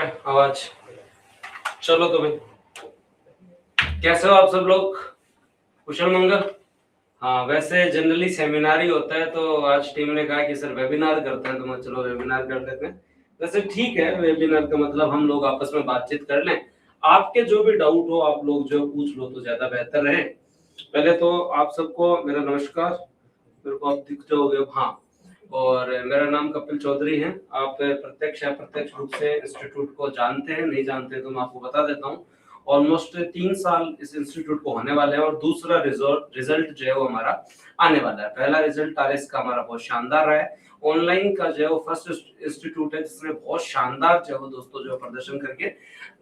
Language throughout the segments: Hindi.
है आवाज। चलो तो भाई, कैसे हो आप सब लोग? कुशल मंगल। हाँ, वैसे जनरली सेमिनार ही होता है, तो आज टीम ने कहा कि सर वेबिनार करते हैं, तो मैं चलो वेबिनार कर लेते हैं। वैसे ठीक है, वेबिनार का मतलब हम लोग आपस में बातचीत कर लें। आपके जो भी डाउट हो आप लोग जो पूछ लो तो ज्यादा बेहतर रहे। पहले तो आप सबको मेरा नमस्कार। मेरे को आप दिख जाओगे? हाँ। और मेरा नाम कपिल चौधरी है। आप प्रत्यक्ष या अप्रत्यक्ष रूप से इंस्टीट्यूट को जानते हैं, नहीं जानते तो मैं आपको बता देता हूँ। ऑलमोस्ट 3 साल इस इंस्टीट्यूट को होने वाले हैं और दूसरा रिजल्ट जो है वो हमारा आने वाला है। पहला रिजल्ट आरएस का हमारा बहुत शानदार रहा है। ऑनलाइन का जो है वो फर्स्ट इंस्टीट्यूट है जिसने बहुत शानदार जो है वो दोस्तों जो प्रदर्शन करके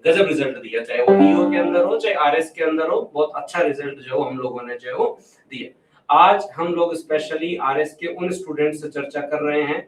गजब रिजल्ट दिया, चाहे वो ईओ के अंदर हो चाहे आरएस के अंदर हो। बहुत अच्छा रिजल्ट जो हम लोगों ने जो है वो दिया। आज हम लोग स्पेशली आरएस के उन स्टूडेंट से चर्चा कर रहे हैं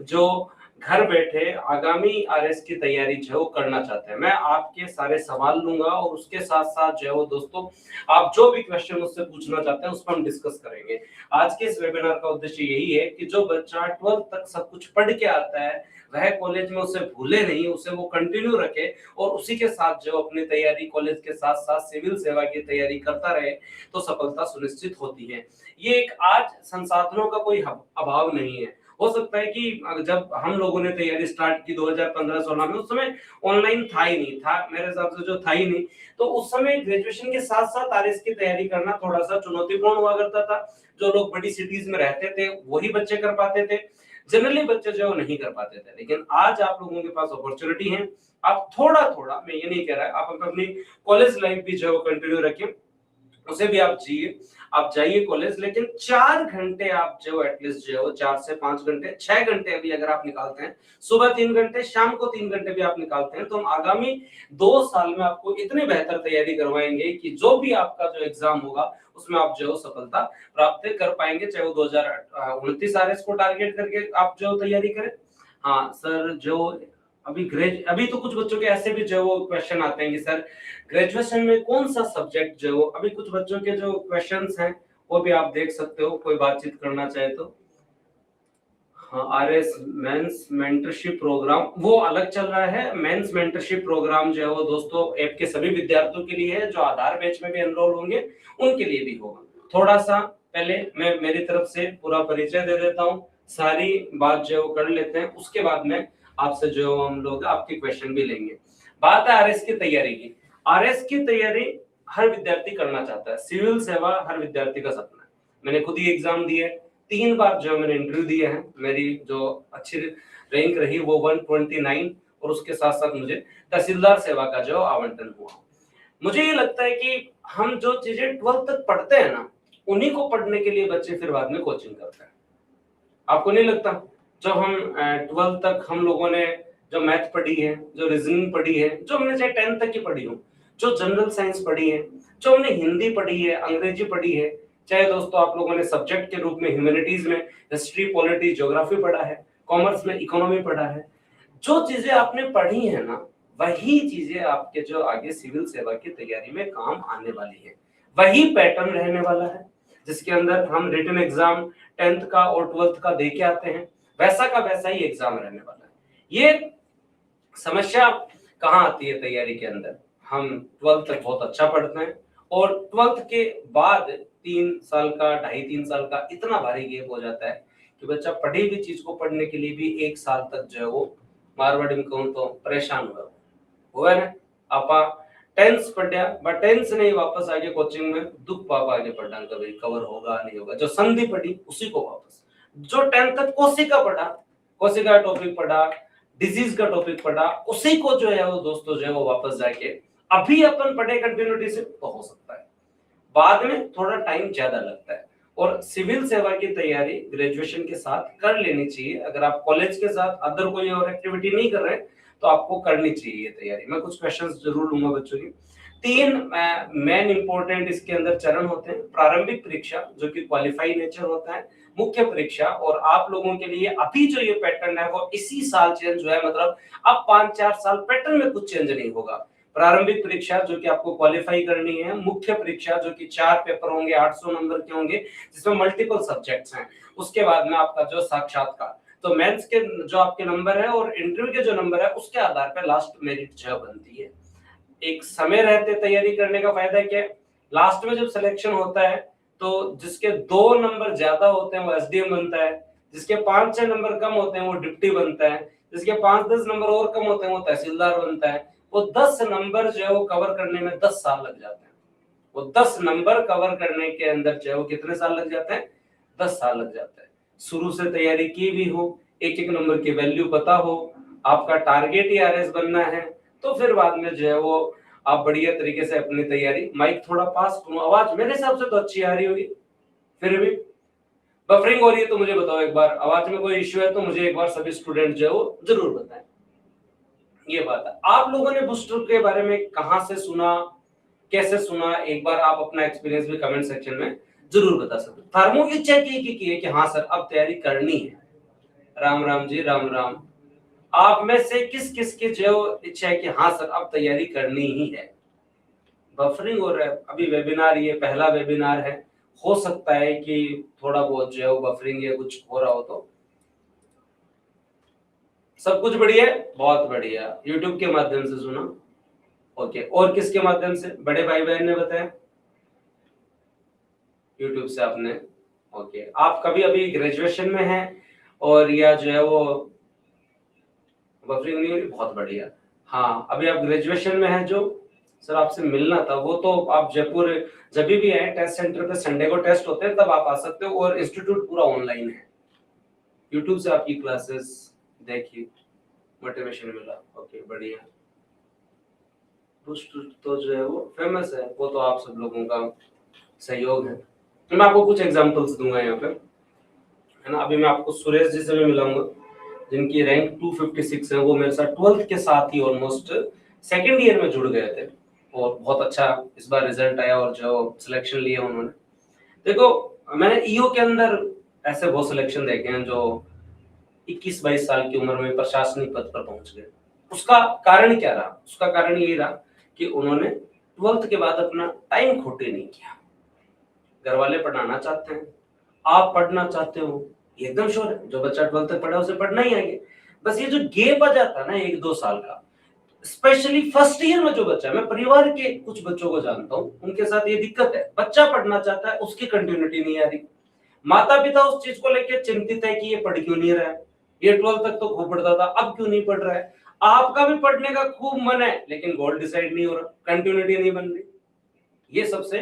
जो घर बैठे आगामी आरएस की तैयारी जो है वो करना चाहते हैं। मैं आपके सारे सवाल लूंगा और उसके साथ साथ जो है वो दोस्तों आप जो भी क्वेश्चन मुझसे पूछना चाहते हैं उस पर हम डिस्कस करेंगे। आज के इस वेबिनार का उद्देश्य यही है कि जो बच्चा 12th तक सब कुछ पढ़ के आता है वह कॉलेज में उसे भूले नहीं, उसे वो कंटिन्यू रखे और उसी के साथ जो अपनी तैयारी कॉलेज के साथ साथ सिविल सेवा की तैयारी करता रहे तो सफलता सुनिश्चित होती है। ये एक आज संसाधनों का कोई अभाव नहीं है। हो सकता है कि जब हम लोगों ने तैयारी स्टार्ट की 2015-16 में, उस समय ऑनलाइन था ही नहीं, था मेरे हिसाब से जो था ही नहीं, तो उस समय ग्रेजुएशन के साथ साथ आरएस की तैयारी करना थोड़ा सा चुनौतीपूर्ण हुआ करता था। जो लोग बड़ी सिटीज में रहते थे वही बच्चे कर पाते थे, जनरली बच्चे जो नहीं कर पाते थे। लेकिन आज आप लोगों के पास अपॉर्चुनिटी है। आप थोड़ा थोड़ा, मैं ये नहीं कह रहा, आप अपनी कॉलेज लाइफ भी जो कंटिन्यू रखें, उसे भी आप जिए। आप जाइए कॉलेज, लेकिन 4 घंटे आप जो एटलीस्ट जो 4 से 5 घंटे, 6 घंटे अभी अगर आप निकालते हैं, सुबह 3 घंटे शाम को 3 घंटे भी आप निकालते हैं, तो हम आगामी 2 साल में आपको इतनी बेहतर तैयारी करवाएंगे कि जो भी आपका जो एग्जाम होगा उसमें आप जो सफलता प्राप्त कर पाएंगे। चाहे वो 2029 आरएस को टारगेट करके आप जो तैयारी करें। हाँ सर, जो अभी तो कुछ बच्चों के ऐसे भी जो वो क्वेश्चन आते हैं कि सर ग्रेजुएशन में कौन सा सब्जेक्ट जो, अभी कुछ बच्चों के जो क्वेश्चंस हैं वो भी आप देख सकते हो, कोई बातचीत करना चाहे तो। हाँ, आरएस मेंस मेंटरशिप प्रोग्राम वो अलग चल रहा है। मेंस मेंटरशिप प्रोग्राम जो है वो दोस्तों ऐप के सभी विद्यार्थियों के लिए है, जो आधार बैच में भी एनरोल होंगे उनके लिए भी होगा। थोड़ा सा पहले मैं मेरी तरफ से पूरा परिचय दे देता हूँ, सारी बात जो वो कर लेते हैं, उसके बाद में आपसे जो हम लोग आपके क्वेश्चन भी लेंगे। बात है आरएस की तैयारी की। आरएस की तैयारी हर विद्यार्थी करना चाहता है, सिविल सेवा हर विद्यार्थी का सपना है। मैंने खुद ही एग्जाम दिए, 3 बार जो मैंने इंटरव्यू दिए हैं, मेरी जो अच्छी रैंक रही वो 129, और उसके साथ साथ मुझे तहसीलदार सेवा का जो आवंटन हुआ। मुझे ये लगता है कि हम जो चीजें 12th तक पढ़ते हैं ना, उन्हीं को पढ़ने के लिए बच्चे फिर बाद में कोचिंग करते हैं। आपको नहीं लगता? जो हम 12th तक हम लोगों ने जो मैथ पढ़ी है, जो रीजनिंग पढ़ी है, जो हमने चाहे 10th तक की पढ़ी हो, जो जनरल साइंस पढ़ी है, जो हमने हिंदी पढ़ी है, अंग्रेजी पढ़ी है, चाहे दोस्तों आप लोगों ने सब्जेक्ट के रूप में ह्यूमैनिटीज में हिस्ट्री, पॉलिटी, ज्योग्राफी पढ़ा है, कॉमर्स में इकोनॉमी पढ़ा है, जो चीजें आपने पढ़ी है ना, वही चीजें आपके जो आगे सिविल सेवा की तैयारी में काम आने वाली है। वही पैटर्न रहने वाला है जिसके अंदर हम रिटन एग्जाम 10th का और 12th का दे के आते हैं, वैसा का वैसा ही एग्जाम रहने वाला है। ये समस्या कहाँ आती है तैयारी के अंदर? हम 12th तक बहुत अच्छा पढ़ते हैं और 12th के बाद 3 साल का, 2.5-3 साल का इतना भारी गैप हो जाता है कि बच्चा पढ़ी हुई चीज को पढ़ने के लिए भी 1 साल तक जो है वो मारवाड़ी में कहूं तो परेशान हुआ है ना। आपा टेंस पढ़िया बट टेंस नहीं, वापस आगे कोचिंग में दुख पापा आगे पढ़ा, कभी कवर होगा नहीं होगा। जो संधि पढ़ी उसी को वापस, जो 10th तक कोशिका पढ़ा, कोशिका टॉपिक पढ़ा, डिजीज का टॉपिक पढ़ा, उसी को जो है वो दोस्तों जो है वो वापस जाके अभी अपन पढ़े कंटिन्यूटी से तो हो सकता है, बाद में थोड़ा टाइम ज्यादा लगता है। और सिविल सेवा की तैयारी ग्रेजुएशन के साथ कर लेनी चाहिए। अगर आप कॉलेज के साथ अदर कोई और एक्टिविटी नहीं कर रहे तो आपको करनी चाहिए ये तैयारी। मैं कुछ क्वेश्चंस जरूर लूंगा बच्चों की। 3 मेन इंपॉर्टेंट इसके अंदर चरण होते हैं। प्रारंभिक परीक्षा जो कि क्वालिफाई नेचर होता है, मुख्य परीक्षा, और आप लोगों के लिए अभी जो ये पैटर्न है वो इसी साल चेंज हुआ है, मतलब अब 5-4 साल पैटर्न में कुछ चेंज नहीं होगा। प्रारंभिक परीक्षा जो कि आपको क्वालिफाई करनी है, मुख्य परीक्षा जो कि 4 पेपर होंगे, 800 नंबर के होंगे जिसमें मल्टीपल सब्जेक्ट्स हैं, उसके बाद में आपका जो साक्षात्कार, तो मेंस के जो आपके नंबर है और इंटरव्यू के जो नंबर है उसके आधार पर लास्ट मेरिट जो बनती है। एक समय रहते तैयारी करने का फायदा क्या है, लास्ट में जब सिलेक्शन होता है तो जिसके 2 नंबर ज्यादा होते हैं वो एसडीएम बनता है, जिसके 5-6 नंबर कम होते हैं वो डिप्टी बनता है, जिसके 5-10 नंबर और कम होते हैं वो तहसीलदार बनता है। वो 10 नंबर जो है वो कवर करने में 10 साल लग जाते हैं। वो 10 नंबर कवर करने के अंदर जो है वो कितने साल लग जाते हैं, 10 साल लग जाता है। शुरू से तैयारी की भी हो, एक एक नंबर की वैल्यू पता हो, आपका टारगेट ही आरएस बनना है, तो फिर बाद में जो है वो आप बढ़िया तरीके से अपनी तैयारी। माइक थोड़ा पास करो, आवाज मेरे हिसाब से तो अच्छी आ रही होगी, फिर भी बफरिंग हो रही है तो मुझे बताओ एक बार, आवाज में कोई इश्यू है तो मुझे एक बार सभी स्टूडेंट जो है वो जरूर बताएं। ये बात है, आप लोगों ने बूस्टर के बारे में कहां से सुना, कैसे सुना, एक बार आप अपना एक्सपीरियंस भी कमेंट सेक्शन में जरूर बता सकते हो। थर्मो की चेक की है कि हाँ सर अब तैयारी करनी है। राम राम जी, राम राम। आप में से किस किस की जो इच्छा है कि हाँ सर अब तैयारी करनी ही है। बफरिंग हो रहा है, अभी वेबिनार, ये पहला वेबिनार है, हो सकता है कि थोड़ा बहुत जो है वो बफरिंग या कुछ हो रहा हो। तो सब कुछ बढ़िया है, बहुत बढ़िया। YouTube के माध्यम से सुना, ओके। और किसके माध्यम से, बड़े भाई बहन ने बताया, YouTube से आपने, ओके। आप कभी अभी ग्रेजुएशन में हैं और या जो है वो बफरिंग नहीं हो रही, बहुत बढ़िया। हाँ अभी आप ग्रेजुएशन में हैं, जो सर आपसे मिलना था वो तो आप जयपुर जब भी आए टेस्ट सेंटर पे, संडे को टेस्ट होते हैं तब आप आ सकते हो, और इंस्टीट्यूट पूरा ऑनलाइन है। यूट्यूब से आपकी क्लासेस देखिए, मोटिवेशन मिला, ओके बढ़िया। बूस्ट तो जो है वो फेमस है, वो तो आप सब लोगों का सहयोग है। तो मैं आपको कुछ एग्जांपल्स दूंगा यहाँ पे, है ना। अभी मैं आपको सुरेश जी से भी मिलाऊंगा जिनकी रैंक 256 है, वो मेरे साथ 12th के साथ ही ऑलमोस्ट सेकंड ईयर में जुड़ गए थे, और बहुत अच्छा इस बार रिजल्ट आया और जो सिलेक्शन लिया उन्होंने। देखो मैंने ईओ के अंदर ऐसे बहुत सिलेक्शन देखे हैं जो 21-22 साल की उम्र में प्रशासनिक पद पर पहुंच गए। उसका कारण क्या रहा, उसका कारण यही रहा कि उन्होंने 12th के बाद अपना टाइम खोटे नहीं किया। घर वाले पढ़ाना चाहते हैं, आप पढ़ना चाहते हो, एकदम श्योर है जो बच्चा 12th तक पढ़ा उसे पढ़ना ही आगे। बस ये जो गेप आ जाता है ना 1-2 साल का, स्पेशली फर्स्ट ईयर में जो बच्चा है, मैं परिवार के कुछ बच्चों को जानता हूँ उनके साथ ये दिक्कत है, बच्चा पढ़ना चाहता है उसकी कंटिन्यूटी नहीं आ रही, माता पिता उस चीज को लेकर चिंतित है कि ये पढ़ क्यों नहीं रहा है, ये 12th तक तो खूब पढ़ता था अब क्यों नहीं पढ़ रहा है। आपका भी पढ़ने का खूब मन है लेकिन गोल डिसाइड नहीं हो रहा, कंटिन्यूटी नहीं बन रही। ये सबसे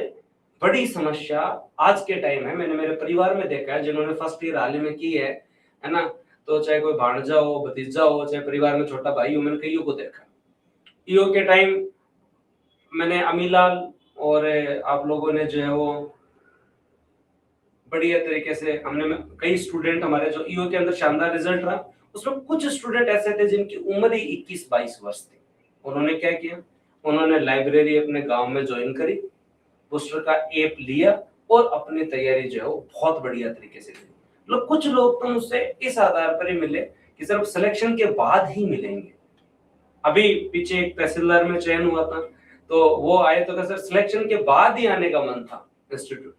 बड़ी समस्या आज के टाइम है। मैंने मेरे परिवार में देखा है जिन्होंने फर्स्ट ईयर हाल ही में की है ना, तो चाहे कोई भांजा हो, भतीजा हो, चाहे परिवार में छोटा भाई हो, मैंने कईयों को देखा। ईओ के टाइम मैंने अमीलाल और आप लोगों ने जो है वो बढ़िया तरीके से, हमने कई स्टूडेंट हमारे जो ईओ के अंदर शानदार रिजल्ट रहा, उसमें कुछ स्टूडेंट ऐसे थे जिनकी उम्र ही 21-22 वर्ष थी। उन्होंने क्या किया, उन्होंने लाइब्रेरी अपने गांव में ज्वाइन करी, बूस्टर का ऐप लिया और अपनी तैयारी जो है वो बहुत बढ़िया तरीके से की। लोग, कुछ लोग तो मुझसे इस आधार पर ही मिले कि सिर्फ सिलेक्शन के बाद ही मिलेंगे। अभी पीछे एक तहसीलदार में चयन हुआ था, तो वो आए तो सर सिलेक्शन के बाद ही आने का मन था इंस्टीट्यूट।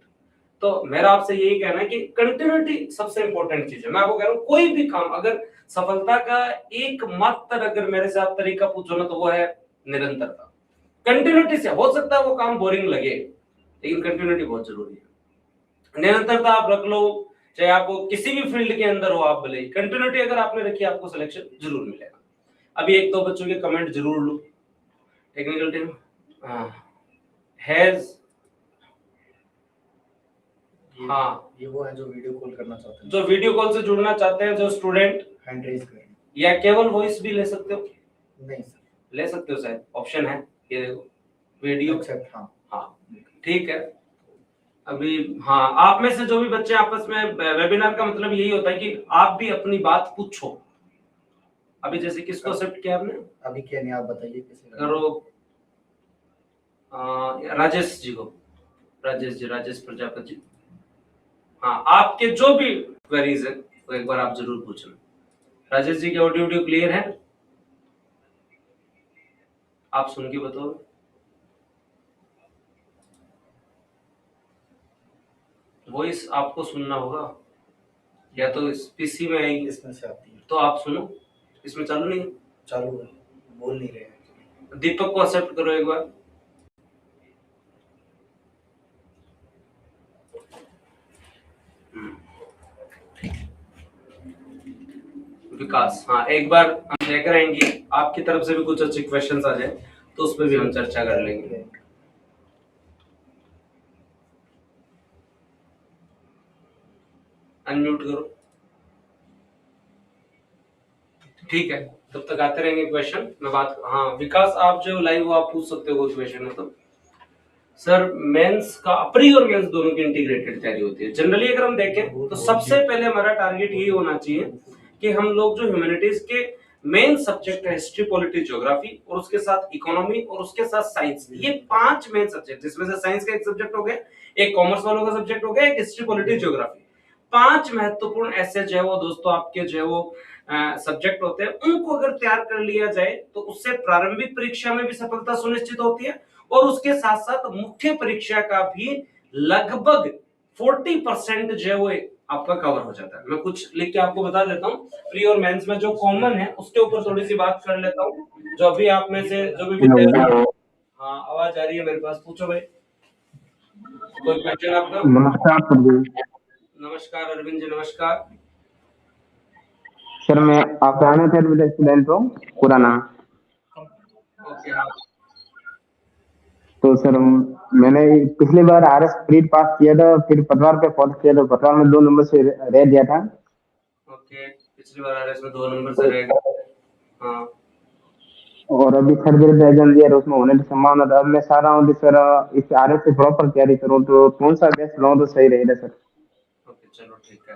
तो मेरा आपसे यही कहना है कि कंटिन्यूटी सबसे इंपॉर्टेंट चीज है। मैं आपको कह रहा हूँ कोई भी काम, अगर सफलता का एकमात्र अगर मेरे से आप तरीका पूछो ना तो वो है निरंतरता। कंटिन्यूटी से हो सकता है वो काम बोरिंग लगे लेकिन कंटिन्यूटी बहुत जरूरी है। निरंतरता आप रख लो, चाहे आपको किसी भी फील्ड के अंदर हो आप भले, कंटिन्यूटी अगर आपने रखी आपको सिलेक्शन जरूर मिलेगा। अभी 1-2 बच्चों के कमेंट जरूर लो। टेक्निकल टीम हैज, हाँ ये वो है जो वीडियो कॉल करना चाहते हैं, जो वीडियो कॉल से जुड़ना चाहते हैं, जो स्टूडेंट हैंड रेज करें, या केवल वॉइस भी ले सकते हो, नहीं सर ले सकते हो, शायद ऑप्शन है ये देखो वीडियो। एक्सेप्ट, हाँ ठीक है। अभी हाँ, आप में से जो भी बच्चे आपस में, वेबिनार का मतलब यही होता है कि आप भी अपनी बात पूछो। अभी जैसे किसको एक्सेप्ट किया आपने, अभी क्या नहीं, आप बताइए किसे करो राजेश जी को, राजेश जी, राजेश प्रजापति जी। हाँ आपके जो भी क्वेरीज है वो एक बार आप जरूर पूछना। राजेश जी की ऑडियो क्लियर है, आप सुन के बताओ। वॉइस आपको सुनना होगा, या तो इस पीसी में आएगी, इसमें से आती है। तो आप सुनो, इसमें चालू नहीं है। चालू है, बोल नहीं रहे हैं। दीपक को एक्सेप्ट करो एक बार। विकास, हाँ एक बार हम देख रहे हैं कि आपकी तरफ से भी कुछ अच्छे क्वेश्चंस आ जाए तो उस पर भी हम चर्चा कर लेंगे। अनम्यूट करो। ठीक है, तब तक आते रहेंगे क्वेश्चन। मैं बात, हाँ विकास आप जो लाइव आप पूछ सकते हो क्वेश्चन है तो। सर मेंस का, प्री और मेंस दोनों की इंटीग्रेटेड तैयारी होती है। जनरली अगर हम देखें तो सबसे पहले हमारा टारगेट यही होना चाहिए कि हम लोग जो ह्यूमैनिटीज के मेन सब्जेक्ट है हिस्ट्री पॉलिटी ज्योग्राफी और उसके साथ इकोनॉमी और उसके साथ साइंस, ये 5 मेन सब्जेक्ट, जिसमें से साइंस का एक सब्जेक्ट हो गया, एक कॉमर्स वालों का सब्जेक्ट हो गया, एक हिस्ट्री पॉलिटी ज्योग्राफी, 5 महत्वपूर्ण ऐसे जो है वो दोस्तों आपके जो है वो सब्जेक्ट होते हैं, उनको अगर तैयार कर लिया जाए तो उससे प्रारंभिक परीक्षा में भी सफलता सुनिश्चित होती है और उसके साथ साथ मुख्य परीक्षा का भी लगभग 40% जो है वो आपका कवर हो जाता है। मैं कुछ लिख के आपको बता देता हूँ। प्री और मेंस में जो कॉमन है उसके ऊपर थोड़ी सी बात कर लेता हूँ। जो अभी आप में से जो भी विद्यार्थी, हाँ आवाज आ रही है मेरे पास, पूछो भाई कोई क्वेश्चन आपका। नमस्कार सर जी। नमस्कार अरविंद जी, नमस्कार। सर मैं आपका स्टूडेंट हूँ पुराना। ओके हाँ, तो सर मैंने पिछली बार आरएस प्रीट पास किया था, फिर पटवार पे फॉल्ट किया था, पटवार में 2 नंबर से रह दिया था। ओके पिछली बार आरएस में 2 नंबर से रहेगा। हाँ और अभी थर्ड ग्रेड एग्जाम दिया था, उसमें होने की संभावना था। अब मैं चाह रहा हूँ कि सर इस आरएस से प्रॉपर तैयारी करूँ, तो कौन सा बेस्ट लूँ तो सही रहेगा सर? ओके चलो ठीक है।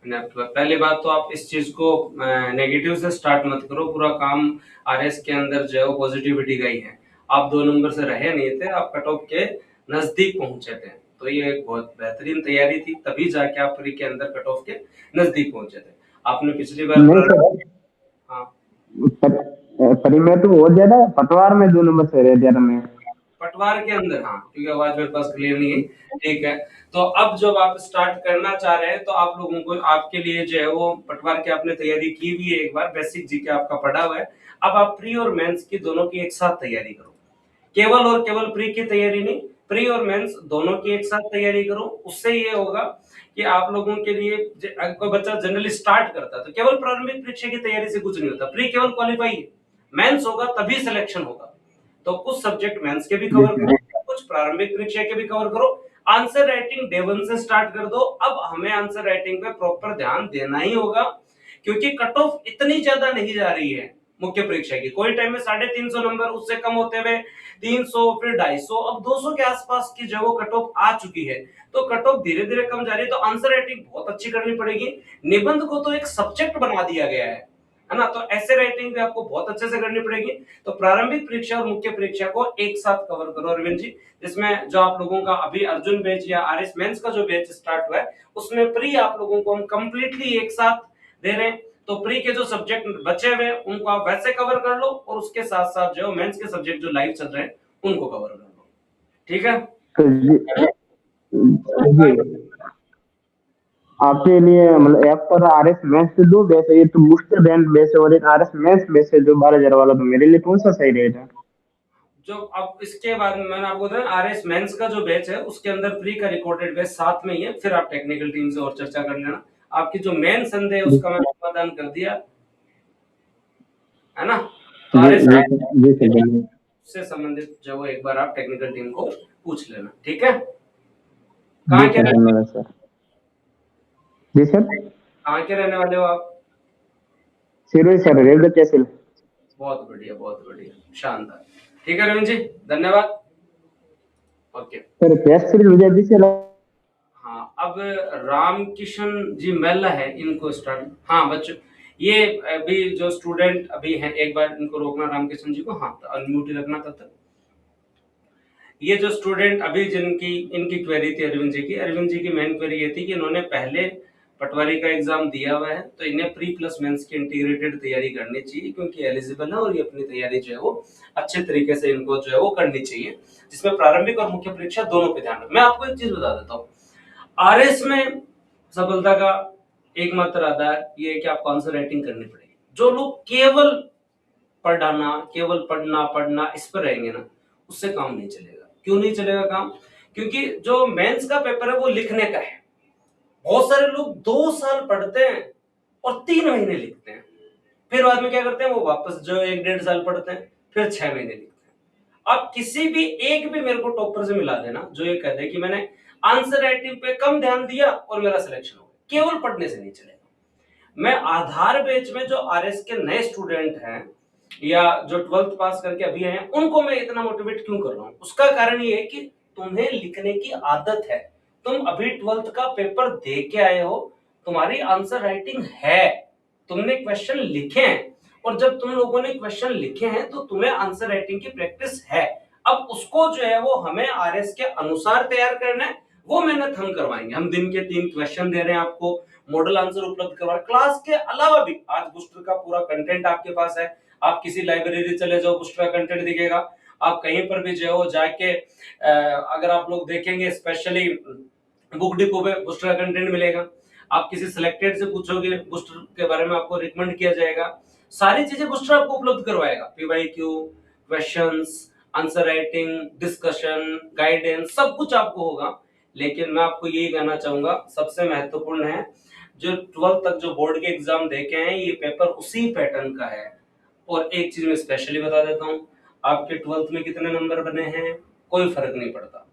मैंने आपकी बात, पहली बात तो आप इस चीज को नेगेटिव से स्टार्ट मत करो। पूरा काम आरएस के अंदर जो है वो पॉजिटिविटी का ही है। आप 2 नंबर से रहे नहीं थे, आप कट ऑफ के नजदीक पहुंचे थे, तो ये एक बहुत बेहतरीन तैयारी थी, तभी जाके आप प्री के अंदर कट ऑफ के नजदीक पहुंचे थे। आपने पिछली बार नहीं सर, हाँ परी में तो हो गया था, पटवार में 2 नंबर से रह दिया था मैं। पटवार के अंदर, हाँ क्योंकि आवाज मेरे पास क्लियर नहीं है। ठीक है, तो अब जब आप स्टार्ट करना चाह रहे हैं तो आप लोगों को, आपके लिए जो है वो पटवार की आपने तैयारी की भी है, एक बार बेसिक जीके आपका पढ़ा हुआ है। अब आप प्री और मेंस की दोनों की एक साथ तैयारी करो। केवल और केवल प्री की तैयारी नहीं, प्री और मेंस दोनों की एक साथ तैयारी करो। उससे ये होगा कि आप लोगों के लिए, अगर कोई बच्चा जनरली स्टार्ट करता है तो केवल प्रारंभिक परीक्षा की तैयारी से कुछ नहीं होता। प्री केवल क्वालिफाई है, मेंस होगा तभी सिलेक्शन होगा। तो कुछ सब्जेक्ट मेंस के भी कवर करो, कुछ प्रारंभिक परीक्षा के भी कवर करो। आंसर राइटिंग डे 1 से स्टार्ट कर दो। अब हमें आंसर राइटिंग पे प्रॉपर ध्यान देना ही होगा, क्योंकि कट ऑफ इतनी ज्यादा नहीं जा रही है मुख्य परीक्षा की। कोई टाइम में 350 नंबर, उससे कम होते हुए 300, फिर 250, अब 200 के आसपास की जो वो कट ऑफ आ चुकी है। तो कट ऑफ धीरे धीरे कम जा रही है, तो आंसर राइटिंग बहुत अच्छी करनी पड़ेगी। निबंध को तो एक सब्जेक्ट बना दिया गया है ना, तो ऐसे राइटिंग भी आपको बहुत अच्छे से करनी पड़ेगी। तो प्रारंभिक परीक्षा और मुख्य परीक्षा को एक साथ कवर करो अरविंद जी। जिसमें जो आप लोगों का अभी अर्जुन बैच या आरएस मेंस का जो बैच स्टार्ट हुआ है, उसमें प्री आप लोगों को हम कंप्लीटली एक साथ दे रहे हैं। तो प्री के जो सब्जेक्ट बचे हुए उनको आप वैसे कवर कर लो, और उसके साथ साथ जो मेंस के सब्जेक्ट जो लाइव चल रहे हैं उनको कवर कर लो। ठीक है, तो जी आपके लिए मतलब ऐप पर आरएस मैथ्स से 2 बैच है, ये तो बूस्टर बैंड बैच है, और एक आरएस मैथ्स बैच है जो 12,000 वाला। तो मेरे लिए कौन सा सही रहेगा? जो अब इसके बाद में मैंने आपको बताया, आरएस मेंस का जो बैच है उसके अंदर प्री का रिकॉर्डेड बैच साथ में ही है। फिर आप टेक्निकल टीम से और चर्चा कर लेना। आपकी जो मेन संदेह है उसका मैंने समाधान कर दिया है ना। तो आरएस से संबंधित जो वो एक बार आप टेक्निकल टीम को पूछ लेना। ठीक है, कहाँ के रहने वाले सर? जी सर, कहाँ के रहने वाले हो आप? सिरोही सर, रेलवे तहसील। बहुत बढ़िया, बहुत बढ़िया, शानदार। ठीक है रविंद्र जी, धन्यवाद। ओके सर तहसील विजय जी से। हाँ, अब राम किशन जी मेला है, इनको स्टार्ट, हाँ बच्चों ये अभी जो स्टूडेंट अभी हैं, एक बार इनको रोकना राम किशन जी को, हाँ तो अनम्यूट ही रखना तब तक। ये जो स्टूडेंट अभी जिनकी इनकी क्वेरी थी अरविंद जी की, अरविंद जी की मेन क्वेरी ये थी कि इन्होंने पहले पटवारी का एग्जाम दिया हुआ है, तो इन्हें प्री प्लस मेंस की इंटीग्रेटेड तैयारी करनी चाहिए, क्योंकि एलिजिबल है और ये अपनी तैयारी जो है वो अच्छे तरीके से इनको जो है वो करनी चाहिए, जिसमें प्रारंभिक और मुख्य परीक्षा दोनों पे ध्यान। मैं आपको एक चीज बता देता हूँ, आरएस में सफलता का एकमात्र आधार ये है कि आपको आंसर राइटिंग करनी पड़ेगी। जो लोग केवल पढ़ना पढ़ना इस पर रहेंगे ना, उससे काम नहीं चलेगा। क्यों नहीं चलेगा काम? क्योंकि जो मेंस का पेपर है वो लिखने का है। बहुत सारे लोग 2 साल पढ़ते हैं और 3 महीने लिखते हैं, फिर बाद में क्या करते हैं, वो वापस जो 1-1.5 साल पढ़ते हैं, फिर 6 महीने लिखते हैं। अब किसी भी एक भी मेरे को टॉपर से मिला देना जो ये कह दे कि मैंने आंसर राइटिंग पे कम ध्यान दिया और मेरा सिलेक्शन हो गया। केवल पढ़ने से नहीं चलेगा। मैं आधार बेच में जो आरएस के नए स्टूडेंट हैं या जो 12th पास करके अभी आए हैं, उनको मैं इतना मोटिवेट क्यों कर रहा हूं? उसका कारण ये है कि तुम्हें लिखने की आदत है। तुम अभी 12th का पेपर दे के आए हो, तुम्हारी आंसर राइटिंग है, तुमने क्वेश्चन लिखे हैं, और जब तुम लोगों ने क्वेश्चन लिखे हैं तो तुम्हें आंसर राइटिंग की प्रैक्टिस है। अब उसको जो है वो हमें आरएस के अनुसार तैयार करना है। वो मेहनत हम करवाएंगे। हम दिन के 3 क्वेश्चन दे रहे हैं आपको, मॉडल आंसर उपलब्ध करवा, क्लास के अलावा भी आज बूस्टर का पूरा कंटेंट आपके पास है। आप किसी लाइब्रेरी चले जाओ, बूस्टर का कंटेंट दिखेगा। आप कहीं पर भी जो जाके अगर आप लोग देखेंगे, स्पेशली बुक डिपो पे बूस्टर का कंटेंट मिलेगा। आप किसी सिलेक्टेड से पूछोगे, बूस्टर के बारे में आपको रिकमेंड किया जाएगा। सारी चीजें बूस्टर आपको उपलब्ध करवाएगा। PYQ, questions, answer writing, discussion, guidance, सब कुछ आपको होगा। लेकिन मैं आपको यही कहना चाहूंगा, सबसे महत्वपूर्ण है जो 12th तक जो बोर्ड के एग्जाम दे के हैं, ये पेपर उसी पैटर्न का है। और एक चीज मैं स्पेशली बता देता हूँ, आपके 12th में कितने नंबर बने हैं कोई फर्क नहीं पड़ता।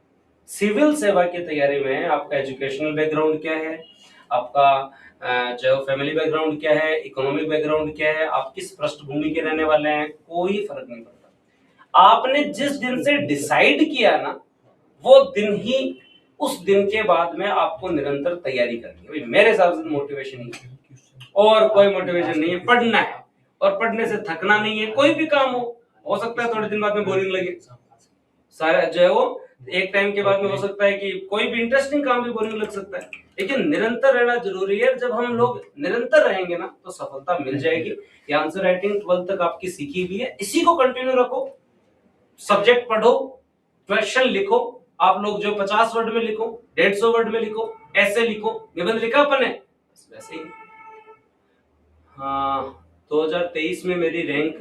सिविल सेवा की तैयारी में आपका एजुकेशनल बैकग्राउंड क्या है, आपका जो फैमिली बैकग्राउंड क्या है, इकोनॉमिक बैकग्राउंड क्या है, आप किस पृष्ठभूमि के रहने वाले हैं, कोई फर्क नहीं पड़ता। आपने जिस दिन से डिसाइड किया ना, वो दिन ही, उस दिन के बाद में आपको निरंतर तैयारी करनी है। मेरे हिसाब से मोटिवेशन ही है, और कोई मोटिवेशन नहीं है। पढ़ना है, और पढ़ने से थकना नहीं है। कोई भी काम हो सकता है थोड़े दिन बाद में बोरिंग लगे, सारा जो है वो एक टाइम के बाद में हो सकता है कि कोई भी इंटरेस्टिंग काम भी बोरिंग लग सकता है, लेकिन निरंतर रहना जरूरी है। जब हम लोग निरंतर रहेंगे ना, तो सफलता मिल जाएगी। ये आंसर राइटिंग 12th तक आपकी सीखी हुई है, इसी को कंटिन्यू रखो। सब्जेक्ट पढ़ो, क्वेश्चन लिखो। आप लोग जो 50 वर्ड में लिखो, 150 वर्ड में लिखो, ऐसे लिखो। निबंध लिखा अपन ने, वैसे ही। हाँ, 2023 में मेरी रैंक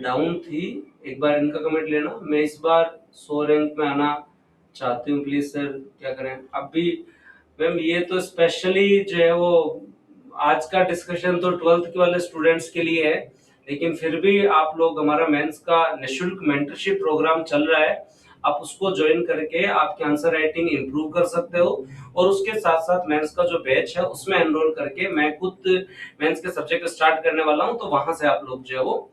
डाउन थी। एक बार इनका कमेंट लेना। मैं इस बार 100 रैंक में आना चाहती हूँ, प्लीज सर क्या करें? अभी मैम ये तो स्पेशली जो है वो आज का डिस्कशन तो 12th के वाले स्टूडेंट्स के लिए है, लेकिन फिर भी आप लोग, हमारा मेंस का निःशुल्क मेंटरशिप प्रोग्राम चल रहा है, आप उसको ज्वाइन करके आपकी आंसर राइटिंग इंप्रूव कर सकते हो। और उसके साथ साथ मेंस का जो बैच है उसमें एनरोल करके मैं खुद मेंस के सब्जेक्ट स्टार्ट करने वाला हूं, तो वहां से आप लोग जो है वो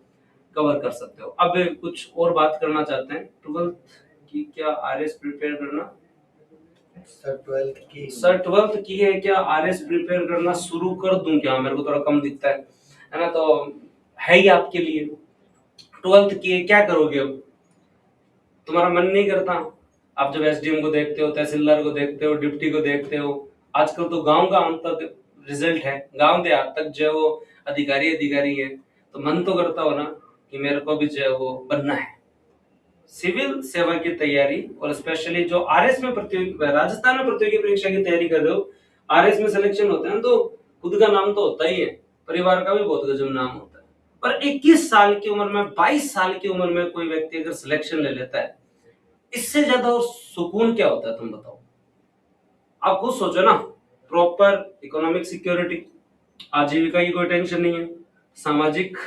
कवर कर सकते हो। अब कुछ और बात करना चाहते हैं, 12th की क्या आरएस प्रिपेयर करना? सर 12th की है क्या आरएस प्रिपेयर करना शुरू कर दूं क्या? मेरे को थोड़ा कम दिखता है ना, तो है ही आपके लिए। 12th की है, क्या करोगे अब? तुम्हारा मन नहीं करता? आप जब एसडीएम को देखते हो, तहसीलदार को देखते हो, डिप्टी को देखते हो, आजकल तो गांव गांव तक रिजल्ट है, गांव देहात तक जो वो अधिकारी है, तो मन तो करता हो ना कि मेरे को भी जो है वो बनना है। सिविल सेवा की तैयारी, और स्पेशली जो आरएस में प्रतियोगी, राजस्थान में प्रतियोगी परीक्षा की तैयारी कर रहे हो, आरएस में सिलेक्शन होता है तो खुद का नाम तो होता ही है, परिवार का भी बहुत गजब नाम होता है। पर 21 साल की उम्र में, 22 साल की उम्र में कोई व्यक्ति अगर सिलेक्शन ले लेता है, इससे ज्यादा और सुकून क्या होता है? तुम बताओ। आप खुद सोचो ना। प्रॉपर इकोनॉमिक सिक्योरिटी, आजीविका की कोई टेंशन नहीं है, सामाजिक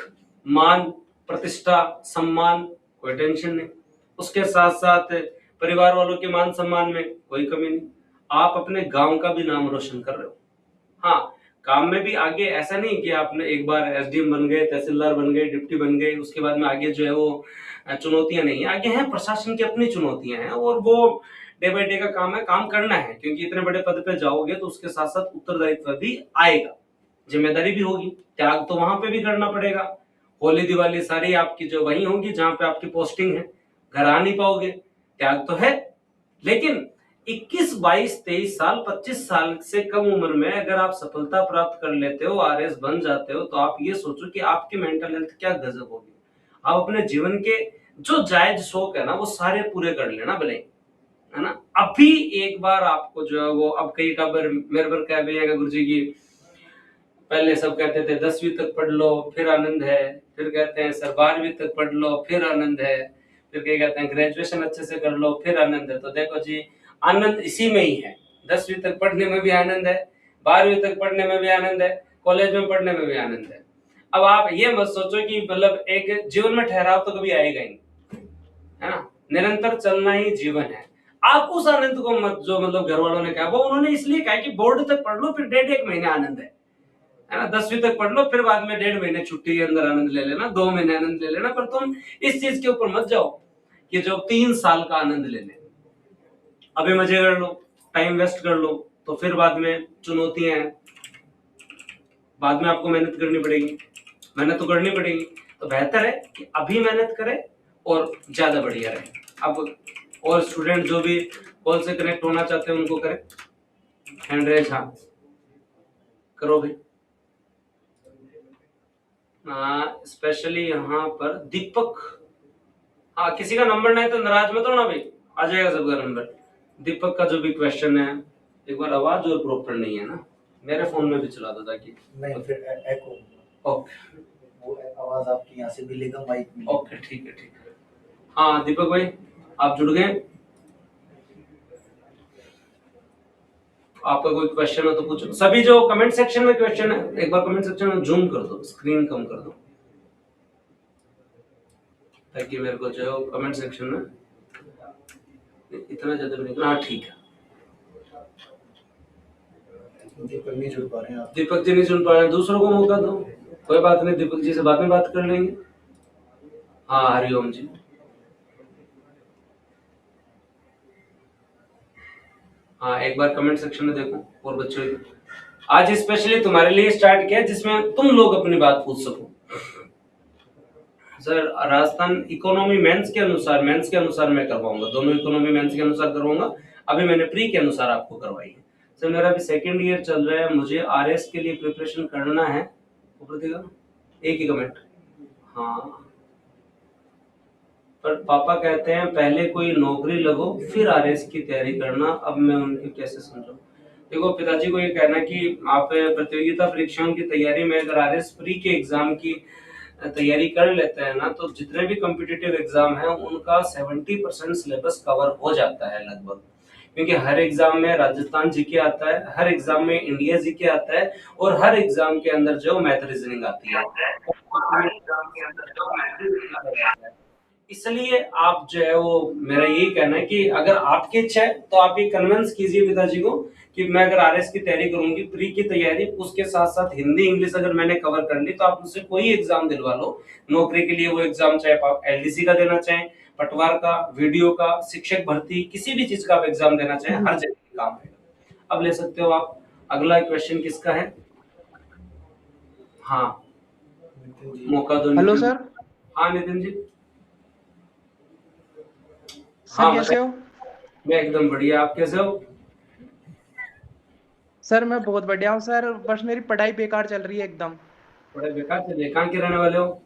मान, प्रतिष्ठा, सम्मान, कोई टेंशन नहीं, उसके साथ साथ परिवार वालों के मान सम्मान में कोई कमी नहीं, आप अपने गांव का भी नाम रोशन कर रहे हो। हाँ, काम में भी आगे ऐसा नहीं कि आपने एक बार एसडीएम बन गए, तहसीलदार बन गए, डिप्टी बन गए, उसके बाद में आगे जो है वो चुनौतियां नहीं है। आगे हैं, प्रशासन की अपनी चुनौतियां हैं, और वो डे बाय डे का काम है, काम करना है। क्योंकि इतने बड़े पद पे जाओगे तो उसके साथ साथ उत्तरदायित्व भी आएगा, जिम्मेदारी भी होगी, त्याग तो वहां पे भी करना पड़ेगा। होली दिवाली सारी आपकी जो वही होगी जहां पे आपकी पोस्टिंग है, घर आ नहीं पाओगे, त्याग तो है। लेकिन 21, 22, 23 साल, 25 साल से कम उम्र में अगर आप सफलता प्राप्त कर लेते हो, आरएस बन जाते हो, तो आप ये सोचो कि आपकी मेंटल हेल्थ क्या गजब होगी। आप अपने जीवन के जो जायज शौक है ना, वो सारे पूरे कर लेना भले, है ना। अभी एक बार आपको जो है वो, अब कई का मेरे पर क्या भी है गुरु जी की पहले सब कहते थे 10वीं तक पढ़ लो फिर आनंद है, फिर कहते हैं सर 12वीं तक पढ़ लो फिर आनंद है, फिर क्या कहते हैं ग्रेजुएशन अच्छे से कर लो फिर आनंद है। तो देखो जी, आनंद इसी में ही है। 10वीं तक पढ़ने में भी आनंद है, 12वीं तक पढ़ने में भी आनंद है, कॉलेज में पढ़ने में भी आनंद है। अब आप ये मत सोचो कि मतलब एक जीवन में ठहराव तो कभी आएगा ही नहीं, है ना, निरंतर चलना ही जीवन है। आप उस आनंद को मत, जो मतलब घर वालों ने कहा, वो उन्होंने इसलिए कहा कि बोर्ड तक पढ़ लो फिर 1.5 महीने आनंद है ना, 10वीं तक पढ़ लो फिर बाद में 1.5 महीने छुट्टी के अंदर आनंद ले लेना, 2 महीने आनंद ले लेना, पर तुम इस चीज के ऊपर मत जाओ कि जो 3 साल का आनंद ले ले। अभी मजे कर लो, टाइम वेस्ट कर लो, तो फिर बाद में चुनौतियां हैं, बाद में आपको मेहनत करनी पड़ेगी, मेहनत तो करनी पड़ेगी। तो बेहतर है कि अभी मेहनत करें और ज्यादा बढ़िया रहे। अब और स्टूडेंट जो भी कॉल से कनेक्ट होना चाहते हैं उनको करें, हैंड रेज, हाँ करो भाई। स्पेशली यहाँ पर दीपक, हाँ किसी का नंबर नहीं तो नाराज मत होना भाई, आ जाएगा सबका नंबर। दीपक का जो भी क्वेश्चन है, एक बार आवाज और प्रॉपर नहीं है ना, मेरे फोन में भी चला दो ताकि नहीं, फिर एको। ओके, वो आवाज आपकी यहाँ से मिलेगा, माइक में। ओके ठीक है ठीक है। हाँ दीपक भाई आप जुड़ गए, आपका कोई क्वेश्चन हो तो पूछो। सभी जो कमेंट सेक्शन में क्वेश्चन है, एक बार कमेंट सेक्शन में जूम कर दो, स्क्रीन कम कर दो ताकि मेरे को जो है कमेंट सेक्शन में इतना ज्यादा नहीं। हाँ ठीक है, दीपक नहीं जुड़ पा रहे हैं आप। दीपक जी नहीं सुन पा रहे हैं, दूसरों को मौका दो, कोई बात नहीं, दीपक जी से बाद में बात कर लेंगे। हाँ हरिओम जी, हाँ एक बार कमेंट सेक्शन में देखो और बच्चों, आज स्पेशली तुम्हारे लिए स्टार्ट किया जिसमें तुम लोग अपनी बात पूछ सको। सर राजस्थान इकोनॉमी मेंस के अनुसार मैं करवाऊंगा, दोनों इकोनॉमी मेंस के अनुसार करवाऊंगा। अभी मैंने प्री के अनुसार आपको करवाई है। सर मेरा अभी सेकंड ईयर चल रहा है, मुझे आरएस के लिए प्रिपरेशन करना है। एक ही कमेंट, हाँ पर पापा कहते हैं पहले कोई नौकरी लगो फिर आरएस की तैयारी करना, अब मैं उनकी कैसे समझाऊं। देखो पिताजी को ये कहना कि आप प्रतियोगिता परीक्षाओं की तैयारी में अगर आरएस प्री के एग्जाम की तैयारी कर लेते हैं ना, तो जितने भी कॉम्पिटिटिव एग्जाम हैं उनका 70% सिलेबस कवर हो जाता है लगभग। क्योंकि हर एग्जाम में राजस्थान जीके आता है, हर एग्जाम में इंडिया जीके आता है, और हर एग्जाम के अंदर जो मैथ रीजनिंग आती है। इसलिए आप जो है वो, मेरा यही कहना है कि अगर आपकी इच्छा है तो आप ये कन्विंस कीजिए पिताजी को कि मैं अगर आरएस की तैयारी करूंगी, प्री की तैयारी, उसके साथ साथ हिंदी इंग्लिश अगर मैंने कवर कर ली, तो आप मुझसे कोई एग्जाम दिलवा लो नौकरी के लिए। वो एग्जाम चाहे आप एलडीसी का देना चाहें, पटवार का, वीडियो का, शिक्षक भर्ती, किसी भी चीज का आप एग्जाम देना चाहें, हर जगह काम है। अब ले सकते हो आप। अगला क्वेश्चन किसका है? हाँ मौका दो। Hello sir. हाँ नितिन जी। सर हाँ कैसे हो? मैं एकदम बढ़िया, आप कैसे हो? सर मैं बहुत बढ़िया हूँ सर, बस मेरी पढ़ाई बेकार चल रही है एकदम। बड़े बेकार चल रही है। कहाँ के रहने वाले हो?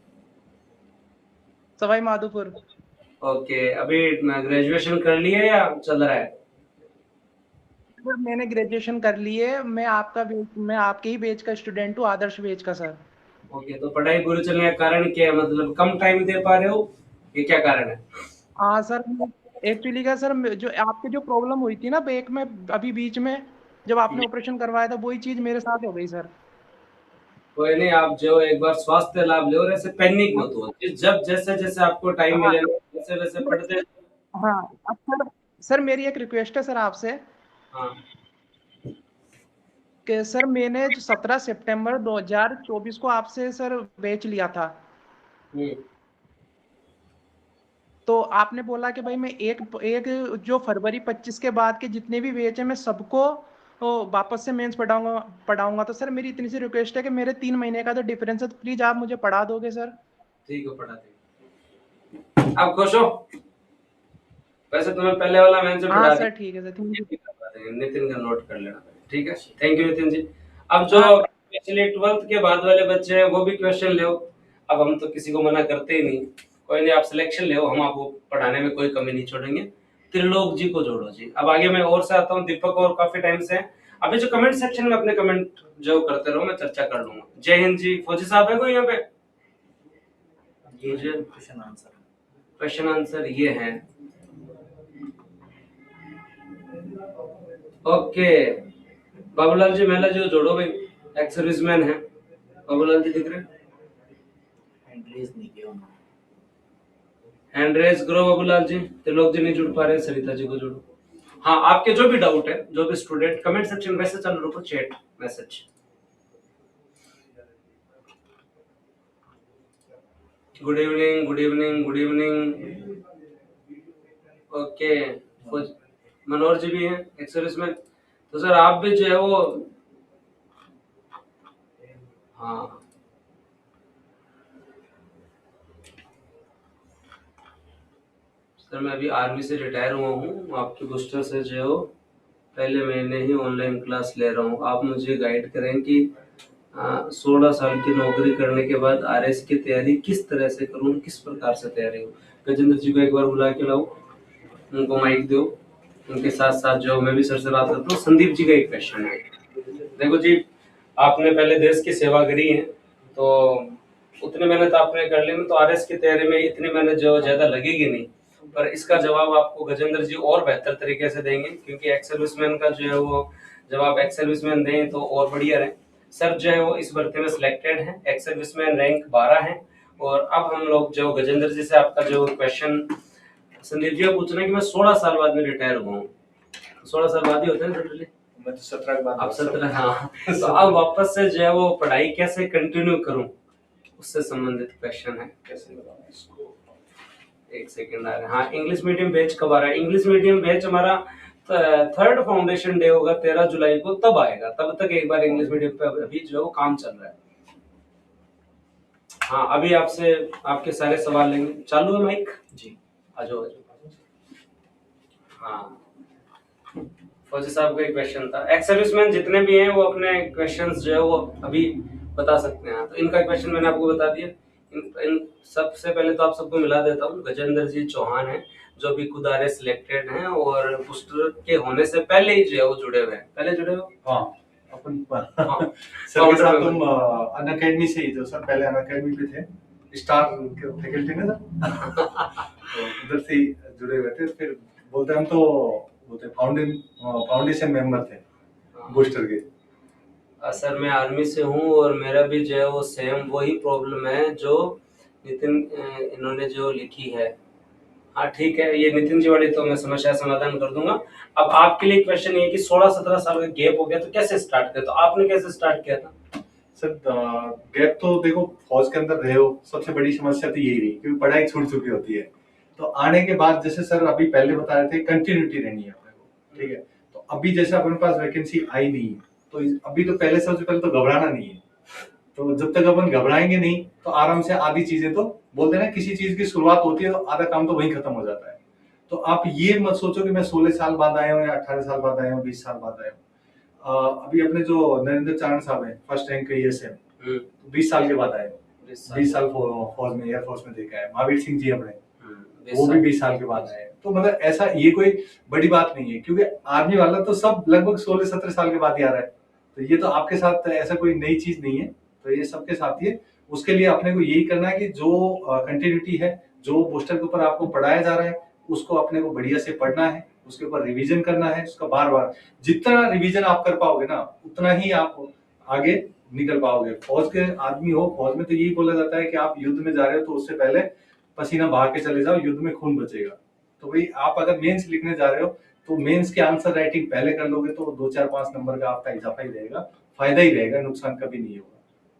सवाई माधोपुर। ओके, अभी ग्रेजुएशन कर लिया या चल रहा है? सर मैंने ग्रेजुएशन कर ली है, मैं आपके ही बैच का स्टूडेंट हूँ, आदर्श बैच का सर। ओके, तो पढ़ाई पूरी चलने का कारण क्या है? मतलब कम टाइम दे पा रहे हो, ये क्या कारण है? हाँ सर, एक्चुअली क्या सर, जो आपकी जो प्रॉब्लम हुई थी ना बैक में, अभी बीच में जब आपने ऑपरेशन करवाया था, वही चीज मेरे साथ हो गई सर। कोई नहीं, आप जो एक बार स्वास्थ्य लाभ लो और ऐसे पैनिक मत हो। जब जैसे जैसे आपको टाइम हाँ मिले ना, वैसे वैसे पढ़ते। हाँ। अच्छा सर, मेरी एक रिक्वेस्ट है सर आपसे हाँ कि सर मैंने जो 17 सितंबर 2024 को आपसे सर बैच लिया था, हम्म, तो आपने बोला कि भाई मैं एक एक जो फरवरी 25 के बाद के जितने भी बैच है मैं सबको वापस से मेंस पढ़ाऊंगा। तो सर मेरी इतनी सी रिक्वेस्ट है कि मेरे 3 महीने का जो डिफरेंस है, तो प्लीज आप मुझे पढ़ा दोगे सर। ठीक है, पढ़ा देंगे। आप खुश हो? वैसे तुम्हें पहले वाला मैंने से हाँ पढ़ा सर दिया, ठीक है सर, थैंक यू। नितिन का नोट कर लेना। ठीक है, थैंक यू नितिन जी। अब जो हाँ पिछले 12th के बाद वाले बच्चे हैं वो भी क्वेश्चन ले। अब हम तो किसी को मना करते ही नहीं, कोई नहीं, आप सिलेक्शन ले, हम आपको पढ़ाने में कोई कमी नहीं छोड़ेंगे। त्रिलोक जी को जोड़ो जी। अब आगे मैं और से आता हूँ, दीपक और काफी टाइम से हैं। अभी जो कमेंट सेक्शन में अपने कमेंट जो करते रहो, मैं चर्चा कर लूंगा। जय हिंद जी। फौजी साहब है कोई यहाँ पे? ये क्वेश्चन आंसर क्वेश्चन आंसर ये है। ओके, बाबूलाल जी मेला जी जोड़ो भाई, एक्स सर्विसमैन है। बाबूलाल जी दिख रहे हैं? हैंड रेज नहीं किया उन्होंने। हैंड रेज करो बाबूलाल जी। त्रिलोक जी नहीं जुड़ पा रहे, सरिता जी को जोड़ो। हाँ, आपके जो भी डाउट है, जो भी स्टूडेंट, कमेंट सेक्शन वैसे चालू रखो, chat message. Good evening, good evening, good evening. Okay, Manohar ji भी हैं एक्स सर्विसमैन। तो सर आप भी जो है वो, हाँ सर मैं अभी आर्मी से रिटायर हुआ हूँ, आपके बूस्टर से जो है वो पहले महीने ही ऑनलाइन क्लास ले रहा हूँ। आप मुझे गाइड करें कि 16 साल की नौकरी करने के बाद आरएस की तैयारी किस तरह से करूँ, किस प्रकार से तैयारी हो। गजेंद्र जी को एक बार बुला के लाओ, उनको माइक दो, उनके साथ साथ जो मैं भी सर से बात करता हूँ। संदीप जी का एक क्वेश्चन है। देखो जी, आपने पहले देश की सेवा करी है, तो उतनी मेहनत आपने कर ली में, तो आरएस की तैयारी में इतनी मेहनत जो ज्यादा लगेगी नहीं, पर इसका जवाब आपको गजेंद्र जी और बेहतर तरीके से देंगे, क्योंकि एक्स सर्विसमैन का जो है वो जवाब एक्स सर्विसमैन दें तो और बढ़िया रहे। सर जो है वो इस भर्ती में सिलेक्टेड है, एक्स सर्विसमैन रैंक 12 है। और अब हम लोग जो गजेंद्र जी से आपका जो क्वेश्चन संदीप जी पूछ रहे हैं कि मैं 16 साल बाद में रिटायर हुआ हूँ, 16 साल बाद ही होते हैं जनरली, मैं तो 17 के बाद आप 17, हाँ। तो अब वापस से जो है वो पढ़ाई कैसे कंटिन्यू करूं, उससे संबंधित क्वेश्चन है। कैसे बताऊं इसको, एक सेकंड आ रहा है। हाँ, इंग्लिश मीडियम बैच कब आ रहा है? इंग्लिश मीडियम बैच हमारा 3rd फाउंडेशन डे होगा 13 जुलाई को, तब आएगा। तब तक एक बार इंग्लिश मीडियम पे अभी जो है वो काम चल रहा है। हाँ, अभी आपसे आपके सारे सवाल लेंगे। चालू है माइक जी? आ जाओ। हाँ, फौजी साहब का एक क्वेश्चन था। एक्स सर्विसमैन जितने भी हैं वो अपने क्वेश्चंस जो है वो अभी बता सकते हैं। तो इनका क्वेश्चन मैंने आपको बता दिया। इन सबसे पहले तो आप सबको मिला देता हूँ। गजेंद्र जी चौहान है, जो भी खुद आरएस सिलेक्टेड हैं और बूस्टर के होने से पहले ही जो है वो जुड़े हुए हैं। पहले जुड़े हुए? हाँ, अपन हाँ। सर के साथ तुम अनअकैडमी से ही, जो सर पहले अनअकैडमी पे थे, स्टार के फैकल्टी में सर, तो उधर से ही जुड़े हुए थे। फिर बोलते हम तो बोलते फाउंडेशन मेंबर थे बूस्टर के। सर मैं आर्मी से हूँ और मेरा भी जो है वो सेम वही प्रॉब्लम है जो नितिन इन्होंने जो लिखी है। हाँ ठीक है, ये नितिन जी वाली तो मैं समस्या समाधान कर दूंगा। अब आपके लिए क्वेश्चन ये कि 16-17 साल का गैप हो गया, तो कैसे स्टार्ट किया? तो आपने कैसे स्टार्ट किया था? सर गैप तो देखो, फौज के अंदर रहे हो, सबसे बड़ी समस्या तो यही रही, क्योंकि पढ़ाई छूट चुकी होती है। तो आने के बाद जैसे सर अभी पहले बता रहे थे, कंटिन्यूटी रहनी है अपने को, ठीक है। तो अभी जैसे अपने पास वैकेंसी आई नहीं, तो अभी तो पहले सबसे पहले तो घबराना नहीं है। तो जब तक अपन घबराएंगे नहीं, तो आराम से आधी चीजें, तो बोलते हैं ना, किसी चीज की शुरुआत होती है तो आधा काम तो वहीं खत्म हो जाता है। तो आप ये मत सोचो कि मैं 16 साल बाद आया हूँ या 18 साल बाद आया हूँ, 20 साल बाद आया हूँ। अभी अपने जो नरेंद्र चारण साहब हैं, फर्स्ट रैंक के ESM, 20 साल के बाद आए, 20 साल फौज में, एयरफोर्स में देखा है। महावीर सिंह जी अपने, वो भी 20 साल के बाद आए। तो मतलब ऐसा ये कोई बड़ी बात नहीं है, क्योंकि आर्मी वाला तो सब लगभग 16-17 साल के बाद ही आ रहा है। तो ये तो आपके साथ ऐसा कोई नई चीज नहीं है, तो ये सबके साथ ही है। उसके लिए अपने को यही करना है कि जो कंटिन्यूटी है, जो बूस्टर के ऊपर आपको पढ़ाया जा रहा है, उसको अपने को बढ़िया से पढ़ना है, उसके ऊपर रिवीजन करना है, उसका बार बार जितना रिवीजन आप कर पाओगे ना, उतना ही आप आगे निकल पाओगे। फौज के आदमी हो, फौज में तो यही बोला जाता है कि आप युद्ध में जा रहे हो तो उससे पहले पसीना बहा के चले जाओ, युद्ध में खून बचेगा। तो भाई आप अगर मेंस लिखने जा रहे हो, तो मेंस की आंसर राइटिंग पहले कर लोगे तो 2-4-5 नंबर का आपका इजाफा ही रहेगा, फायदा ही रहेगा, नुकसान कभी नहीं होगा।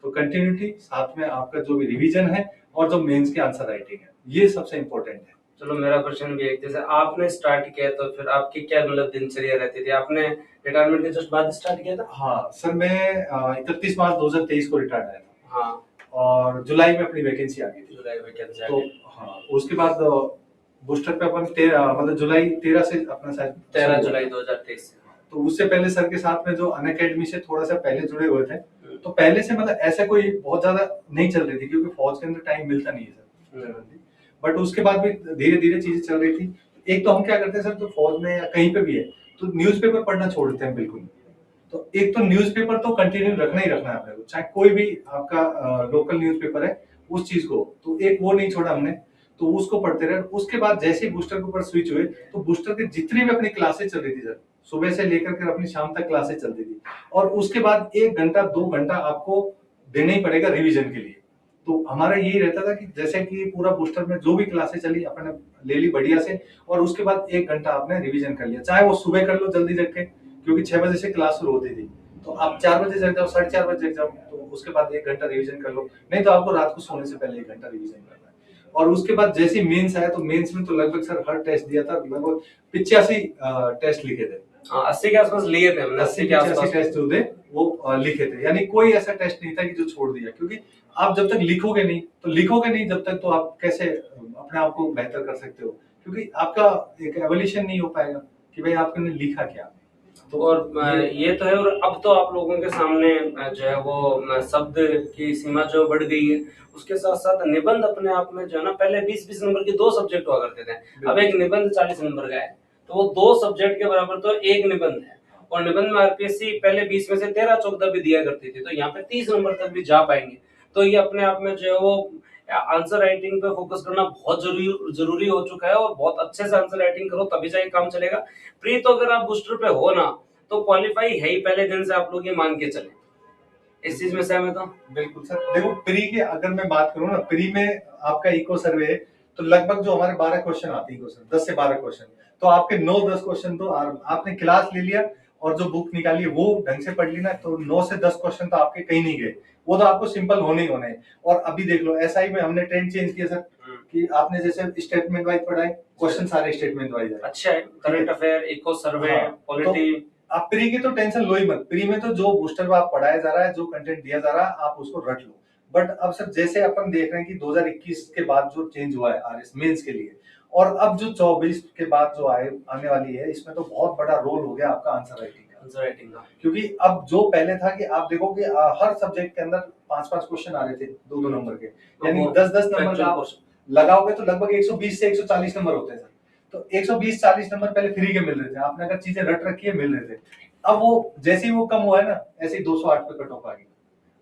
तो कंटिन्यूटी, साथ में आपका जो भी रिवीजन है और जो मेंस की आंसर राइटिंग है, ये सबसे इंपॉर्टेंट है। चलो मेरा क्वेश्चन भी एक, जैसे आपने स्टार्ट किया तो फिर आपकी क्या मतलब दिनचर्या रहती थी? आपने रिटायरमेंट के जस्ट बाद स्टार्ट किया था? हाँ सर, मैं 31 मार्च 2023 को रिटायर्ड आया था। हाँ, और जुलाई में अपनी वैकेंसी आ गई थी। जुलाई में क्या था? तो हाँ, उसके बाद बूस्टर पे अपन मतलब जुलाई 13 से अपना शायद 13 जुलाई 2023 से। तो उससे पहले सर के साथ में जो अनअकैडमी से थोड़ा सा पहले जुड़े हुए थे, तो पहले से मतलब ऐसा कोई बहुत ज्यादा नहीं चल रही थी, क्योंकि फौज के अंदर टाइम मिलता नहीं है सर। बट उसके बाद भी धीरे धीरे चीजें चल रही थी। एक तो हम क्या करते हैं सर, तो फौज में या कहीं पे भी है, तो न्यूज़पेपर पढ़ना छोड़ देते हैं बिल्कुल। तो एक तो न्यूज़पेपर तो कंटिन्यू रखना ही रखना है अपने को, चाहे कोई भी आपका लोकल न्यूज़पेपर है उस चीज को, तो एक वो नहीं छोड़ा हमने, तो उसको पढ़ते रहे। उसके बाद जैसे ही बूस्टर के ऊपर स्विच हुए तो बूस्टर की जितनी भी अपनी क्लासेस चल रही थी सर, सुबह से लेकर के अपनी शाम तक क्लासेस चलती थी, और उसके बाद 1 घंटा 2 घंटा आपको देना ही पड़ेगा रिवीजन के लिए। तो हमारा यही रहता था कि जैसे कि पूरा बूस्टर में जो भी क्लासेस चली अपने ले ली बढ़िया से, और उसके बाद 1 घंटा आपने रिवीजन कर लिया, चाहे वो सुबह कर लो जल्दी जग के, क्योंकि 6 बजे से क्लास शुरू होती थी, तो आप 4 बजे जग जाओ, 4:30 बजे जग जाओ, तो उसके बाद 1 घंटा रिवीजन कर लो, नहीं तो आपको रात को सोने से पहले 1 घंटा रिवीजन करना है। और उसके बाद जैसे मेंस आया, तो मेंस में तो लगभग सर हर टेस्ट दिया था, लगभग 85 टेस्ट लिखे थे। 80 के आसपास लिए थे हमने, 80 के 85 आसपास टेस्ट जो थे वो लिखे थे, यानी कोई ऐसा टेस्ट नहीं था कि जो छोड़ दिया, क्योंकि आप जब तक लिखोगे नहीं जब तक, तो आप कैसे अपने आप को बेहतर कर सकते हो, क्योंकि आपका एक एवोल्यूशन नहीं हो पाएगा कि भाई आपने लिखा क्या। तो और ये तो है। और अब तो आप लोगों के सामने जो है वो शब्द की सीमा जो बढ़ गई है, उसके साथ साथ निबंध अपने आप में जो है ना, पहले 20-20 नंबर के 2 सब्जेक्ट हुआ करते थे, अब एक निबंध 40 नंबर का है, तो वो 2 सब्जेक्ट के बराबर तो एक निबंध है। और निबंध में आरपीएससी पहले 20 में से 13-14 भी दिया करती थी, तो यहाँ पे 30 नंबर तक भी जा पाएंगे। तो ये अपने आप में जो है वो आंसर राइटिंग पे फोकस करना बहुत जरूरी हो चुका है, और बहुत अच्छे से आंसर राइटिंग करो तभी जाके काम चलेगा। प्री तो अगर आप बूस्टर पे हो ना, तो क्वालिफाई है ही पहले दिन से, आप लोग ये मान के चले। इस चीज में सहमत हो? बिल्कुल सर। देखो प्री के अगर मैं बात करूं ना, प्री में आपका इको सर्वे है, तो लगभग जो हमारे 12 क्वेश्चन आते हैं, इको सर्वे 10 से 12 क्वेश्चन, तो आपके 9-10 क्वेश्चन तो आपने क्लास ले लिया और जो बुक निकाली वो ढंग से पढ़ ली ना, तो 9 से 10 क्वेश्चन तो आपके कहीं नहीं गए, वो तो आपको सिंपल होने ही होने हैं। और अभी देख लो एसआई में हमने ट्रेंड चेंज किया सर, कि आपने जैसे स्टेटमेंट वाइज पढ़ा है, क्वेश्चन सारे स्टेटमेंट वाइज है। अच्छा है, करंट अफेयर, इको सर्वे, हाँ, पॉलिटी। आप प्री की तो टेंशन लो ही मत, प्री में तो जो बूस्टर में आप पढ़ाया जा रहा है, जो कंटेंट दिया जा रहा है, आप उसको रट लो। बट अब सर जैसे अपन देख रहे हैं कि 2021 के बाद जो चेंज हुआ है आरएस मेंस के लिए, और अब जो 24 के बाद जो आने वाली है, इसमें तो बहुत बड़ा रोल हो गया आपका आंसर राइटिंग का। क्योंकि अब जो पहले था कि आप देखोगे हर सब्जेक्ट के अंदर 5-5 क्वेश्चन आ रहे थे 2-2 नंबर के, यानी 10-10 नंबर का आप लगाओगे तो लगभग 120 से 140 नंबर होते हैं सर। तो 120-40 नंबर पहले फ्री के मिल रहे थे, आपने अगर चीजें रट रखी है मिल रहे थे। अब वो जैसे ही वो कम हुआ है ना, ऐसे ही 208 पे कट ऑफ आ गई,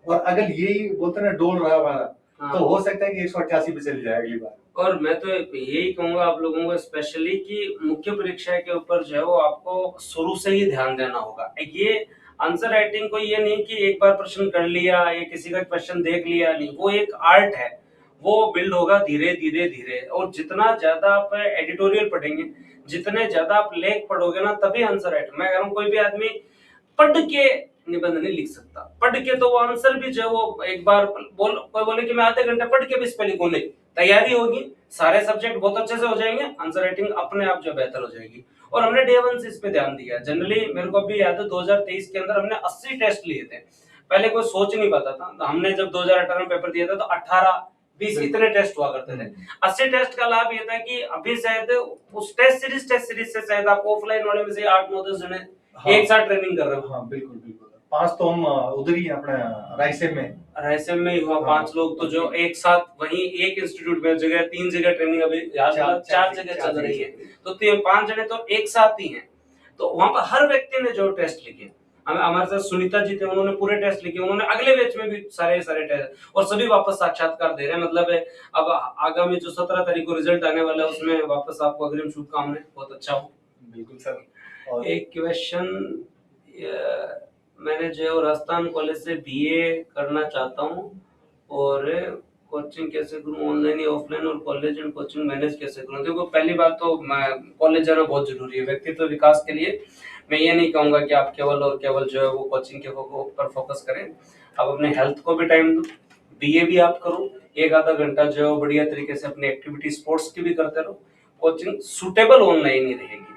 और अगर यही बोलते ना डोल रहा हमारा, तो हो सकता है कि 188 पे चली जाए अगली बार। और मैं तो यही कहूंगा आप लोगों को स्पेशली कि मुख्य परीक्षा के ऊपर जो है वो आपको शुरू से ही ध्यान देना होगा। ये आंसर राइटिंग को ये नहीं कि एक बार प्रश्न कर लिया या किसी का क्वेश्चन देख लिया, नहीं, वो एक आर्ट है, वो बिल्ड होगा धीरे धीरे धीरे। और जितना ज्यादा आप एडिटोरियल पढ़ेंगे, जितने ज्यादा आप लेख पढ़ोगे ना, तभी आंसर राइटिंग। मैं कह रहा हूँ कोई भी आदमी पढ़ के निबंध नहीं लिख सकता, पढ़ के तो वो आंसर भी जो वो एक बार कोई बोले कि मैं आधे घंटे पढ़ के भी इस पे लिखूं, नहीं, तैयारी होगी, सारे सब्जेक्ट बहुत अच्छे से हो जाएंगे, आंसर राइटिंग अपने आप जो बेहतर हो जाएगी। और हमने डे 1 से इस पे ध्यान दिया। जनरली मेरे को अभी याद है 2023 के अंदर हमने 80 टेस्ट लिए थे, पहले कोई सोच नहीं पाता था। तो हमने जब 2018 में पेपर दिया था तो 18-20 इतने टेस्ट हुआ करते थे। 80 टेस्ट का लाभ ये था कि अभी शायद उस टेस्ट सीरीज से शायद आप ऑफलाइन वाले में से 8-9-10 जने एक साथ ट्रेनिंग कर रहे हो। हाँ बिल्कुल बिल्कुल। 5 तो हम उधर ही अपना रायसेन में ही हुआ। 5 लोग तो जो एक साथ वहीं एक इंस्टीट्यूट में जगह 3 जगह ट्रेनिंग, अभी 4 जगह चल रही है, तो 5 जने तो एक साथ ही हैं। तो वहां पर हर व्यक्ति ने जो टेस्ट लिखे, हमारे साथ सुनीता जी थे, उन्होंने पूरे टेस्ट लिखे, उन्होंने अगले बैच में भी सारे टेस्ट, और सभी वापस साक्षात्कार दे रहे हैं। मतलब अब आगामी जो 17 तारीख को रिजल्ट आने वाला है, उसमें वापस आपको अग्रिम शुभकामनाएं, बहुत अच्छा हो। बिल्कुल सर। और एक क्वेश्चन, मैंने जो है राजस्थान कॉलेज से बीए करना चाहता हूँ, और कोचिंग कैसे करूँ, ऑनलाइन या ऑफलाइन, और कॉलेज एंड कोचिंग मैनेज कैसे करूँ? देखो पहली बात तो कॉलेज जाना बहुत जरूरी है व्यक्तित्व विकास के लिए। मैं ये नहीं कहूंगा कि आप केवल और केवल जो है वो कोचिंग के ऊपर फोकस करें, आप अपने हेल्थ को भी टाइम दो, बीए भी आप करो, 1-आधा घंटा जो है बढ़िया तरीके से अपनी एक्टिविटी स्पोर्ट्स की भी करते रहो। कोचिंग सुटेबल ऑनलाइन ही रहेगी।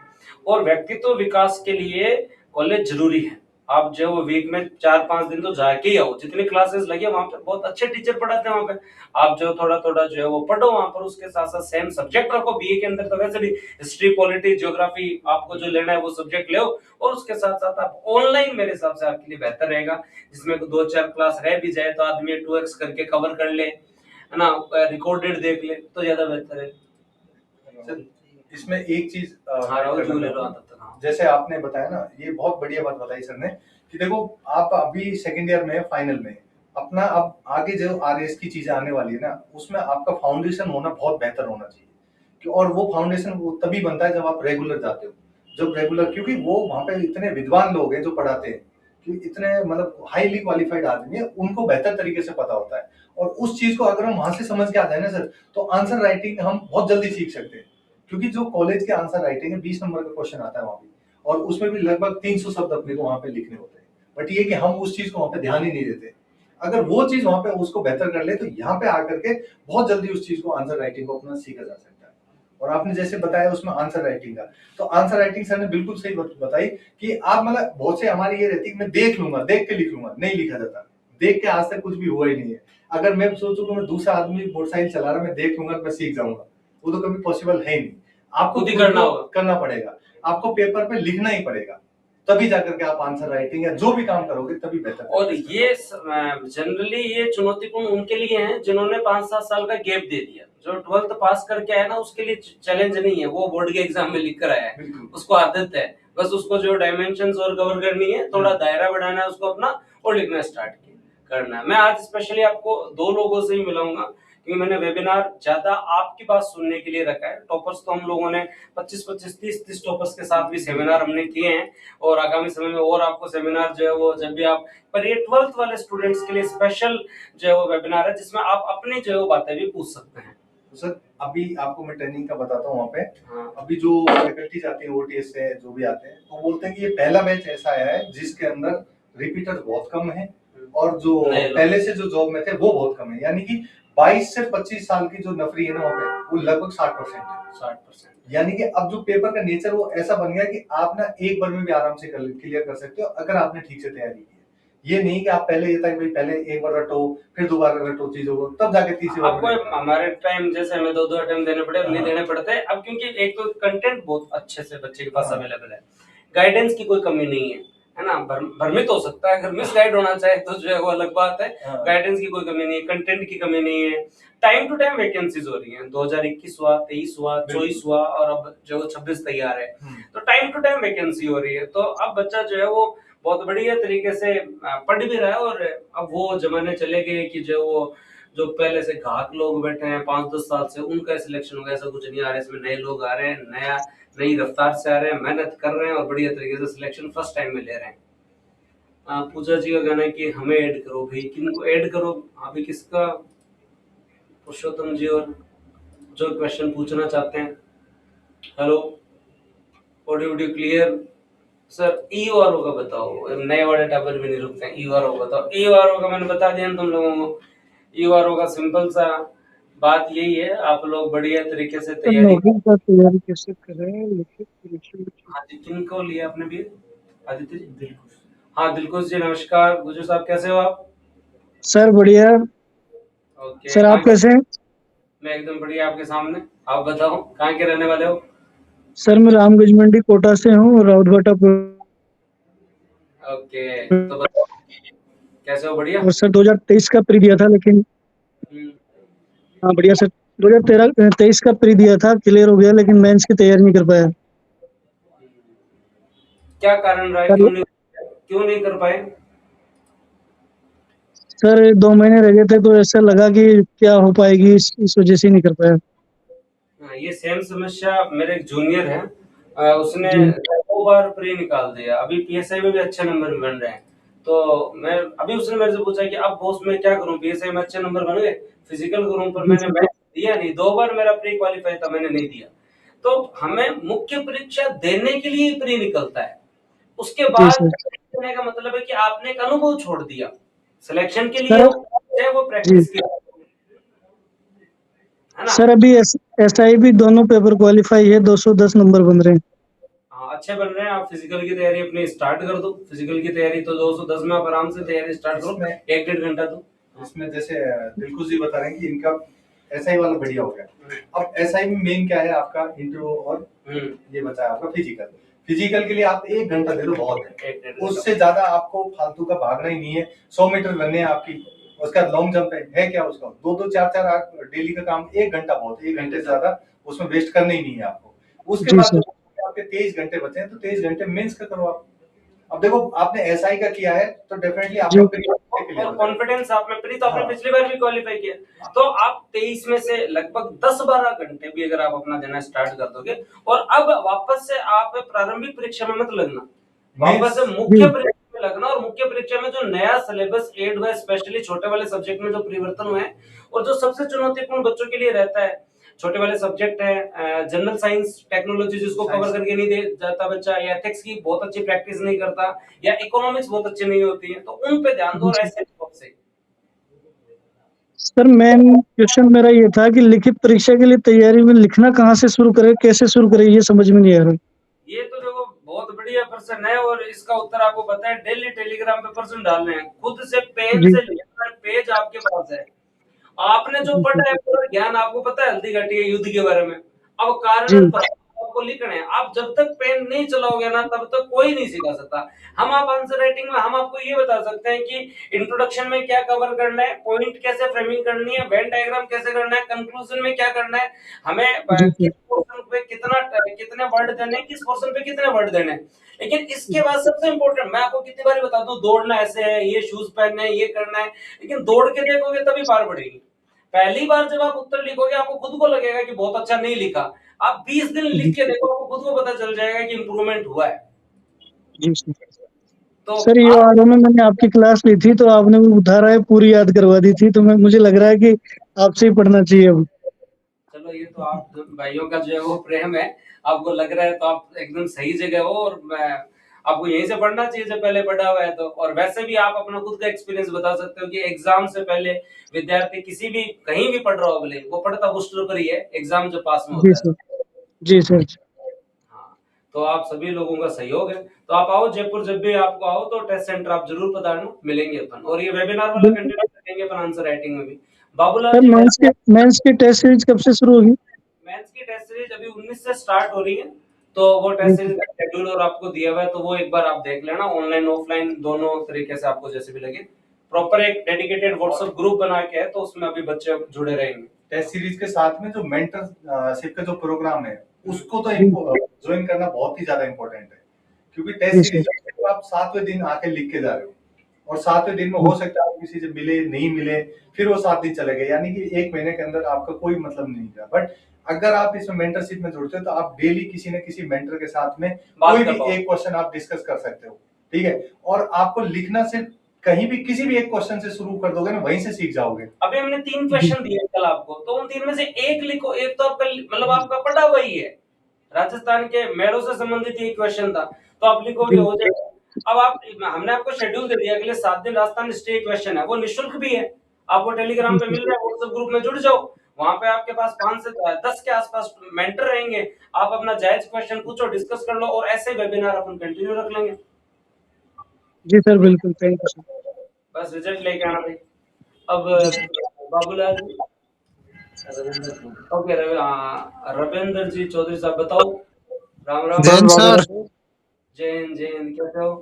और व्यक्तित्व विकास के लिए कॉलेज जरूरी है। आप जो वीक में 4-5 दिन तो जाके ही आओ, जितनी क्लासेस लगी वहां पे बहुत अच्छे टीचर पढ़ाते हैं वहां पे, आप जो थोड़ा जो है वो पढ़ो वहां पर। उसके साथ साथ सेम सब्जेक्ट रखो, बीए के अंदर तो वैसे भी हिस्ट्री, पॉलिटी, ज्योग्राफी आपको जो लेना है वो सब्जेक्ट ले, और उसके साथ साथ आप ऑनलाइन मेरे हिसाब से आपके लिए बेहतर रहेगा, जिसमें 2-4 क्लास रह भी जाए तो आदमी 2x करके कवर कर ले, है ना, रिकॉर्डेड देख ले तो ज्यादा बेहतर है। इसमें एक चीज जैसे आपने बताया ना, ये बहुत बढ़िया बात बताई सर ने कि देखो आप अभी सेकंड ईयर में फाइनल में अपना अब आगे जो आरएस की चीजें आने वाली है ना, उसमें आपका फाउंडेशन होना बहुत बेहतर होना चाहिए और वो फाउंडेशन वो तभी बनता है जब आप रेगुलर जाते हो, जब रेगुलर, क्योंकि वो वहां पे इतने विद्वान लोग हैं जो पढ़ाते हैं कि इतने मतलब हाईली क्वालिफाइड आदमी है, उनको बेहतर तरीके से पता होता है और उस चीज को अगर हम वहां से समझ के आ जाए ना सर, तो आंसर राइटिंग हम बहुत जल्दी सीख सकते हैं, क्योंकि जो कॉलेज के आंसर राइटिंग है 20 नंबर का क्वेश्चन आता है वहां पे और उसमें भी लगभग 300 शब्द अपने को वहां पे लिखने होते हैं, बट ये कि हम उस चीज को वहां पे ध्यान ही नहीं देते। अगर वो चीज वहां पे उसको बेहतर कर ले तो यहाँ पे आकर के बहुत जल्दी उस चीज को आंसर राइटिंग को अपना सीखा जा सकता है। और आपने जैसे बताया उसमें आंसर राइटिंग का, तो आंसर राइटिंग सर ने बिल्कुल सही बताई कि आप मतलब बहुत से हमारी ये रहती है कि मैं देख लूंगा, देख के लिख लूंगा, नहीं लिखा जाता, देख के आज तक कुछ भी हुआ ही नहीं है। अगर मैं सोचूं कि मैं दूसरा आदमी मोटरसाइकिल चला रहा, मैं देख लूंगा, मैं सीख जाऊंगा, वो तो कभी पॉसिबल है ही नहीं। आपको खुद ही करना पड़ेगा, आपको पेपर पे लिखना ही पड़ेगा, तभी जाकर के आप आंसर राइटिंग या जो भी काम करोगे तभी बेहतर। और ये जनरली ये चुनौतीपूर्ण उनके लिए है जिन्होंने 5-7 साल का गैप दे दिया। जो 12th पास करके आया ना, उसके लिए चैलेंज नहीं है, वो बोर्ड के एग्जाम में लिख कर आया है, उसको आदत है, बस उसको जो डायमेंशंस और कवर करनी है, थोड़ा दायरा बढ़ाना है उसको अपना और लिखना स्टार्ट करना है। मैं आज स्पेशली आपको 2 लोगों से ही मिलाऊंगा क्योंकि मैंने वेबिनार ज्यादा आपकी बात सुनने के लिए रखा है। टॉपर्स तो हम लोगों ने 25-25, 30-30 टॉपर्स के साथ भी सेमिनार हमने किए हैं और आगामी समय में और आपको सेमिनार जो है वो जब भी आप, पर ये 12th वाले स्टूडेंट्स के लिए स्पेशल जो है वो वेबिनार है जिसमें आप अपनी जो है वो बातें भी पूछ सकते हैं। तो सर अभी आपको मैं ट्रेनिंग का बताता हूँ वहाँ पे। हाँ। अभी जो फैकल्टीज आती है ओटीएस से जो भी आते हैं तो बोलते हैं कि ये पहला बैच ऐसा आया है जिसके अंदर रिपीटर्स बहुत कम है और जो पहले से जो जॉब में थे वो बहुत कम है, यानी कि 22 से 25 साल की जो नफरी है ना वहाँ पे वो लगभग 60% है। 60%, यानी कि अब जो पेपर का नेचर वो ऐसा बन गया कि आप ना एक बार में भी आराम से क्लियर कर सकते हो अगर आपने ठीक से तैयारी की। ये नहीं कि आप पहले ये था कि भाई पहले एक बार रटो फिर दोबारा रटो चीजों को तब जाके तीसरी बार। आपको हमारे टाइम जैसे हमें 2-2 अटेम्प्ट देने पड़े, नहीं देने पड़ते अब, क्योंकि एक तो कंटेंट बहुत अच्छे से बच्चे के पास अवेलेबल है, गाइडेंस की कोई कमी नहीं है ना। भ्रमित हो सकता है, अगर मिस गाइड होना चाहे तो जो है वो अलग बात है। गाइडेंस की कोई कमी नहीं है, कंटेंट की कमी नहीं है, टाइम टू टाइम वैकेंसीज हो रही हैं। 2021 हुआ, 23 हुआ, 24 हुआ और अब जो 26 तैयार है, तो टाइम टू टाइम वैकेंसी हो रही है। तो अब बच्चा जो है वो बहुत बढ़िया तरीके से पढ़ भी रहा है और अब वो जमाने चले गए कि जो पहले से घात लोग बैठे हैं 5-10 साल से उनका सिलेक्शन हो गया, ऐसा कुछ नहीं आ रहा है। इसमें नए लोग आ रहे हैं, नई रफ्तार से आ रहे हैं, मेहनत कर रहे हैं और बढ़िया तरीके से सिलेक्शन फर्स्ट टाइम में ले रहे हैं। पूजा जी का कहना है कि हमें ऐड करो भाई, किनको ऐड करो अभी, किसका? पुरुषोत्तम जी और जो क्वेश्चन पूछना चाहते हैं। Hello, audio clear? सर ईओआरओ का बताओ, नए वाले टेबल में नहीं रुकते हैं। ईओआरओ बताओ। ईओआरओ का मैंने बता दिया तुम लोगों को। ईओआरओ का सिंपल सा बात यही है, आप लोग बढ़िया तरीके से तैयारी कैसे करें। हाँ जी, किनको लिया आपने भी? आदित्य जी, दिलकुश। हाँ दिलकुश जी नमस्कार। गुजर साहब कैसे हो आप? सर बढ़िया। ओके सर आप कैसे हैं? मैं एकदम बढ़िया आपके सामने। आप बताओ कहाँ के रहने वाले हो? सर मैं रामगंज मंडी कोटा से हूँ, राउतभाटा। ओके, तो बताओ कैसे हो? बढ़िया। और सर 2023 का प्री दिया था लेकिन हाँ बढ़िया सर। 2023 का प्री दिया था, क्लियर हो गया, लेकिन मेंस की तैयारी नहीं कर पाया। क्या कारण रहा है, क्यों नहीं कर पाए? सर 2 महीने रह गए थे तो ऐसा लगा कि क्या हो पाएगी, इस वजह से नहीं कर पाया। ये सेम समस्या मेरे एक जूनियर है, उसने 2 बार प्री निकाल दिया, अभी पीएसआई में भी अच्छे नंबर बन रहे हैं। तो मैं अभी उसने मेरे से पूछा कि अब बॉस मैं क्या करूं, पीएसआई में अच्छे नंबर बन गए, फिजिकल करूं, पर मैंने मैथ दिया नहीं। 2 बार मेरा प्री क्वालिफाई था, मैंने नहीं दिया। तो हमें मुख्य परीक्षा देने के लिए प्री निकलता है, उसके बाद देने का मतलब है कि आपने एक अनुभव छोड़ दिया। सिलेक्शन के लिए वो प्रैक्टिस किया है ना। सर अभी एसआई भी दोनों पेपर क्वालिफाई है, 210 नंबर बन रहे हैं। हाँ अच्छे बन रहे हैं। आप फिजिकल की तैयारी अपनी स्टार्ट कर दो। फिजिकल की तैयारी तो 210 में आप आराम से तैयारी स्टार्ट करो, 1-1.5 घंटा दो। इसमें जैसे दिलकुश जी बता रहे हैं कि इनका एसआई वाला बढ़िया हो गया। अब एसआई में मेन क्या है आपका इंटरव्यू और ये बताया आपका फिजिकल। फिजिकल के लिए आप 1 घंटा दे दो, बहुत है, उससे ज्यादा आपको फालतू का भागना ही नहीं है। 100 मीटर रनने आपकी, उसका लॉन्ग जंप है क्या, उसका 2-2, 4-4 डेली का काम, 1 घंटा बहुत है। 1 घंटे से ज्यादा उसमें वेस्ट करना ही नहीं है आपको। उसके बाद आपके 23 घंटे बचे हैं तो 23 घंटे मेंस का करो आप। अब देखो आपने एसआई का किया है तो डेफिनेटली आपका जी। प्री के लिए और हो जाएगा। कॉन्फिडेंस आप में प्रीत आपने हाँ। पिछली बार भी क्वालिफाई किया, तो आप 23 में से लगभग 10-12 घंटे भी अगर आप अपना देना स्टार्ट कर दोगे, और अब वापस से आप प्रारंभिक परीक्षा में मत लगना, वापस से मुख्य परीक्षा में लगना, और मुख्य परीक्षा में जो नया सिलेबस एड हुआ है, स्पेशली छोटे वाले सब्जेक्ट में जो परिवर्तन हुए हैं, और जो सबसे चुनौतीपूर्ण बच्चों के लिए रहता है, छोटे वाले सब्जेक्ट है जनरल साइंस टेक्नोलॉजी जिसको कवर करके नहीं दे जाता बच्चा, या एथिक्स की बहुत अच्छी प्रैक्टिस नहीं करता, या इकोनॉमिक्स बहुत अच्छी नहीं होती है, तो उन पे ध्यान दो। और ऐसे से सर मेन क्वेश्चन मेरा ये था कि लिखित परीक्षा के लिए तैयारी में लिखना कहाँ से शुरू करें, कैसे शुरू करें, ये समझ में नहीं आ रहा। ये तो देखो बहुत बढ़िया प्रश्न है, और इसका उत्तर आपको पता है, डेली टेलीग्राम पे प्रश्न डालने हैं, खुद से पेन जी। से लेकर पेज आपके पास है, आपने जो पढ़ा है पूरा ज्ञान आपको पता है हल्दी घाटी है युद्ध के बारे में, अब कारण जी। और प्रभाव आपको लिखना है। आप जब तक पेन नहीं चलाओगे ना तब तक कोई नहीं सिखा सकता। हम आप आंसर राइटिंग में हम आपको ये बता सकते हैं कि इंट्रोडक्शन में क्या कवर करना है, पॉइंट कैसे फ्रेमिंग करनी है, वेन डायग्राम कैसे करना है, कंक्लूजन में क्या करना है, हमें जी सर। किस पोर्शन पे कितने वर्ड देने हैं, किस पोर्शन पे कितने वर्ड देने हैं। लेकिन इसके बाद सबसे इंपॉर्टेंट, मैं आपको कितनी बार बता दूं, दौड़ना ऐसे है, ये शूज पहनने हैं, ये करना है, लेकिन दौड़ के देखोगे तभी पार पड़ेगी। पहली बार जब आप उत्तर लिखोगे आपको खुद को लगेगा कि बहुत अच्छा नहीं लिखा, आप 20 दिन लिख के देखो, आपको खुद को पता चल जाएगा कि इंप्रूवमेंट हुआ है। जी सर। तो सर ये आप वारों में मैंने आपकी क्लास ली थी तो आपने वो धाराएं पूरी याद करवा दी थी, तो मुझे लग रहा है कि आपसे ही पढ़ना चाहिए अब। चलो ये तो आप भाइयों का जो है वो प्रेम है, आपको लग रहा है तो आप एकदम सही जगह हो, और मैं आपको यहीं से पढ़ना चाहिए जब पहले पढ़ा हुआ है तो। और वैसे भी आप अपना खुद का एक्सपीरियंस बता सकते हो कि एग्जाम से पहले विद्यार्थी किसी भी कहीं भी पढ़ रहा हो, भले वो पढ़ता बूस्टर पर ही है, एग्जाम जब पास में जी होता है। सर। जी सर। हाँ, तो आप सभी लोगों का सहयोग है, तो आप आओ जयपुर, जब भी आपको आओ तो टेस्ट सेंटर आप जरूर पधारना, मिलेंगे अपन, और ये वेबिनार वाला बिल्कुल। कंटिन्यू करेंगे अपन आंसर राइटिंग में भी। बाबूलाल सर जी, मेंस की टेस्ट सीरीज कब से शुरू होगी? मेंस की टेस्ट सीरीज अभी 19 से स्टार्ट हो रही है, तो वो टेस्ट सीरीज का शेड्यूल और आपको दिया हुआ है, तो वो एक बार आप देख लेना, ऑनलाइन ऑफलाइन दोनों तरीके से आपको जैसे भी लगे। प्रॉपर एक डेडिकेटेड व्हाट्सएप ग्रुप बना के है, तो उसमें अभी बच्चे जुड़े रहेंगे। टेस्ट सीरीज के साथ में जो मेंटरशिप का जो प्रोग्राम है उसको तो ज्वाइन करना बहुत ही ज्यादा इंपॉर्टेंट है, क्योंकि टेस्ट सीरीज तो आप 7वें दिन आके लिख के जा रहे हो, और 7वें दिन में हो सकता है आप किसी से मिले नहीं मिले, फिर वो 7 दिन चले गए, यानी कि 1 महीने के अंदर आपका कोई मतलब नहीं था। बट अगर आप इसमें मेंटरशिप में जुड़ते हो तो आप डेली किसी न किसी मेंटर के साथ में कोई भी एक क्वेश्चन आप डिस्कस कर सकते हो, ठीक है, और आपको लिखना सिर्फ कहीं भी किसी भी एक क्वेश्चन से शुरू कर दोगे ना, वहीं से सीख जाओगे। अभी हमने 3 क्वेश्चन दिए कल आपको, तो उन 3 में से एक लिखो, एक तो आपका मतलब आपका पढ़ा हुआ ही है, राजस्थान के मेड़ों से संबंधित एक क्वेश्चन था, तो आप लिखोगे हो जाएगा। अब आप हमने आपको शेड्यूल दे दिया, अगले 7 दिन राजस्थान स्टे क्वेश्चन है, वो निःशुल्क भी है, आपको टेलीग्राम पे मिल रहा है, व्हाट्सएप ग्रुप में जुड़ जाओ, वहां पे आपके पास 5 से 10 के आसपास मेंटर रहेंगे, आप अपना जायज क्वेश्चन पूछो, डिस्कस कर लो, और ऐसे वेबिनार अपन कंटिन्यू रख लेंगे। जी सर बिल्कुल, थैंक यू सर। बस रिजल्ट लेके आना भाई। अब बाबूलाल जी, ओके, रविंद्र जी चौधरी साहब बताओ। राम राम। जैन सर, जैन जैन कैसे हो?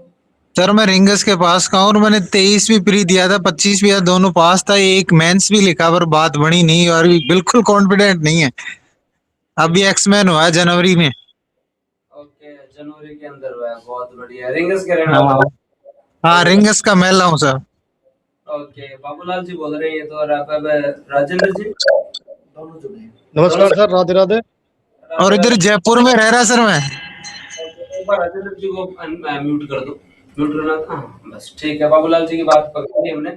सर मैं रिंगस के पास का हूँ, और मैंने 23 भी प्री दिया था, 25 भी दोनों पास था, एक मेंस भी लिखा पर बात बनी नहीं, और बिल्कुल कॉन्फिडेंट नहीं है। अभी एक्समैन हुआ है जनवरी में। ओके, जनवरी के अंदर हुआ है, बहुत बढ़िया। रिंगस के रहने वाले हो? हाँ, रिंगस का मेला हूँ सर। ओके, बाबूलाल जी बोल रहे हैं ये तो, और आप अब राजेंद्र जी दोनों जुड़े हैं। नमस्कार सर, राधे राधे। और इधर जयपुर में रह रहा सर मैं। एक बार राजेंद्र जी को म्यूट कर दो, म्यूट करना था। हाँ, बस ठीक है, बाबूलाल जी की बात पकड़ ली हमने।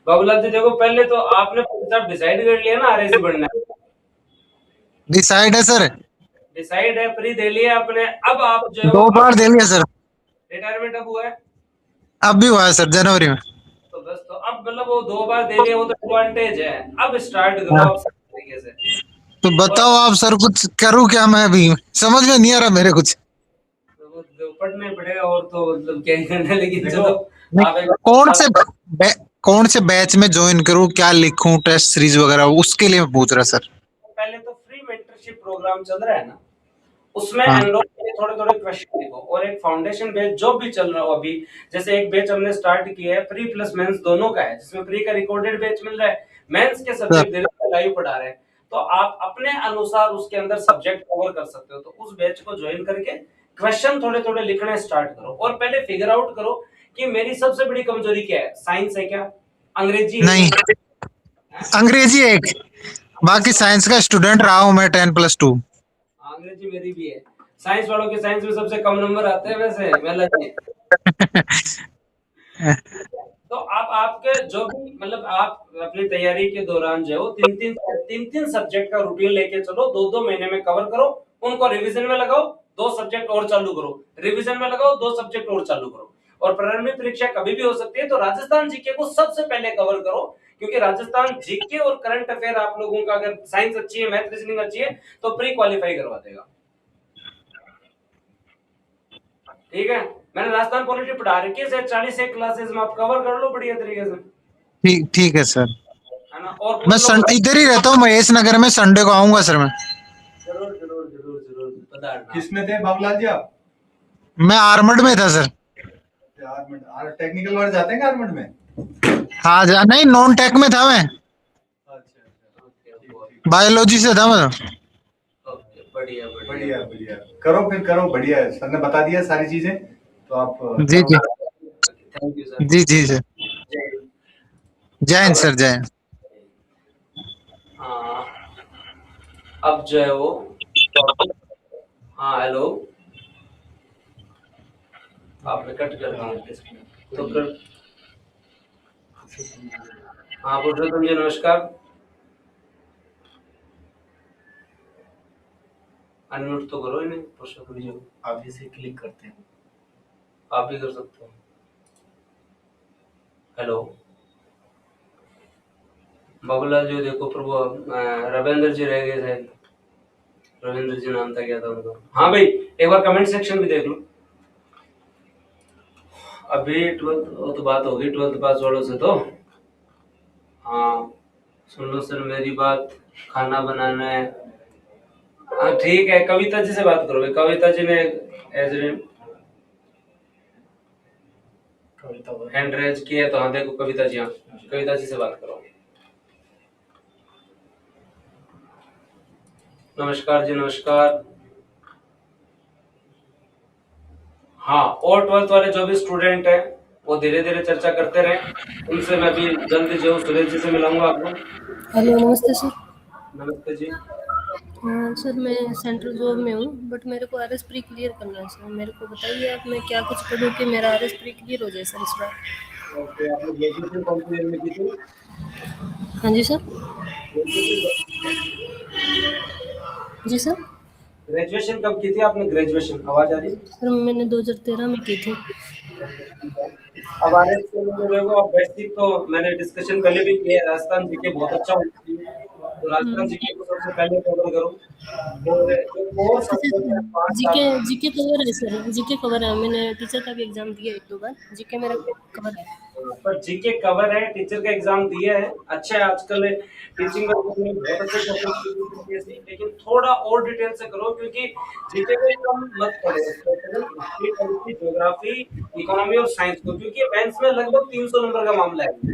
बाबूलाल जी देखो, पहले तो आपने सब डिसाइड कर लिया ना आरएसी बनना है, डिसाइड है सर, डिसाइड है, प्री दे लिया आपने, अब आप जो है 2 बार दे लिया सर, रिटायरमेंट अब हुआ है, अब भी हुआ है सर जनवरी में। तो बस, तो अब मतलब वो 2 बार दे लिया, वो तो एडवांटेज है, अब स्टार्ट करो आप सही तरीके से। तो बताओ आप सर, कुछ करूँ क्या? मैं अभी समझ में नहीं आ रहा मेरे कुछ। तो वो पढ़ना ही पड़ेगा, और तो मतलब क्या ही करना है, लेकिन चलो आप कौन से बैच में ज्वाइन करूँ, क्या लिखूं, टेस्ट सीरीज वगैरह, उसके लिए मैं पूछ रहा सर। पहले तो फ्री मेंटरशिप प्रोग्राम चल रहा है ना, उसमें हाँ। एनरोल के थोड़े थोड़े क्वेश्चन लिखो, और एक फाउंडेशन बैच जो भी चल रहा हो अभी, जैसे एक बैच हमने स्टार्ट किया है प्री प्लस मेंस दोनों का है, जिसमें प्री का रिकॉर्डेड बैच मिल रहा है, मेंस के सब्जेक्ट लाइव पढ़ा रहे हैं, तो आप अपने अनुसार उसके अंदर सब्जेक्ट कवर कर सकते हो, तो उस बैच को ज्वाइन करके क्वेश्चन थोड़े थोड़े लिखने स्टार्ट करो और पहले फिगर आउट करो कि मेरी सबसे बड़ी कमजोरी क्या है। साइंस है क्या, अंग्रेजी है नहीं, क्या? अंग्रेजी एक, बाकी साइंस का स्टूडेंट रहा हूं मैं 10+2। अंग्रेजी मेरी भी है। साइंस वालों के साइंस में सबसे कम नंबर आते हैं वैसे मेला जी। तो आप आपके जो भी मतलब आप अपनी तैयारी के दौरान जो है तीन तीन सब्जेक्ट का रूटीन लेके चलो, 2-2 महीने में कवर करो, उनको रिवीजन में लगाओ, 2 सब्जेक्ट और चालू करो, रिवीजन में लगाओ, 2 सब्जेक्ट और चालू करो। और प्रारंभिक परीक्षा कभी भी हो सकती है, तो राजस्थान जीके को सबसे पहले कवर करो, क्योंकि राजस्थान जीके और करंट अफेयर आप लोगों का अगर साइंस अच्छी है, मैथ रीजनिंग अच्छी है तो प्री क्वालिफाई करवा देगा। ठीक है, मैंने राजस्थान पॉलिटी पढ़ा रखी है, 40 क्लासेस में आप कवर कर लो बढ़िया तरीके से, ठीक ठीक है सर। है ना। और मैं इधर ही रहता हूँ महेश नगर में, संडे को आऊंगा सर मैं। जरूर जरूर जरूर जरूर पधारना। किसमें थे बाबूलाल जी आप? मैं आर्मड में था सर। टेक्निकल वर्ड जाते हैं आर्मड में? हाँ नहीं, नॉन टेक में था मैं, अच्छा, बायोलॉजी से था मैं। ओके, बढ़िया बढ़िया बढ़िया, करो फिर करो, बढ़िया है, सर ने बता दिया सारी चीजें, तो आप जी जी थैंक यू सर। जी जी सर। जय हिंद। जय हिंद सर, जय हिंद। हाँ, अब जो है वो, हाँ हेलो, आपने कट कर दिया तो कर, हाँ पुरुषोत्तम जी नमस्कार, अनम्यूट तो करो इन्हें पुरुषोत्तम जी, आप इसे क्लिक करते हैं। आप भी कर सकते हो। हेलो बाबूलाल जी, देखो प्रभु रविंद्र जी रह गए शायद, रविंद्र जी नाम था क्या था उनका। हाँ भाई, एक बार कमेंट सेक्शन भी देख लो। अभी 12th वो तो बात होगी 12th पास वालों से, तो हाँ सुन लो सर मेरी बात, खाना बनाना है। हाँ ठीक है, कविता जी से बात करो भाई, कविता जी ने हैंड रेज किया है, तो हाँ देखो कविता जी, हाँ कविता जी से बात करो। नमस्कार जी नमस्कार। हाँ, और 12th वाले जो भी स्टूडेंट हैं वो धीरे धीरे चर्चा करते रहे, उनसे मैं भी जल्दी जो सुरेश जी से मिलाऊंगा आपको। हेलो नमस्ते सर। नमस्ते जी। सर मैं सेंट्रल जॉब में हूँ, बट मेरे को आरएस प्री क्लियर करना है सर। मेरे को बताइए आप, मैं क्या कुछ पढ़ूँ कि मेरा आरएस प्री क्लियर हो जाए सर इस बार। ओके, आपने ग्रेजुएशन कौन सी ईयर में की थी? हाँ जी सर। जी सर। ग्रेजुएशन कब की थी आपने? ग्रेजुएशन आवाज आ रही है? सर मैंने 2013 में की थी। अब आरएस के लिए देखो, अब बेसिक तो मैंने डिस्कशन पहले भी किया है, राजस्थान जीके बहुत अच्छा होती है, तो राजस्थान जीके को सबसे पहले कवर करो। और जो कोर्स अच्छा, 5 जीके साल जीके कवर है सर, जीके कवर है। मैंने टीचर का भी एग्जाम दिया 1-2 बार, जीके मेरा कवर है। पर जीके कवर है, टीचर का एग्जाम दिया है, अच्छा है। आजकल टीचिंग में बहुत अच्छे क्वेश्चन, लेकिन थोड़ा और डिटेल से करो, क्योंकि जीके को कम मत पढ़ो, हिस्ट्री, पॉलिटी, ज्योग्राफी, इकोनॉमी और साइंस को, क्योंकि मेंस में लगभग 300 नंबर का मामला है। जी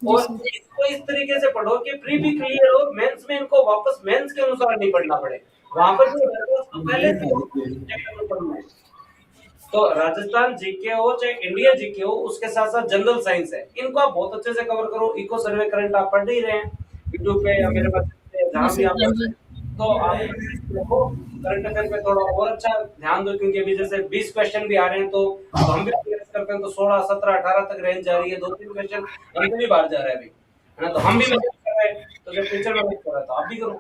और सर। इसको इस तरीके से पढ़ो कि प्री भी क्लियर हो, मेंस में इनको वापस मेंस के अनुसार नहीं पढ़ना पड़े, वहां पर जो है उसको पहले से पढ़ना है। तो राजस्थान जीके हो चाहे इंडिया जीके हो, उसके साथ साथ जनरल साइंस है, इनको आप बहुत अच्छे से कवर करो। इको सर्वे करंट आप पढ़ ही रहे हैं यूट्यूब पे या मेरे पास, जी जहां भी सर। आप हाँ जी। तो आप देखो, करंट अफेयर पे थोड़ा और अच्छा ध्यान दो, क्योंकि अभी जैसे 20 क्वेश्चन भी आ रहे हैं, तो हम भी प्रयास करते हैं, तो 16 17 18 तक रेंज जा रही है, 2-3 क्वेश्चन हमसे भी बाहर जा रहा है अभी, है ना। तो हम भी मेहनत कर रहे हैं, तो जब टीचर मेहनत कर रहा है तो आप भी करो,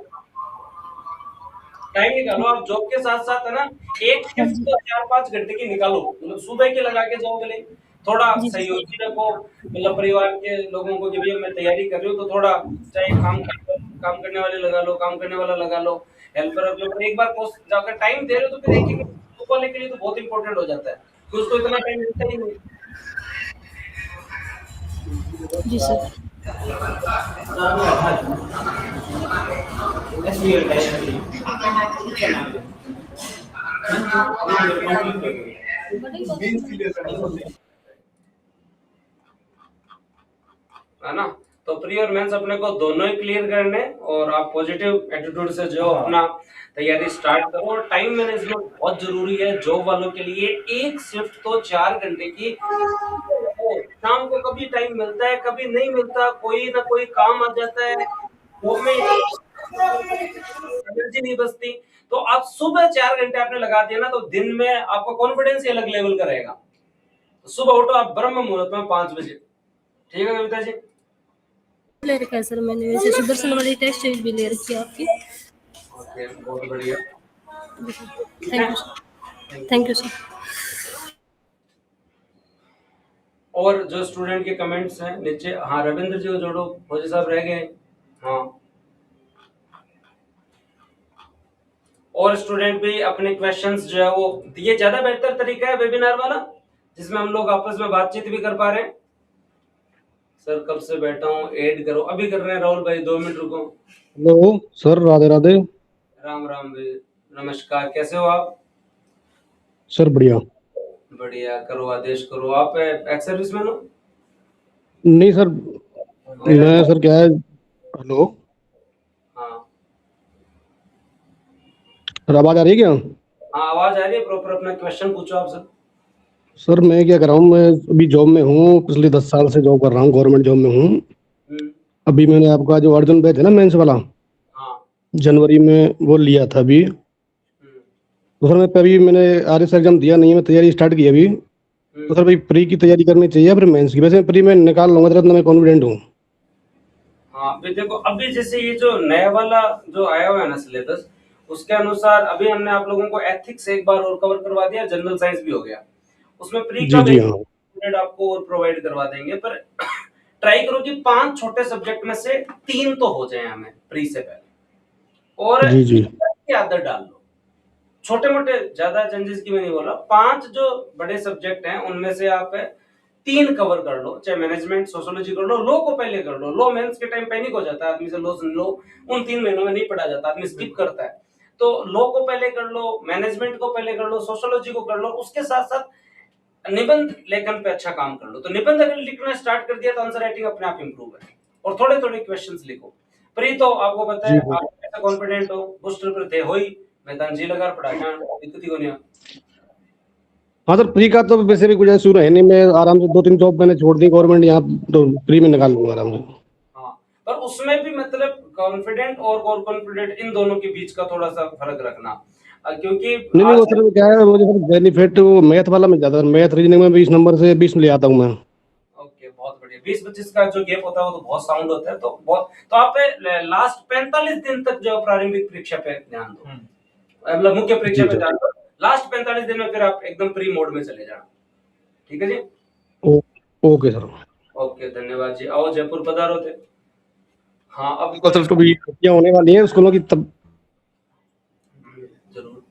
टाइम निकालो। आप जॉब के साथ साथ, है ना, एक शिफ्ट तो 4-5 घंटे की निकालो, मतलब सुबह की लगा के जाओ, बोले थोड़ा जी सहयोगी रखो, मतलब परिवार के लोगों को कि भैया मैं तैयारी कर रही हूँ, तो थोड़ा चाहे काम करने वाले लगा लो, काम करने वाला लगा लो, हेल्पर रख लो, पर एक बार पोस्ट जाकर टाइम दे रहे हो तो फिर एक वाले के लिए तो बहुत इंपॉर्टेंट हो जाता है, कि उसको इतना टाइम मिलता ही नहीं। जी सर। है ना, तो प्री और मेंस अपने को दोनों ही क्लियर करने, और आप पॉजिटिव एटीट्यूड से जो हाँ। अपना तैयारी स्टार्ट करो। और टाइम मैनेजमेंट बहुत जरूरी है जॉब वालों के लिए। एक शिफ्ट तो 4 घंटे की, शाम को कभी टाइम मिलता है कभी नहीं मिलता, कोई ना कोई काम आ जाता है, वो में एनर्जी नहीं बचती। तो आप सुबह 4 घंटे आपने लगा दिया ना, तो दिन में आपका कॉन्फिडेंस ही अलग लेवल का रहेगा। तो सुबह उठो आप ब्रह्म मुहूर्त में 5 बजे, ठीक है कविता जी? ले रखा है सर मैंने, वैसे सुदर्शन वाली टेस्ट सीरीज भी ले रखी है आपकी। ओके, बहुत बढ़िया। Thank you sir, thank you sir. और जो स्टूडेंट के कमेंट्स हैं नीचे, हाँ रविंद्र जी को जोड़ो, फौजी साहब रह गए। हाँ, और स्टूडेंट भी अपने क्वेश्चंस जो है वो, ये ज्यादा बेहतर तरीका है वेबिनार वाला, जिसमें हम लोग आपस में बातचीत भी कर पा रहे हैं। सर कब से बैठा हूँ, ऐड करो, अभी कर रहे हैं राहुल भाई, 2 मिनट रुको। Hello sir, Radhe Radhe. राम राम भाई, नमस्कार, कैसे हो आप? सर बढ़िया। बढ़िया, करो आदेश करो। आप एक्स सर्विसमैन हो? नहीं सर, मैं सर क्या है, हेलो हाँ सर, आवाज आ रही है क्या? हाँ, आवाज आ रही है प्रॉपर। अपना क्वेश्चन पूछो आप सर। सर मैं क्या कर रहा हूँ, मैं अभी जॉब में हूँ, पिछले 10 साल से जॉब कर रहा हूँ, गवर्नमेंट जॉब में हूँ। हम्म, अभी मैंने आपका जो अर्जुन बैच है ना मेंस वाला, हाँ, जनवरी में वो लिया था अभी। तो सर मैं अभी मैंने आरएस एग्जाम दिया नहीं है, मैं तैयारी स्टार्ट की अभी। तो सर भाई प्री की तैयारी करनी चाहिए या फिर मेंस की? वैसे प्री में निकाल लूंगा सर, इतना मैं कॉन्फिडेंट हूँ। हाँ अभी देखो, अभी जैसे ये जो नया वाला जो आया हुआ है ना सिलेबस, उसके अनुसार अभी हमने आप लोगों को एथिक्स एक बार और कवर करवा दिया, जनरल साइंस भी हो गया। उसमें प्री जी का जी हाँ। पीरियड आपको और प्रोवाइड करवा देंगे, पर ट्राई करो कि 5 छोटे सब्जेक्ट में से 3 तो हो जाए हमें प्री से पहले, और जी जी की आदत डाल लो। छोटे मोटे ज्यादा चेंजेस की मैं नहीं बोल रहा, 5 जो बड़े सब्जेक्ट हैं उनमें से आप 3 कवर कर लो, चाहे मैनेजमेंट, सोशियोलॉजी कर लो, लो को पहले कर लो। लो मेंस के टाइम पैनिक हो जाता है आदमी से, लो सुन लो, उन 3 महीनों में नहीं पढ़ा जाता, आदमी स्किप करता है। तो लो को पहले कर लो, मैनेजमेंट को पहले कर लो, सोशियोलॉजी को कर लो, उसके साथ साथ निबंध लेखन पे अच्छा काम कर लो। तो निबंध अगर लिखना स्टार्ट कर दिया तो आंसर राइटिंग अपने आप इंप्रूव है, और थोड़े थोड़े क्वेश्चंस लिखो। प्री तो आपको पता है, आप कैसा कॉन्फिडेंट हो, बूस्टर पर थे हो ही, मैदान जी लगा पढ़ा दिक्कत ही को नहीं। हाँ सर, प्री का तो वैसे भी गुंजाइश शुरू है नहीं, मैं आराम से 2-3 जॉब मैंने छोड़ दी गवर्नमेंट, यहाँ तो प्री में निकाल लूंगा आराम से। हाँ, पर उसमें भी मतलब कॉन्फिडेंट और कॉन्फिडेंट इन दोनों के बीच का थोड़ा सा फर्क रखना, क्योंकि नहीं नहीं, वो सर क्या है, वो जो बेनिफिट वो मैथ वाला में ज्यादा, मैथ रीजनिंग में 20 नंबर से 20 ले आता हूँ मैं। ओके, बहुत बढ़िया। 20-25 का जो गैप होता है वो तो बहुत साउंड होता है। तो बहुत, तो आप लास्ट 45 दिन तक जो प्रारंभिक परीक्षा पे ध्यान दो, मतलब मुख्य परीक्षा पे ध्यान दो। लास्ट 45 दिन में फिर आप एकदम प्री मोड में चले जाना, ठीक है जी? Okay sir. ओके, धन्यवाद जी। आओ जयपुर पधारो थे। हाँ, अब सर तो भी छुट्टियां होने वाली हैं स्कूलों की, तब जरूर।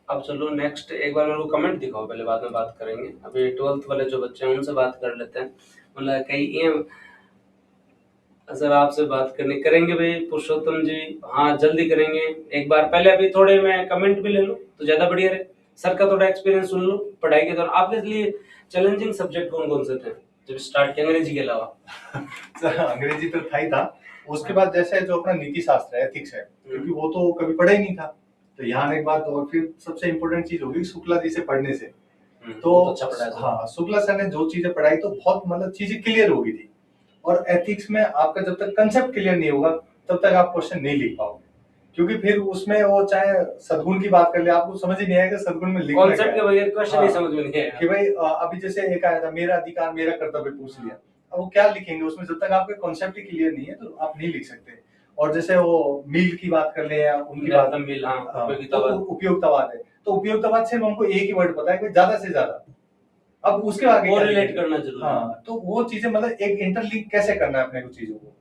अब चलो नेक्स्ट, एक बार मेरे को कमेंट दिखाओ पहले, बाद में बात करेंगे। अभी 12th वाले जो बच्चे हैं उनसे बात कर लेते हैं। मतलब कई सर आपसे बात करेंगे भाई पुरुषोत्तम जी, हाँ जल्दी करेंगे। एक बार पहले अभी थोड़े मैं कमेंट भी ले लूं तो ज्यादा बढ़िया रहे, सर का थोड़ा एक्सपीरियंस सुन लो पढ़ाई के दौरान। आपके लिए चैलेंजिंग सब्जेक्ट कौन कौन से थे जब स्टार्ट किया, अंग्रेजी के अलावा? सर अंग्रेजी तो था ही था, उसके बाद जैसे जो अपना नीति शास्त्र है, एथिक्स है, क्योंकि वो तो कभी पढ़ा ही नहीं था, तो यहाँ आने के बाद और फिर सबसे इम्पोर्टेंट चीज होगी शुक्ला जी से पढ़ने से। तो अच्छा पढ़ा। हाँ, शुक्ला सर ने जो चीजें पढ़ाई तो बहुत मतलब चीजें क्लियर हो गई थी। और एथिक्स में आपका जब तक कंसेप्ट क्लियर नहीं होगा तब तक आप क्वेश्चन नहीं लिख पाओगे, क्योंकि फिर उसमें वो चाहे सद्गुण की बात कर ले, आपको समझ ही नहीं आएगा सद्गुण में लिखना कॉन्सेप्ट के बगैर क्वेश्चन ही समझ में नहीं आएगा कि भाई अभी जैसे एक आया था मेरा अधिकार मेरा कर्तव्य पूछ लिया, अब वो क्या लिखेंगे उसमें, जब तक आपके कॉन्सेप्ट ही क्लियर नहीं है तो आप नहीं लिख सकते। और जैसे वो मील की बात कर ले या उनकी बात, मिल, हाँ, उपयोगितावाद है, तो उपयोगितावाद सिर्फ हमको एक ही वर्ड पता है कि ज्यादा से ज्यादा, अब उसके आगे वो रिलेट करना जरूरी है। हाँ, तो वो चीजें मतलब एक इंटरलिंक कैसे करना है अपने को चीजों को,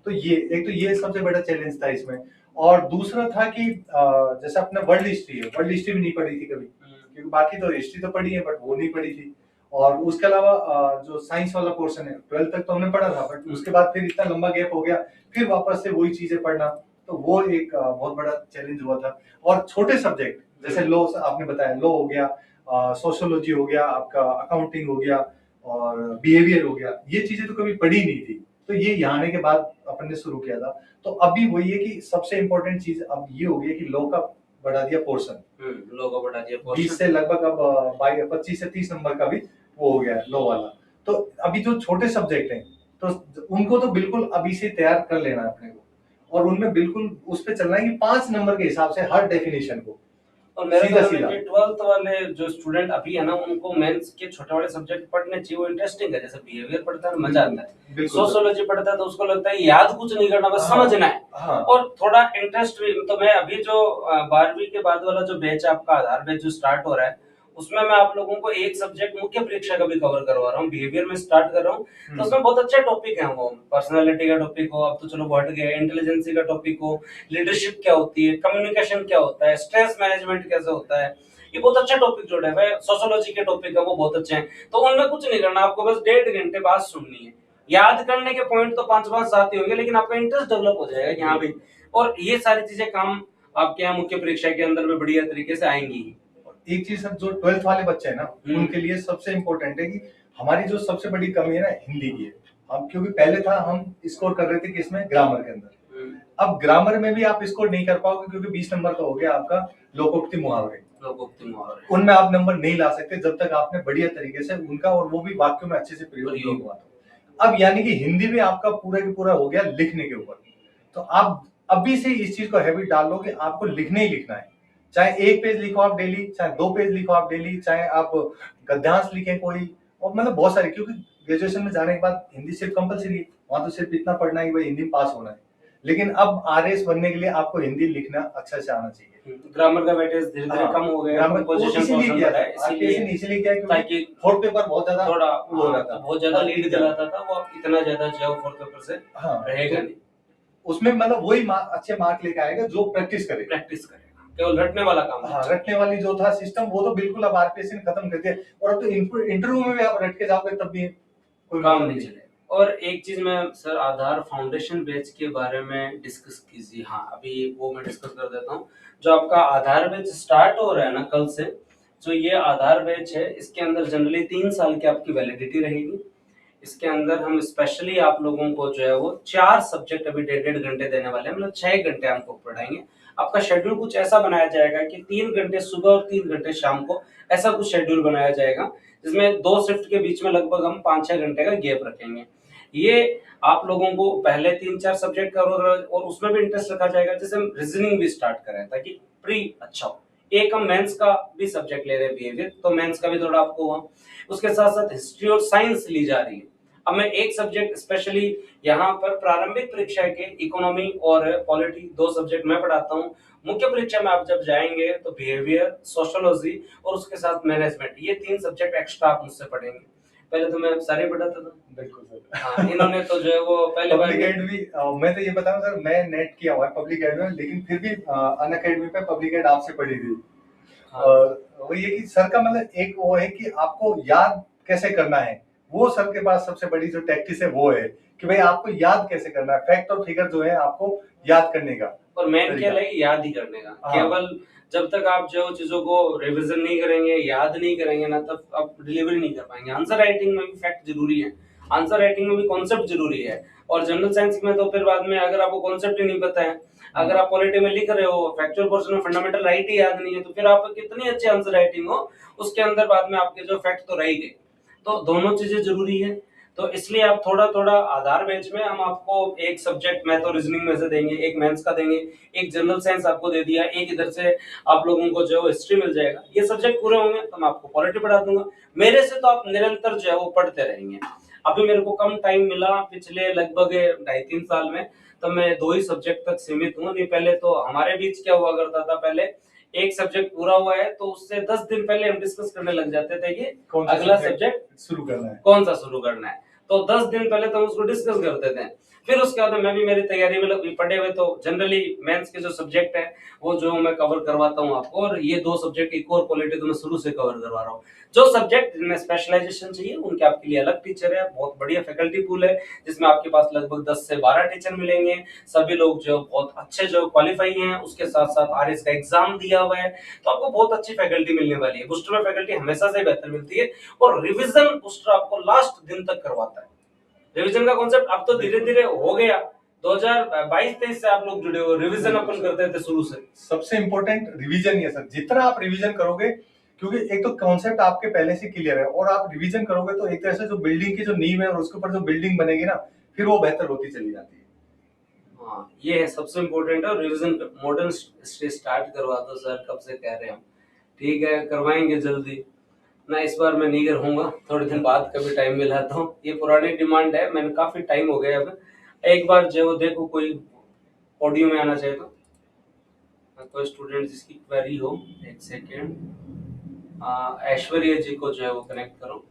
तो ये एक तो ये सबसे बड़ा चैलेंज था इसमें। और दूसरा था कि जैसे अपने वर्ल्ड हिस्ट्री है, वर्ल्ड हिस्ट्री भी नहीं पढ़ी थी कभी, क्योंकि बाकी तो हिस्ट्री तो पढ़ी है बट वो नहीं पढ़ी थी। और उसके अलावा जो साइंस वाला पोर्शन है 12th तक तो हमने पढ़ा था, बट उसके बाद फिर इतना लंबा गैप हो गया, फिर वापस से वही चीजें पढ़ना, तो वो एक बहुत बड़ा चैलेंज हुआ था। और छोटे सब्जेक्ट जैसे लॉ, आपने बताया लॉ हो गया, सोशियोलॉजी हो गया, आपका अकाउंटिंग हो गया और बिहेवियर हो गया, ये चीजें तो कभी पढ़ी नहीं थी, तो ये यहाँ आने के बाद अपन ने शुरू किया था। तो अभी वही है कि सबसे इम्पोर्टेंट चीज अब ये हो गई है कि लॉ का बढ़ा दिया पोर्शन, लोगों को बढ़ा दिया 20 से लगभग अब 25 से 30 नंबर का भी वो हो गया है लॉ वाला। तो अभी जो छोटे सब्जेक्ट हैं तो उनको तो बिल्कुल अभी से तैयार कर लेना है अपने को, और उनमें बिल्कुल उस पे चलना है कि 5 नंबर के हिसाब से हर डेफिनेशन को। और मेरा सीधा तो सीधा 12th वाले जो स्टूडेंट अभी है ना, उनको मेंस के छोटे बड़े सब्जेक्ट पढ़ने चाहिए, वो इंटरेस्टिंग है। जैसे बिहेवियर पढ़ता है मजा आता है, बिल्कुल सोशियोलॉजी पढ़ता है तो उसको लगता है याद कुछ नहीं करना, बस समझना है, हाँ और थोड़ा इंटरेस्ट भी। तो मैं अभी जो 12वीं के बाद वाला जो बैच आपका आधार बैच जो स्टार्ट हो रहा है, उसमें मैं आप लोगों को एक सब्जेक्ट मुख्य परीक्षा का भी कवर करवा रहा हूँ, बिहेवियर में स्टार्ट कर रहा हूँ। तो उसमें बहुत अच्छे टॉपिक है, वो पर्सनालिटी का टॉपिक हो, अब तो चलो बढ़ गया, इंटेलिजेंसी का टॉपिक हो, लीडरशिप क्या होती है, कम्युनिकेशन क्या होता है, स्ट्रेस मैनेजमेंट कैसे होता है, ये बहुत अच्छा टॉपिक जोड़ा है। सोशियोलॉजी के टॉपिक है वो बहुत अच्छे हैं। तो उनमें कुछ नहीं करना, आपको बस 1.5 घंटे बात सुननी है। याद करने के पॉइंट तो 5-7 ही होंगे, लेकिन आपका इंटरेस्ट डेवलप हो जाएगा यहाँ भी, और ये सारी चीजें काम आपके यहाँ मुख्य परीक्षा के अंदर में बढ़िया तरीके से आएंगी। एक चीज सर, जो 12th वाले बच्चे हैं ना, उनके लिए सबसे इम्पोर्टेंट है कि हमारी जो सबसे बड़ी कमी है ना हिंदी की है। हम क्योंकि पहले था हम स्कोर कर रहे थे कि इसमें ग्रामर के अंदर, अब ग्रामर में भी आप स्कोर नहीं कर पाओगे क्योंकि 20 नंबर का हो गया आपका लोकोक्ति मुहावरे, उनमें आप नंबर नहीं ला सकते जब तक आपने बढ़िया तरीके से उनका, और वो भी वाक्यों में अच्छे से प्रयोग नहीं हुआ। तो अब यानी कि हिंदी में आपका पूरा की पूरा हो गया लिखने के ऊपर। तो आप अभी से इस चीज को हैबिट डाल लो कि आपको लिखना ही लिखना है, चाहे 1 पेज लिखो आप डेली, चाहे 2 पेज लिखो आप डेली, चाहे आप गद्यांश लिखें कोई, और मतलब बहुत सारे, क्योंकि ग्रेजुएशन में जाने के बाद हिंदी सिर्फ कंपलसरी है, वहां तो सिर्फ इतना पढ़ना है कि भाई हिंदी पास होना है। लेकिन अब आरएस बनने के लिए आपको हिंदी लिखना अच्छा से आना चाहिए। ग्रामर का वेटेज धीरे धीरे कम हो गया, पोजीशन इसलिए किया ताकि फोर्थ पेपर बहुत ज्यादा थोड़ा हो रहा था, बहुत ज्यादा लीड दिलाता था, वो इतना ज्यादा जो फोर्थ पेपर से रहेगा नहीं। उसमें मतलब वही अच्छे मार्क लेके आएगा जो प्रैक्टिस करेगा, केवल रटने वाला काम। हाँ, रटने वाली जो था सिस्टम वो तो बिल्कुल अब आरपीएससी ने खत्म कर दिया, और अब तो इंटरव्यू में भी आप रट के जाओगे तब भी कोई काम नहीं चलेगा। और एक चीज मैं सर आधार फाउंडेशन बैच के बारे में डिस्कस कीजिए। हाँ, अभी वो मैं डिस्कस कर देता हूँ। जो आपका आधार बैच स्टार्ट हो रहा है ना कल से, जो ये आधार बैच है, इसके अंदर जनरली 3 साल की आपकी वैलिडिटी रहेगी। इसके अंदर हम स्पेशली आप लोगों को जो है वो 4 सब्जेक्ट अभी 1.5 घंटे देने वाले हैं, मतलब 6 घंटे हमको पढ़ाएंगे। आपका शेड्यूल कुछ ऐसा बनाया जाएगा कि 3 घंटे सुबह और 3 घंटे शाम को, ऐसा कुछ शेड्यूल बनाया जाएगा जिसमें 2 शिफ्ट के बीच में लगभग हम 5-6 घंटे का गैप रखेंगे। ये आप लोगों को पहले 3-4 सब्जेक्ट का और उसमें भी इंटरेस्ट रखा जाएगा, जैसे हम रीजनिंग भी स्टार्ट करें ताकि प्री अच्छा हो। एक हम मेंस का भी सब्जेक्ट ले रहे हैं बिहेवियर, तो मेंस का भी थोड़ा आपको हुआ। उसके साथ साथ हिस्ट्री और साइंस ली जा रही है। अब मैं एक सब्जेक्ट स्पेशली यहाँ पर प्रारंभिक परीक्षा के इकोनॉमी और पॉलिटी 2 सब्जेक्ट मैं पढ़ाता हूँ। मुख्य परीक्षा में आप जब जाएंगे तो बिहेवियर, सोशियोलॉजी और उसके साथ मैनेजमेंट, ये 3 सब्जेक्ट एक्स्ट्रा आप मुझसे पढ़ेंगे। पहले तो मैं सारे पढ़ाता था। बिल्कुल सर। हाँ, इन्होंने तो जो है वो पहले पब्लिक एड भी, मैं तो ये बताऊं सर, मैं नेट किया हुआ है पब्लिक एड में, लेकिन फिर भी अनअकैडमी पे पब्लिक एड आपसे पढ़ी थी। और वो ये कि सर का मतलब एक वो है कि आपको याद कैसे करना है, वो सर के पास सबसे बड़ी जो टैक्टिस है वो है कि भाई आपको याद कैसे करना है, फैक्ट और फिगर जो है आपको याद करने का। और मेन क्या है, याद ही करने का। केवल जब तक आप जो चीजों को रिवीजन नहीं करेंगे, याद नहीं करेंगे ना, तब आप डिलीवरी नहीं कर पाएंगे। आंसर राइटिंग में भी फैक्ट जरूरी है, आंसर राइटिंग में भी कॉन्सेप्ट जरूरी है, और जनरल साइंस में तो फिर बाद में अगर आपको कॉन्सेप्ट ही नहीं पता है, अगर आप पॉलिटी में लिख रहे हो, फैक्चुअल पोर्शन में फंडामेंटल राइट ही याद नहीं है, तो फिर आप कितनी अच्छी आंसर राइटिंग हो, उसके अंदर बाद में आपके जो फैक्ट तो रह गए। तो दोनों चीजें जरूरी है। तो इसलिए आप थोड़ा थोड़ा आधार बैच में हम आपको एक सब्जेक्ट मैथ और रीजनिंग में से देंगे, एक मैथ्स का देंगे, एक जनरल साइंस आपको दे दिया, एक इधर से आप लोगों को जो हिस्ट्री मिल जाएगा। ये सब्जेक्ट पूरे होंगे तो मैं आपको पॉलिटी पढ़ा दूंगा। मेरे से तो आप निरंतर जो है वो पढ़ते रहेंगे। अभी मेरे को कम टाइम मिला पिछले लगभग 2.5-3 साल में, तो मैं 2 ही सब्जेक्ट तक सीमित हूँ। नहीं पहले तो हमारे बीच क्या हुआ करता था, पहले एक सब्जेक्ट पूरा हुआ है तो उससे 10 दिन पहले हम डिस्कस करने लग जाते थे कि अगला सब्जेक्ट शुरू करना है, कौन सा शुरू करना है। तो 10 दिन पहले तो हम उसको डिस्कस करते थे। फिर उसके बाद मैं भी मेरी तैयारी में पढ़े हुए, तो जनरली मेंस के जो सब्जेक्ट है वो जो मैं कवर करवाता हूँ आपको, और ये 2 सब्जेक्ट इको और पॉलिटी तो मैं शुरू से कवर करवा रहा हूँ। जो सब्जेक्ट जिनमें स्पेशलाइजेशन चाहिए उनके आपके लिए अलग टीचर है, बहुत बढ़िया फैकल्टी पूल है जिसमें आपके पास लगभग 10 से 12 टीचर मिलेंगे। सभी लोग जो बहुत अच्छे जो क्वालिफाई हैं, उसके साथ साथ आरएस का एग्जाम दिया हुआ है, तो आपको बहुत अच्छी फैकल्टी मिलने वाली है। बूस्टर में फैकल्टी हमेशा से बेहतर मिलती है, और रिविजन बूस्टर आपको लास्ट दिन तक करवाता है। रिवीजन का कॉन्सेप्ट अब तो धीरे धीरे हो गया, 2022-23 से आप लोग जुड़े हो, रिवीजन अपन करते थे शुरू से। सबसे इम्पोर्टेंट रिवीजन ही है सर, जितना आप रिवीजन करोगे, क्योंकि एक तो कॉन्सेप्ट आपके पहले से क्लियर है और आप रिवीजन करोगे तो एक तरह से जो बिल्डिंग की जो नींव है और उसके ऊपर जो बिल्डिंग बनेगी ना, फिर वो बेहतर होती चली जाती है। हाँ, ये है सबसे इम्पोर्टेंट है। रिवीजन मॉडर्न स्टार्ट करवा दो सर, कब से कह रहे हैं हम। ठीक है, करवाएंगे जल्दी ना, इस बार मैं नहीं करूंगा, थोड़े दिन बाद कभी टाइम मिला तो। ये पुरानी डिमांड है, मैंने काफी टाइम हो गया अब, एक बार जो देखो कोई ऑडियो में आना चाहिए तो कोई स्टूडेंट जिसकी क्वेरी हो, एक सेकेंड, ऐश्वर्या जी को जो है वो कनेक्ट करो।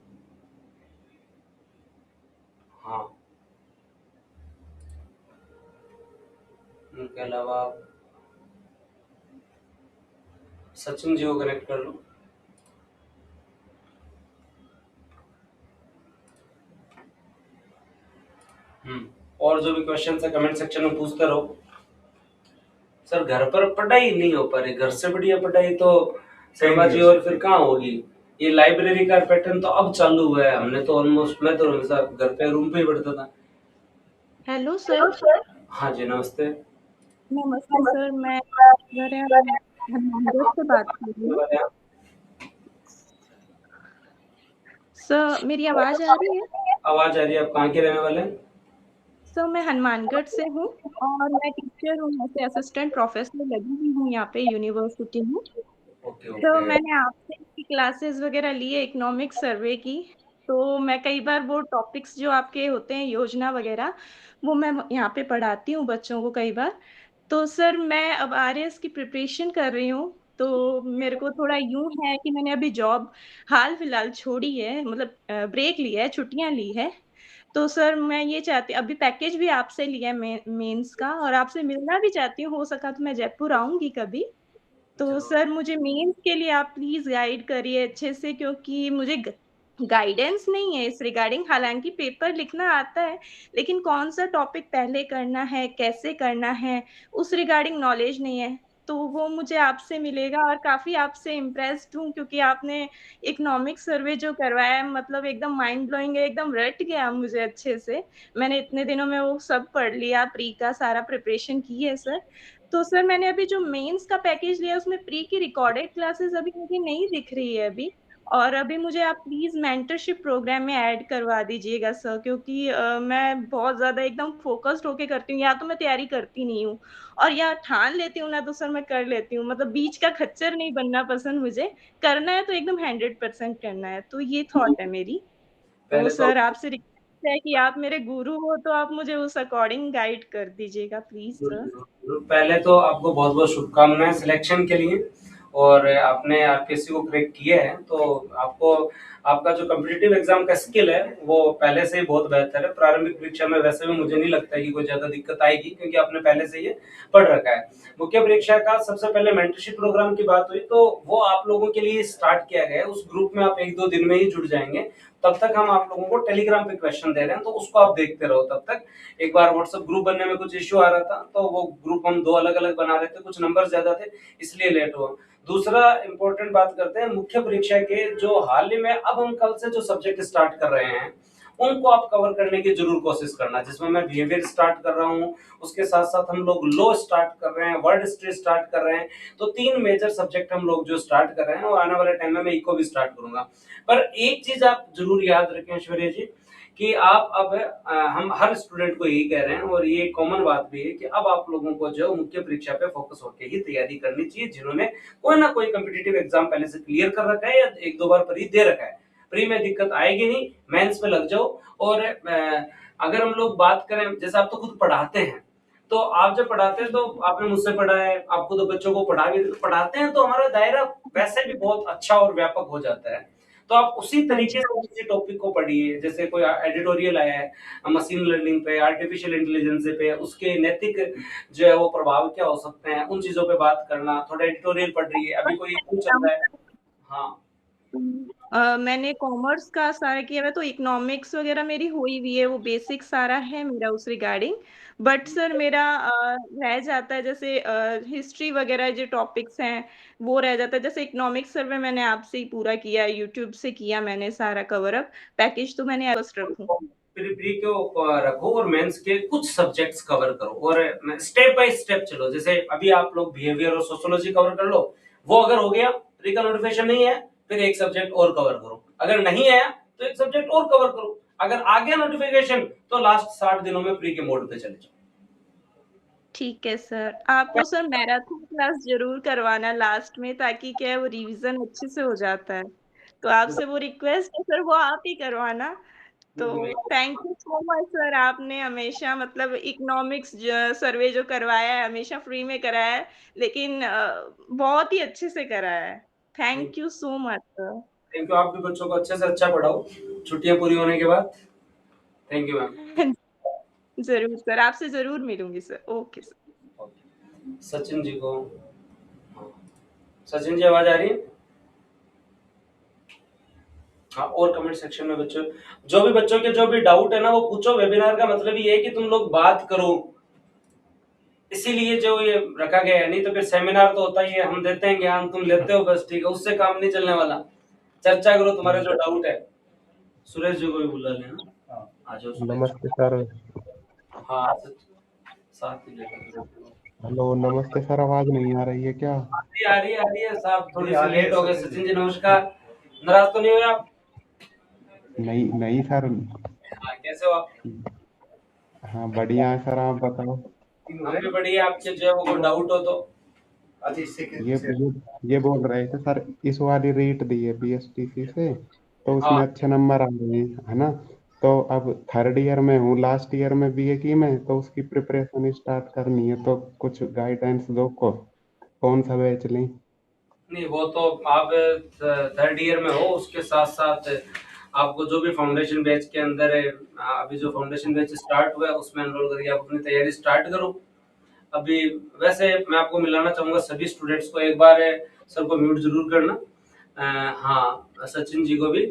हाँ, उनके अलावा सचिन जी को कनेक्ट कर लो। और जो भी क्वेश्चन है कमेंट सेक्शन में पूछते रहो। सर घर पर पढ़ाई नहीं हो पा रही, घर से बढ़िया पढ़ाई तो शर्मा जी और फिर कहाँ होगी। ये लाइब्रेरी का पैटर्न तो अब चालू हुआ है, हमने तो ऑलमोस्ट, मैं तो हमेशा घर पे रूम पे ही पढ़ता था। Hello sir. हाँ जी, नमस्ते। नमस्ते सर, मैं हनुमानगढ़ से बात कर रही हूँ। सर मेरी आवाज आ रही है? आवाज आ रही है। आप कहाँ के रहने वाले हैं? सर मैं हनुमानगढ़ से हूँ और मैं टीचर हूँ, मैं असिस्टेंट प्रोफेसर लगी हुई हूँ यहाँ पे यूनिवर्सिटी में। तो मैंने आपसे क्लासेस वगैरह लिए इकोनॉमिक सर्वे की, तो मैं कई बार वो टॉपिक्स जो आपके होते हैं योजना वगैरह, वो मैं यहाँ पे पढ़ाती हूँ बच्चों को कई बार। तो सर मैं अब आरएएस की प्रिपरेशन कर रही हूँ, तो मेरे को थोड़ा यूं है कि मैंने अभी जॉब हाल फिलहाल छोड़ी है, मतलब ब्रेक लिया है, छुट्टियां ली है। तो सर मैं ये चाहती, अभी पैकेज भी आपसे लिया है मेंस का, और आपसे मिलना भी चाहती हूँ, हो सका तो मैं जयपुर आऊंगी कभी। तो सर मुझे मेंस के लिए आप प्लीज गाइड करिए अच्छे से, क्योंकि मुझे गाइडेंस नहीं है इस रिगार्डिंग। हालांकि पेपर लिखना आता है, लेकिन कौन सा टॉपिक पहले करना है, कैसे करना है, उस रिगार्डिंग नॉलेज नहीं है। तो वो मुझे आपसे मिलेगा, और काफी आपसे इम्प्रेस्ड हूँ, क्योंकि आपने इकोनॉमिक सर्वे जो करवाया है, मतलब एकदम माइंड ब्लोइंग है, एकदम रट गया मुझे अच्छे से। मैंने इतने दिनों में वो सब पढ़ लिया, प्री का सारा प्रिपरेशन की है सर। तो सर मैंने अभी जो मेंस का पैकेज लिया उसमें प्री की रिकॉर्डेड क्लासेस अभी मुझे नहीं दिख रही है अभी। और अभी मुझे आप प्लीज मेंटरशिप प्रोग्राम में ऐड करवा दीजिएगा सर, क्योंकि मैं बहुत ज्यादा एकदम फोकस्ड होके करती हूँ, या तो मैं तैयारी करती नहीं हूँ, और या ठान लेती हूँ ना तो सर मैं कर लेती हूँ, मतलब बीच का खच्चर नहीं बनना पसंद मुझे। करना है तो एकदम 100% करना है, तो ये थॉट है मेरी। तो पहले तो सर आपसे रिक्वेस्ट है कि आप मेरे गुरु हो, तो आप मुझे उस अकॉर्डिंग गाइड कर दीजिएगा प्लीज सर। पहले तो आपको बहुत बहुत शुभकामनाएं सिलेक्शन के लिए, और आपने आरपीएससी को क्रैक किया है, तो आपको आपका जो कॉम्पिटिटिव एग्जाम का स्किल है वो पहले से ही बहुत बेहतर है। प्रारंभिक परीक्षा में वैसे भी मुझे नहीं लगता है कि कोई ज्यादा दिक्कत आएगी, क्योंकि आपने पहले से ये पढ़ रखा है। मुख्य परीक्षा का सबसे पहले मेंटरशिप प्रोग्राम की बात हुई, तो वो आप लोगों के लिए स्टार्ट किया गया है। उस ग्रुप में आप 1-2 दिन में ही जुड़ जाएंगे। तब तक हम आप लोगों को टेलीग्राम पे क्वेश्चन दे रहे हैं, तो उसको आप देखते रहो तब तक। एक बार व्हाट्सएप ग्रुप बनने में कुछ इश्यू आ रहा था, तो वो ग्रुप हम 2 अलग अलग बना रहे थे, कुछ नंबर ज्यादा थे इसलिए लेट हुआ। दूसरा इंपॉर्टेंट बात करते हैं मुख्य परीक्षा के, जो हाल ही में अब हम कल से जो सब्जेक्ट स्टार्ट कर रहे हैं उनको आप कवर करने की जरूर कोशिश करना, जिसमें मैं बिहेवियर स्टार्ट कर रहा हूँ, उसके साथ साथ हम लोग लॉ स्टार्ट कर रहे हैं, वर्ड हिस्ट्री स्टार्ट कर रहे हैं। तो 3 मेजर सब्जेक्ट हम लोग जो स्टार्ट कर रहे हैं, और आने वाले टाइम में मैं इको भी स्टार्ट करूंगा। पर एक चीज आप जरूर याद रखें ऐश्वर्या जी, कि आप अब हम हर स्टूडेंट को यही कह रहे हैं, और ये कॉमन बात भी है कि अब आप लोगों को जो मुख्य परीक्षा पे फोकस होकर ही तैयारी करनी चाहिए, जिन्होंने कोई ना कोई कॉम्पिटिटिव एग्जाम पहले से क्लियर कर रखा है या 1-2 बार प्री दे रखा है। प्री में दिक्कत आएगी नहीं, मेंस में लग जाओ। और अगर हम लोग बात करें, जैसे आप तो खुद पढ़ाते हैं, तो आप जब पढ़ाते हैं तो आपने मुझसे पढ़ा है, आप खुद बच्चों को पढ़ाते हैं, तो हमारा दायरा वैसे भी बहुत अच्छा और व्यापक हो जाता है। तो आप उसी तरीके से किसी टॉपिक को पढ़िए, जैसे कोई एडिटोरियल आया है मशीन लर्निंग पे, आर्टिफिशियल इंटेलिजेंस पे, उसके नैतिक जो है वो प्रभाव क्या हो सकते हैं, उन चीजों पे बात करना। थोड़ा एडिटोरियल पढ़ रही है, अभी कोई चल रहा है। हाँ, मैंने कॉमर्स का सारा किया हुआ है, तो इकोनॉमिक्स वगैरह मेरी हुई हुई है, वो बेसिक सारा है मेरा उस रिगार्डिंग। बट सर मेरा रह जाता है, जैसे हिस्ट्री वगैरह जो टॉपिक्स हैं वो रह जाता है। जैसे इकोनॉमिक्स सर्वे मैंने आपसे ही पूरा किया, यूट्यूब से किया मैंने सारा कवर अप। पैकेज तो मैंने फर्स्ट रखूं। प्री को रखो और मेंस के कुछ सब्जेक्ट्स कवर करो और स्टेप बाय स्टेप चलो। जैसे अभी आप लोग बिहेवियर और सोशियोलॉजी कवर कर लो, वो अगर हो गया, प्री का नोटिफिकेशन नहीं है, फिर एक सब्जेक्ट और कवर करो। अगर नहीं आया तो एक सब्जेक्ट और कवर करो। अगर आ गया नोटिफिकेशन तो लास्ट 60 दिनों में प्री के मोड पे चले जाओ। ठीक है सर। आप वो सर मैराथन क्लास जरूर करवाना लास्ट में, ताकि क्या है वो रिवीजन अच्छे से हो जाता है। तो आपसे वो रिक्वेस्ट है सर, वो आप ही करवाना। तो thank you so much sir, आपने हमेशा मतलब इकोनॉमिक्स सर्वे जो करवाया है हमेशा फ्री में कराया है, लेकिन बहुत ही अच्छे से कराया है। Thank you so much sir. Thank you. आप भी बच्चों को अच्छे से अच्छा पढ़ाओ छुट्टियां पूरी होने के बाद। Thank you ma'am. जरूर सर, आपसे जरूर मिलूंगी sir. Okay sir. Sachin ji को, सचिन जी आवाज आ रही है? हाँ, और कमेंट सेक्शन में बच्चों जो भी बच्चों के जो भी डाउट है ना वो पूछो। वेबिनार का मतलब ये है कि तुम लोग बात करो, इसीलिए जो ये रखा गया है। नहीं तो फिर सेमिनार तो होता ही है, हम देते हैं ज्ञान, तुम लेते हो बस, ठीक है, उससे काम नहीं चलने वाला। चर्चा करो, तुम्हारे जो डाउट है। सुरेश जी को भी बुला लेना, आ जाओ। नमस्ते सर। हाँ साथ ही लेकर। हेलो नमस्ते सर, आवाज नहीं आ रही है क्या? आ रही है साहब, थोड़ी सी लेट हो गए। सचिन जी नमस्कार, नाराज तो नहीं हुए आप? नहीं नहीं सर। हाँ, कैसे हो आप? हाँ बढ़िया है सर, आप बताओ। हम भी बढ़िया। आपके जो है वो डाउट हो तो ये बोल रहे थे सर, इस वाली रीट दी है बीएसटीसी से, तो उसमें हाँ। अच्छे नंबर आ गए हैं, है ना? तो अब थर्ड ईयर में हूँ, लास्ट ईयर में बीए की मैं, तो उसकी प्रिपरेशन स्टार्ट करनी है, तो कुछ गाइडेंस दो को कौन सा बैच लें? नहीं, वो तो आप थर्ड ईयर में हो, उसके साथ साथ आपको जो भी फाउंडेशन बैच के अंदर है, अभी जो फाउंडेशन बैच स्टार्ट हुआ है उसमें एनरोल करके आप अपनी तैयारी स्टार्ट करो। अभी वैसे मैं आपको मिलाना चाहूंगा सभी स्टूडेंट्स को। एक बार सर को म्यूट जरूर करना। हाँ, सचिन जी को भी।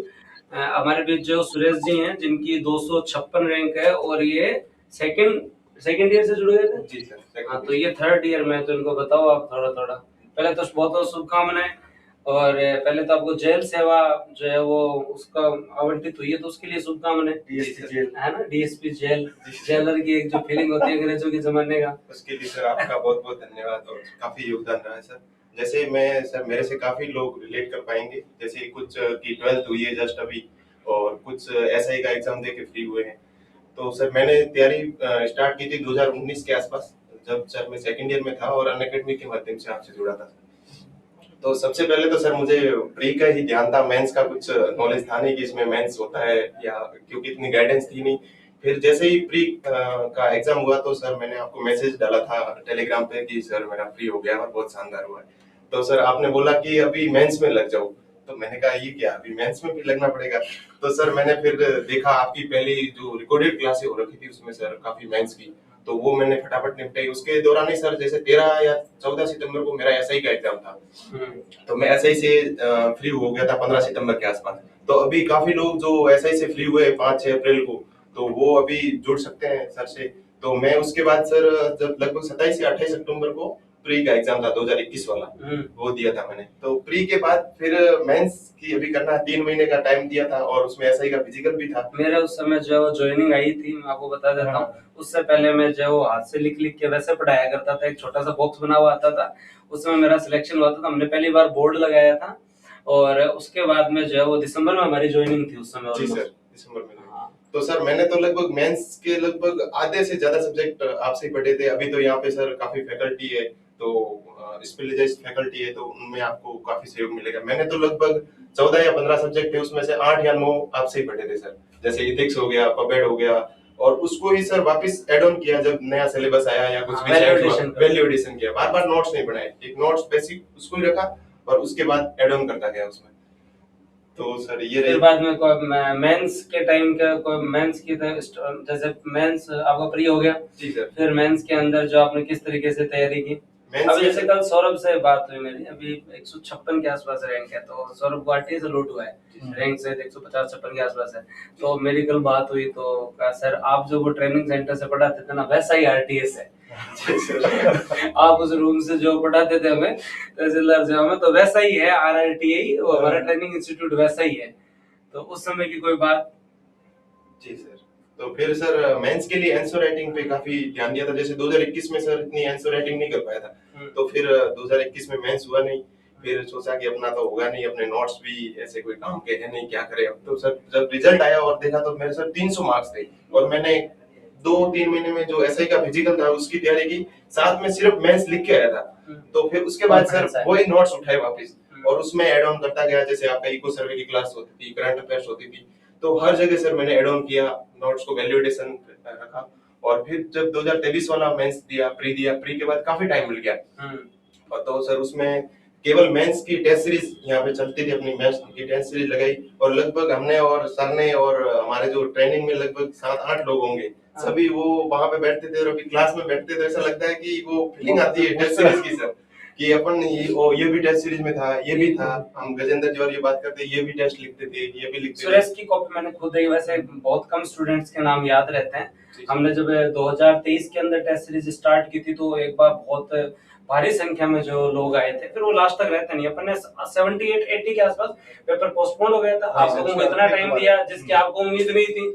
हमारे बीच जो सुरेश जी हैं जिनकी 256 रैंक है और ये सेकंड ईयर से जुड़े थे जी सर। हाँ, तो ये थर्ड ईयर में, तो इनको बताओ आप थोड़ा थोड़ा। पहले तो बहुत बहुत शुभकामनाएं। और पहले तो आपको जेल सेवा जो है वो उसका आवंटित हुई है, तो उसके लिए शुभकामनाएं। डीएसपी जेल है ना, डीएसपी जेल, जेलर की एक जो फीलिंग होती है अंग्रेजों के जमाने का, उसके लिए सर आपका बहुत बहुत धन्यवाद और काफी योगदान रहा है सर। जैसे मैं सर, मेरे से काफी लोग रिलेट कर पाएंगे, जैसे कुछ की 12th हुई है जस्ट अभी, और कुछ एसआई का एग्जाम दे के फ्री हुए हैं। तो सर मैंने तैयारी स्टार्ट की थी 2019 के आसपास, जब सर मैं सेकंड ईयर में था और अनअकैडमी के माध्यम से आपसे जुड़ा था। तो सबसे पहले तो सर मुझे प्री का ही ध्यान था, मेंस का कुछ नॉलेज था नहीं कि इसमें मेंस होता है, या क्योंकि इतनी गाइडेंस थी नहीं। फिर जैसे ही प्री का एग्जाम हुआ तो सर मैंने आपको मैसेज डाला था टेलीग्राम पे कि सर मेरा फ्री हो गया और बहुत शानदार हुआ है। तो सर आपने बोला कि अभी मेंस में लग जाओ, तो मैंने कहा ये क्या, अभी मेंस में भी लगना पड़ेगा? तो सर मैंने फिर देखा आपकी पहली जो रिकॉर्डेड क्लासें हो रखी थी उसमें सर काफी मेंस की, तो वो मैंने फटाफट निपटाई। उसके दौरान ही सर जैसे 13 या 14 सितंबर को मेरा एसआई का एग्जाम था, तो मैं एसआई से फ्री हो गया था 15 सितंबर के आसपास। तो अभी काफी लोग जो एसआई से फ्री हुए 5-6 अप्रैल को, तो वो अभी जुड़ सकते हैं सर से। तो मैं उसके बाद सर जब लगभग 27 या 28 अक्टूबर को प्री का एग्जाम था 2021 वाला, वो दिया था मैंने। तो प्री के बाद फिर मेंस की अभी करना 3 महीने का टाइम दिया था, और उसमें एसआई का फिजिकल भी था। मेरा उस समय जो ज्वाइनिंग आई थी, मैं आपको बता देता हूँ। उससे पहले मैं जो हाथ से लिख लिख के वैसे पढ़ाया करता था, एक छोटा सा बॉक्स बना हुआ आता था, उसमें मेरा सिलेक्शन हुआ था। हमने पहली बार बोर्ड लगाया था, और उसके बाद में जो है वो दिसंबर में हमारी ज्वाइनिंग थी उस समय। जी सर, दिसंबर में। तो सर मैंने तो लगभग मेंस के लगभग आधे से ज्यादा सब्जेक्ट आपसे ही पढ़े थे। अभी तो यहाँ पे सर काफी फैकल्टी है, तो स्पेशलाइज्ड फैकल्टी है, तो उनमें आपको काफी सहयोग मिलेगा। मैंने तो लगभग 14 या 15 सब्जेक्ट है, उसमें से 8 या 9 आपसे ही पढ़े थे सर। जैसे इथिक्स हो गया, पबेड हो गया, और उसको ही सर वापस ऐड ऑन किया जब नया सिलेबस आया या कुछ वैल्यू एडिशन किया। बार-बार नोट्स नहीं बनाए, एक नोट्स बेसिक उसको ही रखा और उसके बाद ऐड ऑन करता गया उसमें। तो सर ये फिर बाद में कोई मेंस के टाइम का कोई मेंस की जैसे मेंस आपका प्री हो गया जी सर, फिर मेंस के अंदर जो आपने किस तरीके से तैयारी की? अभी जैसे कल सौरभ से बात हुई मेरी, अभी 156 के आसपास रैंक है, तो सौरभ को आरटीए से लूट हुआ है, रैंक से 150-56 के आसपास है। तो मेरी कल बात हुई तो कहा सर आप जो वो ट्रेनिंग सेंटर से पढ़ाते थे ना, वैसा ही आरटीएस है। आप उस रूम से जो पढ़ाते थे हमें तहसीलदार से हमें, तो वैसा ही है आरआरटीआई, हमारा ट्रेनिंग इंस्टीट्यूट वैसा ही है। तो उस समय की कोई बात? जी सर, तो फिर सर मेंस के लिए आंसर राइटिंग पे काफी ध्यान दिया था। जैसे 2021 में सर इतनी आंसर राइटिंग नहीं कर पाया था, तो फिर 2021 में मेंस हुआ नहीं। फिर सोचा कि अपना तो होगा नहीं, अपने नोट्स भी ऐसे कोई काम के है नहीं, क्या करें अब। तो सर जब रिजल्ट आया और देखा तो मेरे सर 300 मार्क्स थे, और मैंने 2-3 महीने में जो एसआई का फिजिकल था उसकी तैयारी की, साथ में सिर्फ मेंस लिख के आया था। तो फिर उसके बाद सर वही नोट्स उठाए वापस, और उसमें ऐड ऑन करता गया। जैसे आपका इको सर्वे की क्लास होती थी, करंट अफेयर्स होती थी, तो हर जगह सर मैंने ऐड ऑन किया, नोट्स को वैल्यूएशन रखा। और फिर जब 2023 वाला मेंस दिया, प्री के बाद काफी टाइम मिल गया। और तो सर उसमें केवल मेंस की टेस्ट सीरीज यहाँ पे चलती थी, अपनी मेंस की टेस्ट सीरीज लगाई, और लगभग हमने और सर ने और हमारे जो ट्रेनिंग में लगभग 7-8 लोग होंगे, सभी वो वहां पे बैठते थे और अभी क्लास में बैठते थे। ऐसा लगता है कि वो फीलिंग आती है टेस्ट सीरीज की सर, कि अपन ये भी टेस्ट सीरीज में था, ये भी था। हम गजेंद्र जी और ये बात करते, ये भी टेस्ट लिखते थे, ये भी लिखते थे। सुरेश की कॉपी मैंने खुद देखी, वैसे बहुत कम स्टूडेंट्स के नाम याद रहते हैं। हमने जब 2023 के अंदर टेस्ट सीरीज स्टार्ट की थी, तो एक बार बहुत भारी संख्या में जो लोग आए थे, फिर वो लास्ट तक रहते नहीं। अपन ने 78-80 के आसपास पेपर पोस्टपोन हो गया था। आप लोगों को इतना टाइम दिया जिसकी आपको उम्मीद नहीं थी,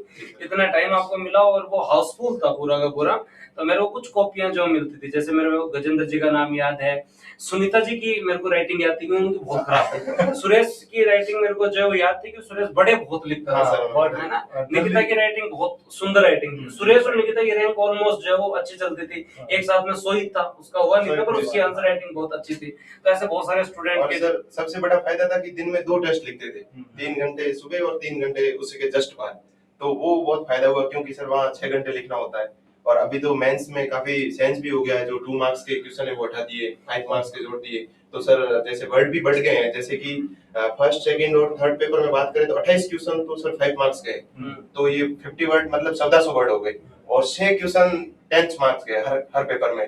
इतना टाइम आपको मिला, और वो हाउसफुल था पूरा का पूरा। तो मेरे को कुछ कॉपियां जो मिलती थी, जैसे मेरे को गजेंद्र जी का नाम याद है, सुनीता जी की मेरे को राइटिंग याद थी कि उनकी बहुत खराब थी। सुरेश की राइटिंग मेरे को जो याद थी कि सुरेश बड़े बहुत लिखता था, है ना। निकिता की राइटिंग बहुत सुंदर राइटिंग थी। सुरेश और निकिता की रैंक ऑलमोस्ट जो है वो अच्छी चलती थी। एक साथ में सोहित था, उसका हुआ नहीं था, पर उसकी आंसर राइटिंग बहुत अच्छी थी। तो ऐसे बहुत सारे स्टूडेंट के सर सबसे बड़ा फायदा था कि दिन में 2 टेस्ट लिखते थे, 3 घंटे सुबह और 3 घंटे उसके जस्ट बाद। तो वो बहुत फायदा हुआ, क्योंकि सर वहाँ 6 घंटे लिखना होता है। और अभी तो मेंस में काफी सेंस भी हो गया है, जो 2 मार्क्स के क्वेश्चन है वो हटा दिए, 5 मार्क्स के जोड़ दिए। तो सर जैसे वर्ड भी बढ़ गए हैं, जैसे कि फर्स्ट, सेकंड और थर्ड पेपर में बात करें तो 28 क्वेश्चन तो सर 5 मार्क्स के, तो ये 50 वर्ड मतलब 1400 वर्ड हो गए, और 6 क्वेश्चन 10 मार्क्स के हर पेपर में।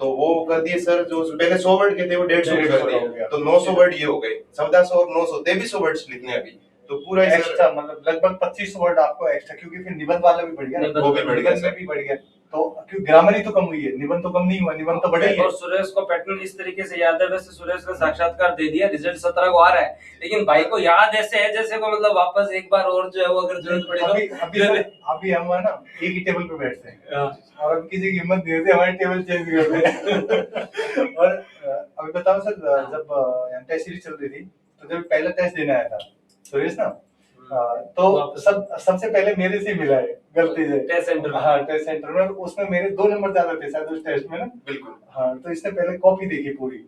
तो वो कर दिए सर, जो पहले 100 वर्ड के थे वो 150 कर दिए, तो 900 वर्ड ये हो गए, 1400 और 900 2300 वर्ड्स लिखने अभी। तो पूरा एक्स्ट्रा मतलब लगभग 25 वर्ड आपको एक्स्ट्रा, क्योंकि फिर निबंध वाला भी बढ़ गया, वो भी बढ़ गया, निबंध में भी बढ़ गया। तो क्योंकि ग्रामर ही तो कम हुई है, निबंध तो कम नहीं हुआ, निबंध तो बढ़ा ही है। और सुरेश को पैटर्न इस तरीके से याद है, वैसे सुरेश ने साक्षात्कार दे दिया, रिजल्ट 17 को आ रहा है, लेकिन भाई को याद ऐसे है जैसे को मतलब वापस एक बार और जो है वो अगर जरूरत पड़े तो अभी हम है ना एक ही टेबल पे बैठते हैं, और अब किसी की हिम्मत नहीं होती हमारी टेबल चेंज करते हैं। और अभी बताओ सर, जब टेस्ट सीरीज चल रही थी, तो जब पहला टेस्ट देने आया था सुरेश ना, तो सबसे पहले मेरे से मिला है गलती से टेस्ट सेंटर में। हाँ, टेस्ट सेंटर में उसमें मेरे 2 नंबर ज्यादा थे शायद उस टेस्ट में ना। बिल्कुल। हाँ, तो इसने पहले कॉपी देखी पूरी,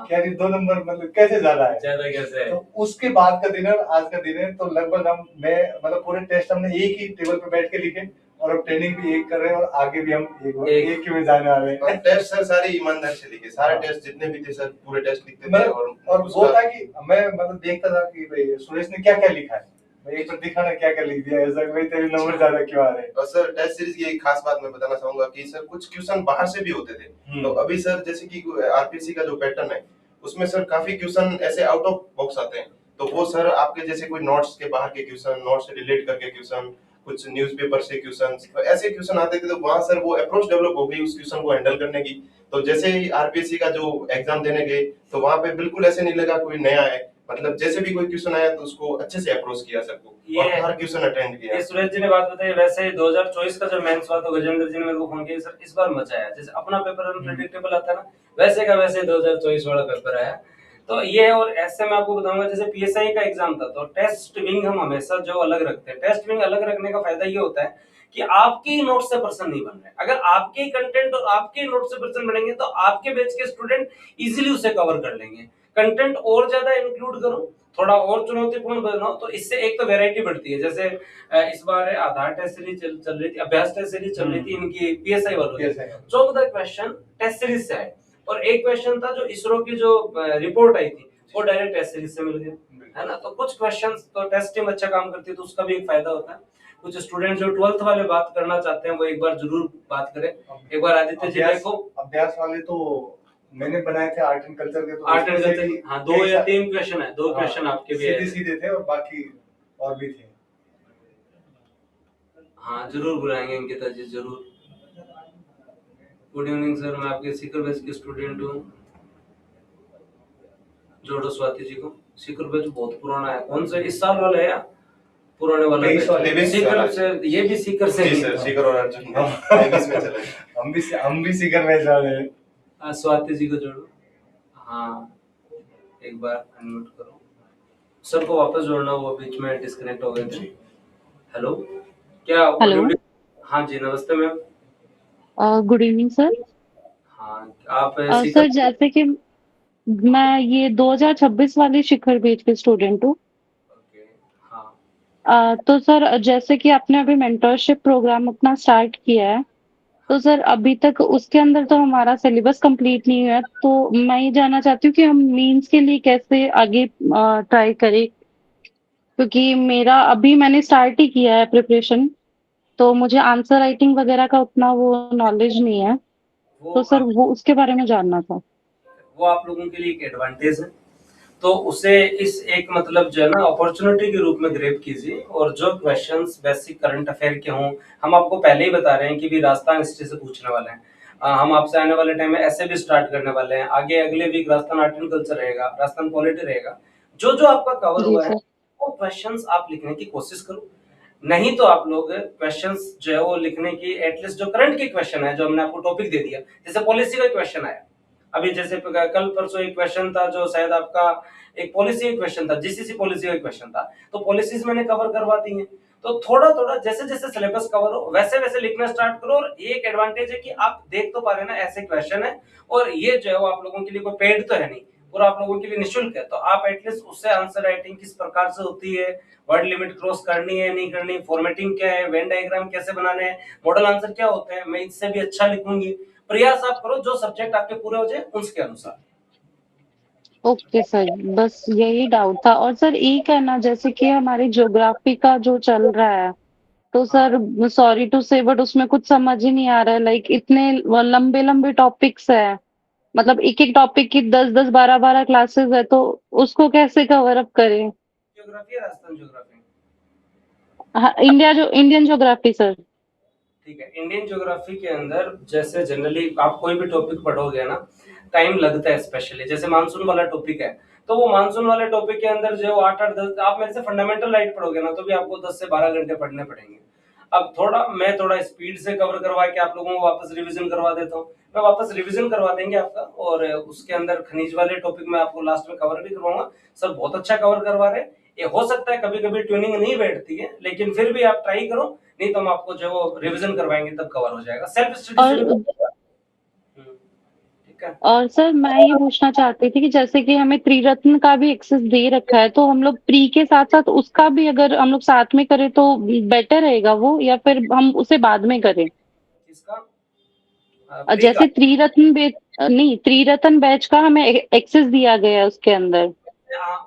क्या ये 2 नंबर मतलब कैसे ज्यादा है, कैसे है? तो उसके बाद का दिन है आज का दिन है, तो लगभग मैं मतलब पूरे टेस्ट हमने एक ही टेबल पे बैठ के लिखे, और अब ट्रेनिंग भी एक कर रहे हैं, और आगे भी हम एक ही में जाने वाले हैं। टेस्ट सर सारे ईमानदार से लिखे, सारे टेस्ट जितने भी थे सर पूरे टेस्ट लिखते थे। और वो था कि मैं मतलब देखता था कि भाई सुरेश ने क्या क्या लिखा है, भाई एक बार दिखाना क्या क्या लिख दिया, ऐसा भाई तेरे नंबर ज्यादा क्यों आ रहे हैं। और सर टेस्ट सीरीज की एक खास बात मैं बताना चाहूंगा कि सर कुछ क्वेश्चन बाहर से भी होते थे। तो अभी सर जैसे कि आरपीसी का जो पैटर्न है, उसमें सर काफी क्वेश्चन ऐसे आउट ऑफ बॉक्स आते हैं। तो वो सर आपके जैसे कोई नोट्स के बाहर के क्वेश्चन, नोट्स से रिलेट करके क्वेश्चन, कुछ न्यूज़पेपर से क्वेश्चन, तो ऐसे क्वेश्चन आते थे। तो वहां सर वो अप्रोच डेवलप हो गई उस क्वेश्चन को हैंडल करने की। तो जैसे ही आरपीएससी का जो एग्जाम देने गए, तो वहां पे बिल्कुल ऐसे नहीं लगा कोई नया है, मतलब जैसे भी कोई क्वेश्चन आया तो उसको अच्छे से अप्रोच किया सबको, और हर क्वेश्चन अटेंड किया। ये सुरेश जी ने बात बताई, वैसे 2024 का जो मेंस हुआ तो गजेंद्र जी ने मेरे को फोन किया, सर इस बार मचा आया, जैसे अपना पेपर अनप्रेडिक्टेबल आता है ना, वैसे का वैसे 2024 वाला पेपर आया। तो ये, और ऐसे मैं आपको बताऊंगा, जैसे पीएसआई का एग्जाम था, तो टेस्ट विंग हम हमेशा जो अलग रखते हैं। टेस्ट विंग अलग रखने का फायदा ये होता है कि आपके नोट से पर्सन नहीं बन रहे। अगर आपके कंटेंट और आपके नोट से पर्सन बनेंगे तो आपके बैच के स्टूडेंट इजीली उसे कवर कर लेंगे। कंटेंट और ज्यादा इंक्लूड करो, थोड़ा और चुनौतीपूर्ण बनाओ, तो इससे एक तो वैरायटी बढ़ती है। जैसे इस बार आधार टेस्ट सीरीज चल रही थी, अभ्यास टेस्ट सीरीज चल रही थी इनकी पीएसआई वालों की, 14 क्वेश्चन टेस्ट सीरीज से आए, और एक क्वेश्चन था जो इसरो की जो रिपोर्ट आई थी वो डायरेक्ट टेस्ट सीरीज से मिल गया, है ना। तो कुछ क्वेश्चंस तो टेस्ट टीम अच्छा काम करती है तो उसका भी एक फायदा होता है। कुछ स्टूडेंट जो 12th वाले बात करना चाहते हैं वो एक बार जरूर बात करें। एक बार आदित्य जी देखो, अभ्यास वाले तो मैंने बनाए थे आर्ट एंड कल्चर के, तो आर्ट एंड कल्चर, हाँ 2 या 3 क्वेश्चन है, 2 क्वेश्चन आपके भी सीधे सीधे थे और बाकी और भी थे। हाँ जरूर बुलाएंगे अंकिता जी, जरूर। गुड इवनिंग सर, मैं आपके सीकर बैच के स्टूडेंट हूँ, जोड़ो स्वाति जी को। सीकर बैच बहुत पुराना है, कौन सा इस साल वाला है या पुराने वाला 23 वाले बैच। तेईस सीकर वाला। से, ये भी सीकर से जी ही सर, है। सीकर और अर्जुन 23 में चले। हम भी सीकर में जा रहे हैं। स्वाति जी को जोड़ो। हाँ, एक बार अनम्यूट करो। सबको वापस जोड़ना, वो बीच में डिस्कनेक्ट हो गए थे। हेलो, क्या हेलो। हाँ जी, नमस्ते मैम। Good evening sir. हाँ, आप सर सीकर। जैसे कि मैं ये 2026 वाले शिखर बैच के स्टूडेंट हूँ। ओके, हाँ। तो सर जैसे कि आपने अभी मेंटरशिप प्रोग्राम अपना स्टार्ट किया है, तो सर अभी तक उसके अंदर तो हमारा सिलेबस कंप्लीट नहीं हुआ है, तो मैं ये जानना चाहती हूँ कि हम मींस के लिए कैसे आगे ट्राई करें, क्योंकि मेरा अभी मैंने स्टार्ट ही किया है प्रिपरेशन, तो मुझे आंसर राइटिंग वगैरह का उतना वो नॉलेज नहीं है, वो तो सर आप वो उसके बारे में जानना था। वो आप लोगों के लिए एक एडवांटेज है, तो उसे इस एक मतलब जो है ना अपॉर्चुनिटी के रूप में ग्रैब कीजिए। और जो क्वेश्चंस बेसिक करंट अफेयर के हों, हम आपको पहले ही बता रहे हैं कि भी राजस्थान हिस्ट्री से पूछने वाले हैं। हम आपसे आने वाले टाइम में ऐसे भी स्टार्ट करने वाले हैं। आगे अगले week Rajasthan art and culture रहेगा, राजस्थान पॉलिटी रहेगा। जो जो आपका कवर जी हुआ है सर। वो क्वेश्चंस आप लिखने की कोशिश करो। नहीं तो आप लोग क्वेश्चंस जो है वो लिखने की एटलीस्ट जो करंट के क्वेश्चन है, जो हमने आपको टॉपिक दे दिया, जैसे पॉलिसी का क्वेश्चन आया अभी, जैसे कल परसों एक क्वेश्चन था जो शायद आपका एक पॉलिसी क्वेश्चन था, जीसीसी पॉलिसी का क्वेश्चन था, तो पॉलिसीज मैंने कवर करवा दी है। तो थोड़ा थोड़ा जैसे जैसे सिलेबस कवर हो वैसे वैसे लिखना स्टार्ट करो। और ये एक एडवांटेज है कि आप देख तो पा रहे हैं ना ऐसे क्वेश्चन है, और ये जो है वो आप लोगों के लिए कोई पेड तो है नहीं, और आप लोगों के लिए निःशुल्क है। तो आप एटलीस्ट उससे आंसर राइटिंग किस प्रकार से होती है, वर्ड लिमिट क्रॉस करनी है नहीं करनी, फॉर्मेटिंग क्या है, वेन डायग्राम कैसे बनाने हैं, मॉडल आंसर क्या होते हैं, मैं इससे भी अच्छा लिखूंगी। प्रयास आप करो जो सब्जेक्ट आपके पूरे हो जाए उसके अनुसार। ओके सर, बस यही डाउट था। और सर एक है ना, जैसे कि हमारे ज्योग्राफी का जो चल रहा है, तो सर सॉरी टू से बट उसमें कुछ समझ ही नहीं आ रहा है। लाइक इतने लंबे लंबे टॉपिक्स है, मतलब एक एक टॉपिक की 10-10 12-12 क्लासेस है, तो उसको कैसे कवर अप करें। ज्योग्राफी है, राजस्थान ज्योग्राफी। हाँ, इंडियन ज्योग्राफी सर। ठीक है, इंडियन ज्योग्राफी के अंदर जैसे जनरली आप कोई भी टॉपिक पढ़ोगे ना, टाइम लगता है। स्पेशली जैसे मानसून वाला टॉपिक है, तो वो मानसून वाले टॉपिक के अंदर जो 8-8-10 आप मेरे से फंडामेंटल राइट पढ़ोगे ना, तो भी आपको 10 से 12 घंटे पढ़ने पड़ेंगे। अब मैं थोड़ा स्पीड से कवर करवा के आप लोगों को वापस रिवीजन करवा देता हूँ। मैं वापस रिवीजन करवा देंगे आपका, और उसके अंदर खनिज वाले टॉपिक में आपको लास्ट में कवर भी करवाऊंगा। सर बहुत अच्छा कवर करवा रहे हैं। ये हो सकता है कभी कभी ट्यूनिंग नहीं बैठती है, लेकिन फिर भी आप ट्राई करो, नहीं तो हम आपको जो वो रिवीजन करवाएंगे तब कवर हो जाएगा। सेल्फ स्टडी से भी ठीक है। और सर मैं ये पूछना चाहती थी कि जैसे कि हमें त्रिरत्न का भी एक्सेस दे रखा है, तो हम लोग प्री के साथ साथ उसका भी अगर हम लोग साथ में करें तो बेटर रहेगा वो, या फिर हम उसे बाद में करें। किसका जैसे त्रिरत्न बैच का हमें एक्सेस दिया गया है उसके अंदर।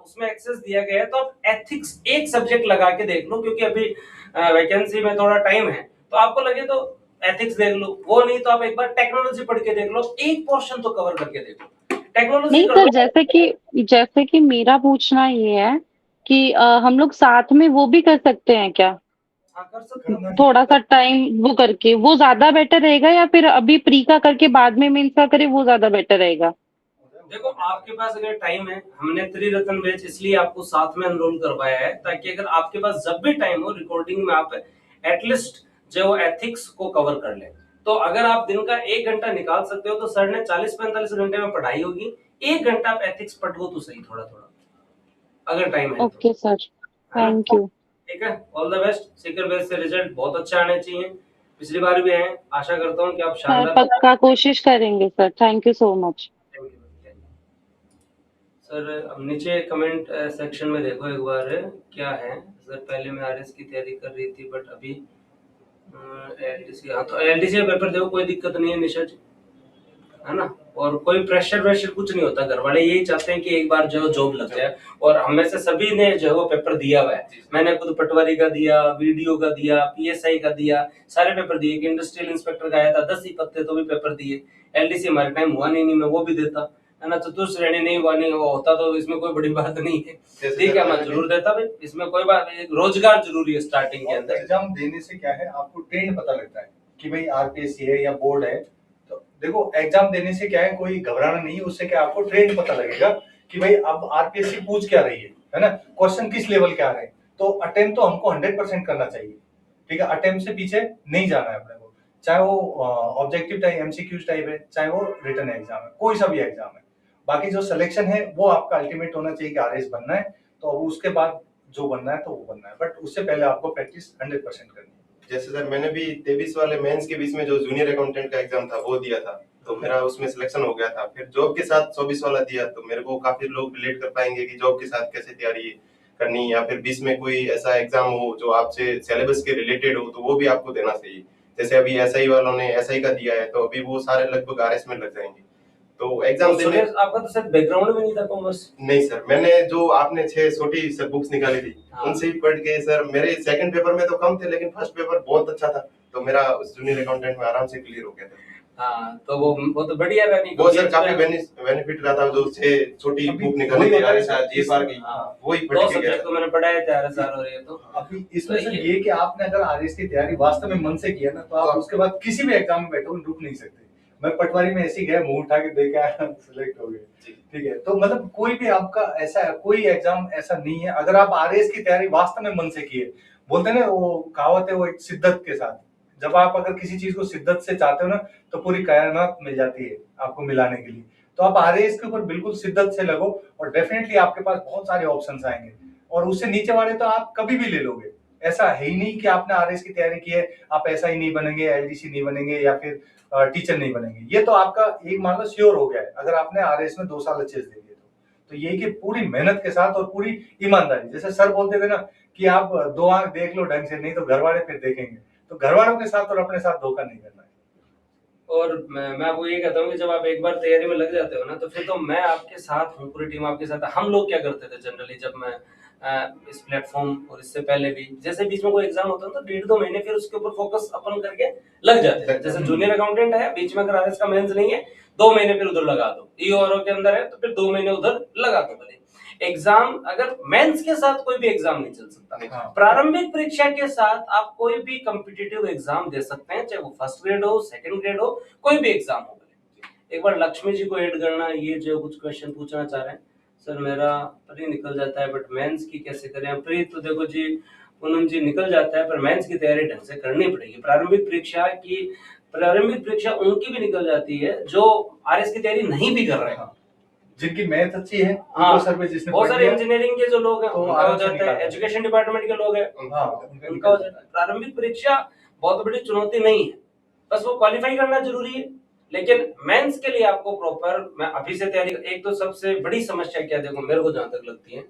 उसमें एक्सेस दिया गया है, तो आप एथिक्स एक सब्जेक्ट लगा के देख लो, क्योंकि अभी वैकेंसी में थोड़ा टाइम है, तो आपको लगे तो एथिक्स देख लो, वो नहीं तो आप एक बार टेक्नोलॉजी पढ़ के देख लो, एक पोर्शन तो कवर करके देख लो। टेक्नोलॉजी नहीं सर, जैसे कि मेरा पूछना ये है कि हम लोग साथ में वो भी कर सकते हैं क्या, कर सकते हैं। थोड़ा सा टाइम वो करके, वो ज्यादा बेटर रहेगा, या फिर अभी प्री का करके बाद में मेंस का करे वो ज्यादा बेटर रहेगा। देखो आपके पास अगर टाइम है, हमने त्रिरत्न बैच इसलिए आपको साथ में एनरोल करवाया है, ताकि अगर आपके पास जब भी टाइम हो रिकॉर्डिंग में आप एटलीस्ट जो एथिक्स को कवर कर ले। तो अगर आप दिन का 1 घंटा निकाल सकते हो, तो सर ने 40-45 घंटे में पढ़ाई होगी, 1 घंटा आप एथिक्स पढ़ो तो सही, थोड़ा थोड़ा अगर टाइम है। Okay sir, thank you. ठीक है, all the best. Sikar batch से रिजल्ट बहुत अच्छा आने चाहिए, पिछली बार भी आए, आशा करता हूँ कि आप सर शानदार। पक्का कोशिश करेंगे sir, thank you so much. Sir अब नीचे कमेंट सेक्शन में देखो एक बार क्या है। सर पहले मैं आरएस की तैयारी कर रही थी, बट अभी एलडीसी, हाँ तो एलडीसी का पेपर देखो, कोई दिक्कत नहीं है निशा जी, है ना। और कोई प्रेशर वेशर कुछ नहीं होता, घर वाले यही चाहते हैं कि एक बार जो जॉब लग जाए। और हमें से सभी ने जो है वो पेपर दिया हुआ है, मैंने खुद पटवारी का दिया, वीडियो का दिया, पीएसआई का दिया, सारे पेपर दिए। कि इंडस्ट्रियल इंस्पेक्टर का आया था 10 ही पत्ते, तो भी पेपर दिए। एलडीसी हमारे टाइम हुआ नहीं, मैं वो भी देता, है ना। चतुर्थ श्रेणी नहीं हुआ, नहीं होता तो इसमें कोई बड़ी बात नहीं है, ठीक है, मैं जरूर देता भाई, इसमें कोई बात नहीं। रोजगार जरूरी है स्टार्टिंग के अंदर। एग्जाम देने से क्या है, आपको ट्रेंड पता लगता है कि भाई आरपीएससी है या बोर्ड है। तो देखो एग्जाम देने से क्या है, कोई घबराना नहीं है, उससे क्या आपको ट्रेंड पता लगेगा कि भाई अब आरपीएससी पूछ क्या रही है ना, क्वेश्चन किस लेवल के आ रहे हैं। तो तो अटेम्प्ट तो हमको 100% करना चाहिए, ठीक है। अटेम्प्ट से पीछे नहीं जाना है अपने को, चाहे वो ऑब्जेक्टिव टाइप एमसीक्यूज टाइप है, चाहे वो रिटन एग्जाम है, कोई सा भी एग्जाम है। बाकी जो सिलेक्शन है वो आपका अल्टीमेट होना चाहिए कि आरएस बनना है, तो अब उसके बाद जो बनना है तो वो बनना है, बट उससे पहले आपको प्रैक्टिस 100% करनी है। जैसे सर मैंने भी 23 वाले मेंस के बीच में जो जूनियर अकाउंटेंट का एग्जाम था वो दिया था, तो मेरा उसमें सिलेक्शन हो गया था। फिर जॉब के साथ 24 वाला दिया, तो मेरे को काफी लोग रिलेट कर पाएंगे कि जॉब के साथ कैसे तैयारी करनी, या फिर बीच में कोई ऐसा एग्जाम हो जो आपसे सिलेबस के रिलेटेड हो, तो वो भी आपको देना चाहिए। जैसे अभी एसआई वालों ने एसआई का दिया है, तो अभी वो सारे लगभग आरएस में लग जाएंगे। तो एग्जाम देने आपका तो सर बैकग्राउंड में नहीं था कॉमर्स? नहीं सर, मैंने जो आपने 6 छोटी सर बुक्स निकाली थी उनसे ही पढ़ के सर, मेरे सेकंड पेपर में तो कम थे लेकिन फर्स्ट पेपर बहुत अच्छा था, तो मेरा जूनियर अकाउंटेंट में आराम से क्लियर हो गया था। हाँ, तो वो तो बढ़िया रही, वो सर काफी बेनिफिट रहा था, जो 6 छोटी बुक निकाली थी आरएसआर जीएसआर की, वही पढ़ के गया। तो मैंने पढ़ाया था आरएसआर, और ये तो अभी इसमें सर ये कि आपने अगर आरएस की तैयारी वास्तव में मन से किया ना, तो आप उसके बाद किसी भी एग्जाम में बैठोगे रुक नहीं सकते। मैं पटवारी में ऐसे ही गया, मुंह उठा के देख आया, सिलेक्ट हो गए, ठीक है। तो मतलब कोई भी आपका ऐसा कोई एग्जाम ऐसा नहीं है, अगर आप आरएस की तैयारी वास्तव में मन से किए, बोलते हैं ना वो कहावत है, वो एक शिद्दत के साथ, जब आप अगर किसी चीज को शिद्दत से चाहते हो ना, तो पूरी कायनात मिल जाती है आपको मिलाने के लिए। तो आप आरएस के ऊपर बिल्कुल शिद्दत से लगो, और डेफिनेटली आपके पास बहुत सारे ऑप्शंस आएंगे, और उससे नीचे वाले तो आप कभी भी ले लोगे। ऐसा है ही नहीं कि आपने आरएस की तैयारी की है आप ऐसा ही नहीं बनेंगे, एलडीसी नहीं बनेंगे, या फिर टीचर नहीं बनेंगे। ये तो आपका एक मान लो श्योर हो गया है, अगर आपने आरएस में 2 साल अच्छे से दे दिए तो ये कि पूरी मेहनत के साथ और पूरी ईमानदारी, जैसे सर बोलते थे ना कि आप 2 आंख देख लो ढंग से, नहीं तो घर वाले फिर देखेंगे, तो घर वालों के साथ और अपने साथ धोखा नहीं करना है। और मैं आपको ये कहता हूँ कि जब आप एक बार तैयारी में लग जाते हो ना, तो फिर तो मैं आपके साथ हूँ, पूरी टीम आपके साथ है। हम लोग क्या करते थे जनरली, जब मैं इस प्लेटफॉर्म और इससे पहले भी, जैसे बीच में कोई एग्जाम होता है तो 1.5-2 महीने फिर उसके ऊपर फोकस अपन करके लग जाते हैं। जैसे जूनियर अकाउंटेंट है, बीच में अगर आरएस का मेंस नहीं है, 2 महीने फिर उधर लगा दो, ईओआरओ के अंदर है तो फिर 2 महीने उधर लगा दो। भले एग्जाम अगर मेंस के साथ कोई भी एग्जाम नहीं चल सकता, प्रारंभिक परीक्षा के साथ आप कोई भी कॉम्पिटिटिव एग्जाम दे सकते हैं, चाहे वो फर्स्ट ग्रेड हो, सेकंड ग्रेड हो, कोई भी एग्जाम हो। एक बार लक्ष्मी जी को ऐड करना, ये जो कुछ क्वेश्चन पूछना चाह रहे हैं सर, मेरा प्री निकल जाता है बट मेंस की कैसे करें? प्री तो देखो जी पूनम जी निकल जाता है, पर मेंस की तैयारी ढंग से करनी पड़ेगी। प्रारंभिक परीक्षा उनकी भी निकल जाती है जो आरएस की तैयारी नहीं भी कर रहे हैं, जिनकी मैथ अच्छी है। हाँ, सर में जिसने बहुत सारे इंजीनियरिंग के जो लोग हैं तो उनका हो जाता है, एजुकेशन डिपार्टमेंट के लोग हैं उनका हो जाता है। प्रारंभिक परीक्षा बहुत बड़ी चुनौती नहीं है, बस वो क्वालिफाई करना जरूरी है। लेकिन मेंस के लिए आपको प्रॉपर, मैं अभी से तैयारी, एक तो सबसे बड़ी समस्या क्या देखो मेरे को जहां तक लगती है,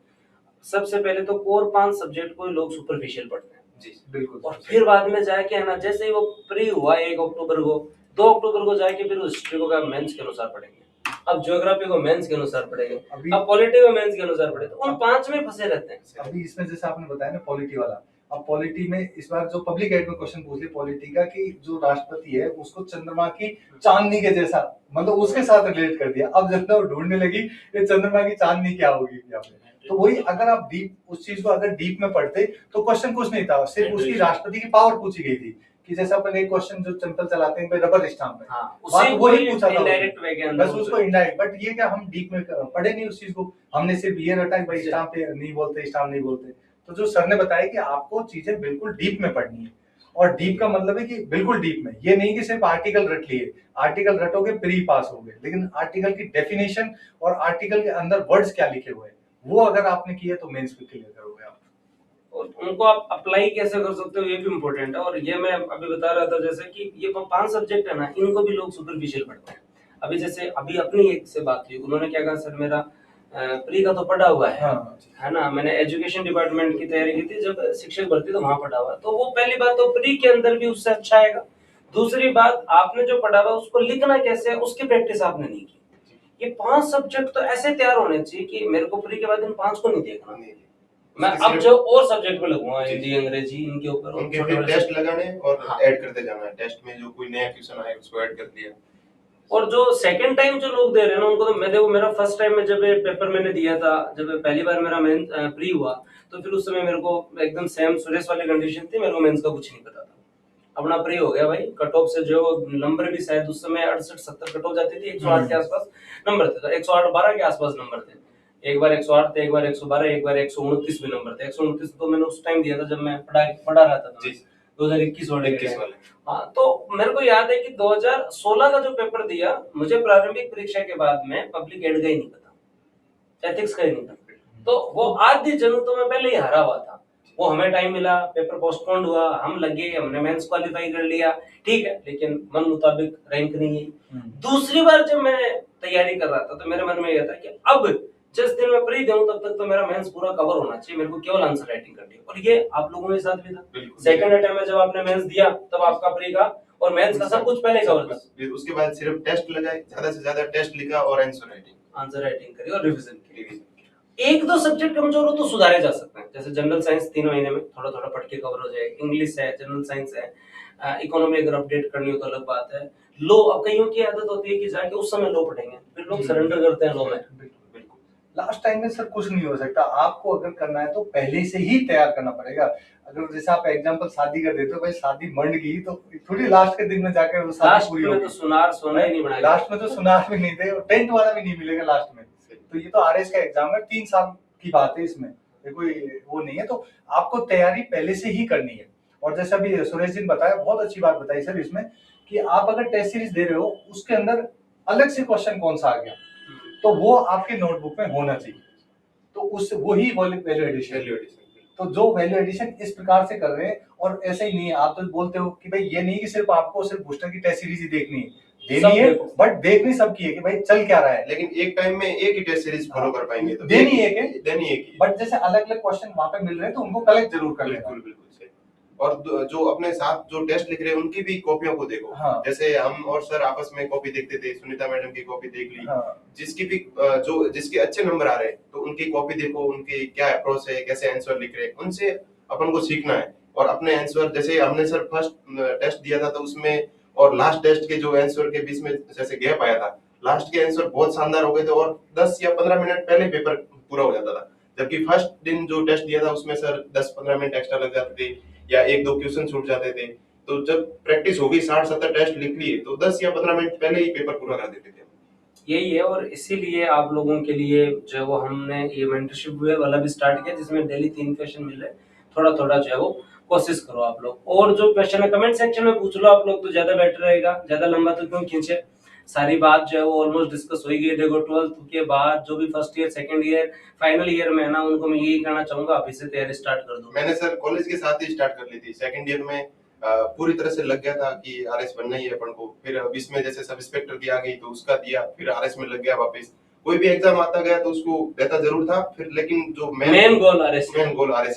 सबसे पहले तो कोर 5 सब्जेक्ट को लोग सुपरफिशियल पढ़ते हैं जी बिल्कुल, और फिर बाद में जाके है ना, जैसे ही वो प्री हुआ 1 अक्टूबर को, 2 अक्टूबर को जाके फिर हिस्ट्री को मेंस के अनुसार पढ़ेंगे, अब ज्योग्राफी को मेंस के अनुसार पढ़ेंगे, अब पॉलिटी को मेंस के अनुसार पढ़े, तो उन 5 में फंसे रहते हैं। अभी इसमें जैसे आपने बताया ना पॉलिटी वाला, अब पॉलिटी में इस बार जो पब्लिक एड में क्वेश्चन पूछ लिया पॉलिटी का, कि जो राष्ट्रपति है उसको चंद्रमा की चांदनी के जैसा, मतलब उसके साथ रिलेट कर दिया। अब जब तक ढूंढने लगी ये चंद्रमा की चांदनी क्या होगी यहाँ पे, तो वही अगर आप डीप उस चीज को अगर डीप में पढ़ते तो क्वेश्चन कुछ नहीं था, सिर्फ उसकी राष्ट्रपति की पावर पूछी गई थी, कि जैसे अपन एक क्वेश्चन जो सिंपल चलाते हैं रबर स्टाम्प है, वही पूछा था इनडायरेक्ट वे के अंदर, बस उसको इनडायरेक्ट। बट ये क्या हम डीप में पढ़े नहीं उस चीज को, हमने सिर्फ ये रटा है भाई स्टाम्प नहीं बोलते, स्टाम्प नहीं बोलते। तो जो सर ने बताया कि आपको चीजें बिल्कुल डीप में पढ़नी है, और डीप का मतलब है कि बिल्कुल डीप में, ये नहीं कि सिर्फ आर्टिकल रट लिए, आर्टिकल रटोगे प्री पास हो गए, लेकिन आर्टिकल की डेफिनेशन और आर्टिकल के अंदर वर्ड्स क्या लिखे हुए हैं वो अगर आपने किए तो मेंस में क्लियर करोगे आप। और उनको आप अप्लाई कैसे कर सकते हो ये भी इम्पोर्टेंट है। और ये मैं अभी बता रहा था जैसे कि ये 5 सब्जेक्ट है ना, इनको भी लोग सुपरफिशियल पढ़ते हैं। अभी जैसे अभी अपनी एक से बात हुई, उन्होंने क्या कहा, सर मेरा प्री का तो पढ़ा हुआ है ना, मैंने एजुकेशन डिपार्टमेंट की तैयारी की थी, जब शिक्षक भर्ती तो वहां पढ़ा हुआ, तो वो पहली बात तो प्री के अंदर भी उससे अच्छा आएगा। दूसरी बात, आपने जो पढ़ा हुआ उसको लिखना कैसे है उसकी प्रैक्टिस आपने नहीं की। ये 5 सब्जेक्ट तो ऐसे तैयार होने चाहिए कि मेरे को प्री के बाद इन 5 को नहीं देखना, मैं अब जो और सब्जेक्ट पे लगूंगा, हिंदी अंग्रेजी इनके ऊपर उनके फिर टेस्ट लगाने और ऐड करते जाना है, टेस्ट में जो कोई नया क्वेश्चन आए उसको ऐड कर दिया। और जो सेकंड टाइम जो लोग दे रहे हैं ना उनको तो मैं देखो, मेरा फर्स्ट टाइम में जब पेपर मैंने दिया था, जब पहली बार मेरा मेंस प्री हुआ, तो फिर उस समय मेरे को एकदम सेम सुरेश वाली कंडीशन थी, मेरे को मेंस का कुछ नहीं पता था। अपना प्री हो गया भाई, कट ऑफ से जो नंबर भी शायद उस समय 68-70 कट ऑफ जाती थी, 108 के आसपास नंबर थे, 108-12 के आसपास नंबर थे। एक बार 108 थे, एक बार 112, एक बार 129 भी नंबर थे। 129 तो मैंने उस टाइम दिया था जब मैं पढ़ा रहा था। 2021 वाले। हाँ, तो मेरे को याद है कि 2016 का जो पेपर दिया, मुझे प्रारंभिक परीक्षा के बाद में पब्लिक एड का ही नहीं पता, एथिक्स का ही नहीं पता। तो वो आधी जंग तो मैं पहले ही हारा हुआ था। वो हमें टाइम मिला, पेपर पोस्टपोन्ड हुआ, हम लगे, हमने मेंस क्वालिफाई कर लिया, ठीक है, लेकिन मन मुताबिक रैंक नहीं है। दूसरी बार जब मैं तैयारी कर रहा था तो मेरे मन में यह था कि अब जिस दिन मैं प्री दूं तब तक तो मेरा मेंस पूरा कवर होना चाहिए, मेरे को केवल आंसर राइटिंग करनी है। और ये आप लोगों के साथ भी था। सेकंड अटेम्प्ट में जब आपने मेंस दिया तब आपका प्री का और मेंस का सब कुछ पहले कवर था। उसके बाद सिर्फ टेस्ट लगाए, ज्यादा से ज्यादा टेस्ट लिखा और आंसर राइटिंग करी और रिवीजन की। एक दो सब्जेक्ट कमजोर हो तो सुधारे जा सकते हैं, जैसे जनरल साइंस 3 महीने में थोड़ा थोड़ा पढ़ के कवर हो जाएगा। इंग्लिश है, जनरल साइंस है, इकोनॉमी अगर अपडेट करनी हो तो अलग बात है। लो, अब कईयों की आदत होती है कि जाके उस समय लो पढ़ेंगे, फिर लोग सरेंडर करते हैं लो में। लास्ट टाइम में सर कुछ नहीं हो सकता, आपको अगर करना है तो पहले से ही तैयार करना पड़ेगा। अगर जैसे आप एग्जांपल शादी का देते हो, भाई शादी मंड गई तो थोड़ी लास्ट के दिन में जाकर वो शादी पूरी होगी। तो सुनार सोना ही नहीं बनाएगा, लास्ट में तो सुनार भी नहीं थे और टेंट वाला भी नहीं मिलेगा लास्ट में। तो ये तो आरएस का एग्जाम है, 3 साल की बात है, इसमें कोई वो नहीं है। तो आपको तैयारी पहले से ही करनी है। और जैसे अभी सुरेश जी ने बताया, बहुत अच्छी बात बताई सर इसमें, कि आप अगर टेस्ट सीरीज दे रहे हो उसके अंदर अलग से क्वेश्चन कौन सा आ गया तो वो आपके नोटबुक में होना चाहिए। तो उस वही वैल्यू एडिशन। तो जो वैल्यू एडिशन इस प्रकार से कर रहे हैं, और ऐसे ही नहीं है, आप तो बोलते हो कि भाई ये नहीं कि सिर्फ आपको सिर्फ बूस्टर की टेस्ट सीरीज ही देखनी है, देनी है, बट देखनी सबकी है कि भाई चल क्या रहा है। लेकिन एक टाइम में एक ही टेस्ट सीरीज फॉलो कर पाएंगे तो देनी है, बट जैसे अलग अलग क्वेश्चन वहां पे मिल रहे हैं तो उनको कलेक्ट जरूर कर लेना। बिल्कुल सही। और जो अपने साथ जो टेस्ट लिख रहे हैं उनकी भी कॉपियों को देखो। हाँ। जैसे हम और सर आपस में कॉपी देखते थे, सुनीता मैडम की कॉपी देख ली। हाँ। जिसकी भी जिसके अच्छे नंबर आ रहे हैं तो उनकी कॉपी देखो, उनकी क्या अप्रोच है, कैसे आंसर लिख रहे हैं, उनसे अपन को सीखना है। और अपने आंसर, जैसे हमने सर फर्स्ट टेस्ट दिया था तो उसमें और लास्ट टेस्ट के जो आंसर के बीच में जैसे गैप आया था, लास्ट के आंसर बहुत शानदार हो गए थे और 10 या 15 मिनट पहले पेपर पूरा हो जाता था। जबकि फर्स्ट दिन जो टेस्ट दिया था उसमें सर 10-15 मिनट एक्स्ट्रा लग जाते थे या 1-2 क्वेश्चन छूट जाते थे। तो जब प्रैक्टिस हो गई, 60-70 टेस्ट लिख लिए तो 10 या 15 मिनट पहले ही पेपर पूरा कर देते थे। यही है, और इसीलिए आप लोगों के लिए जो है वो हमने ये मेंटरशिप वाला भी स्टार्ट किया, जिसमें डेली 3 क्वेश्चन मिल रहे हैं। थोड़ा थोड़ा जो है वो कोशिश करो आप लोग, और जो क्वेश्चन है कमेंट सेक्शन में पूछ लो आप लोग तो ज्यादा बेटर रहेगा। ज्यादा लंबा तो क्यों खींचे, सारी बात जो है वो ऑलमोस्ट डिस्कस हो गई। देखो 12th के बाद जो भी first year, second year, final year में है ना, उनको मैं यही कहना चाहूंगा, अभी से तैयारी स्टार्ट कर दो। मैंने सर कॉलेज के साथ ही स्टार्ट कर ली थी। सेकंड ईयर में पूरी तरह से लग गया था कि आरएस बनना ही है अपन को। फिर अब इसमें जैसे सब इंस्पेक्टर की आ गई तो उसका दिया, फिर आरएस में लग गया वापस। कोई भी एग्जाम आता गया तो उसको देता जरूर था फिर, लेकिन जो मेन गोल आरएस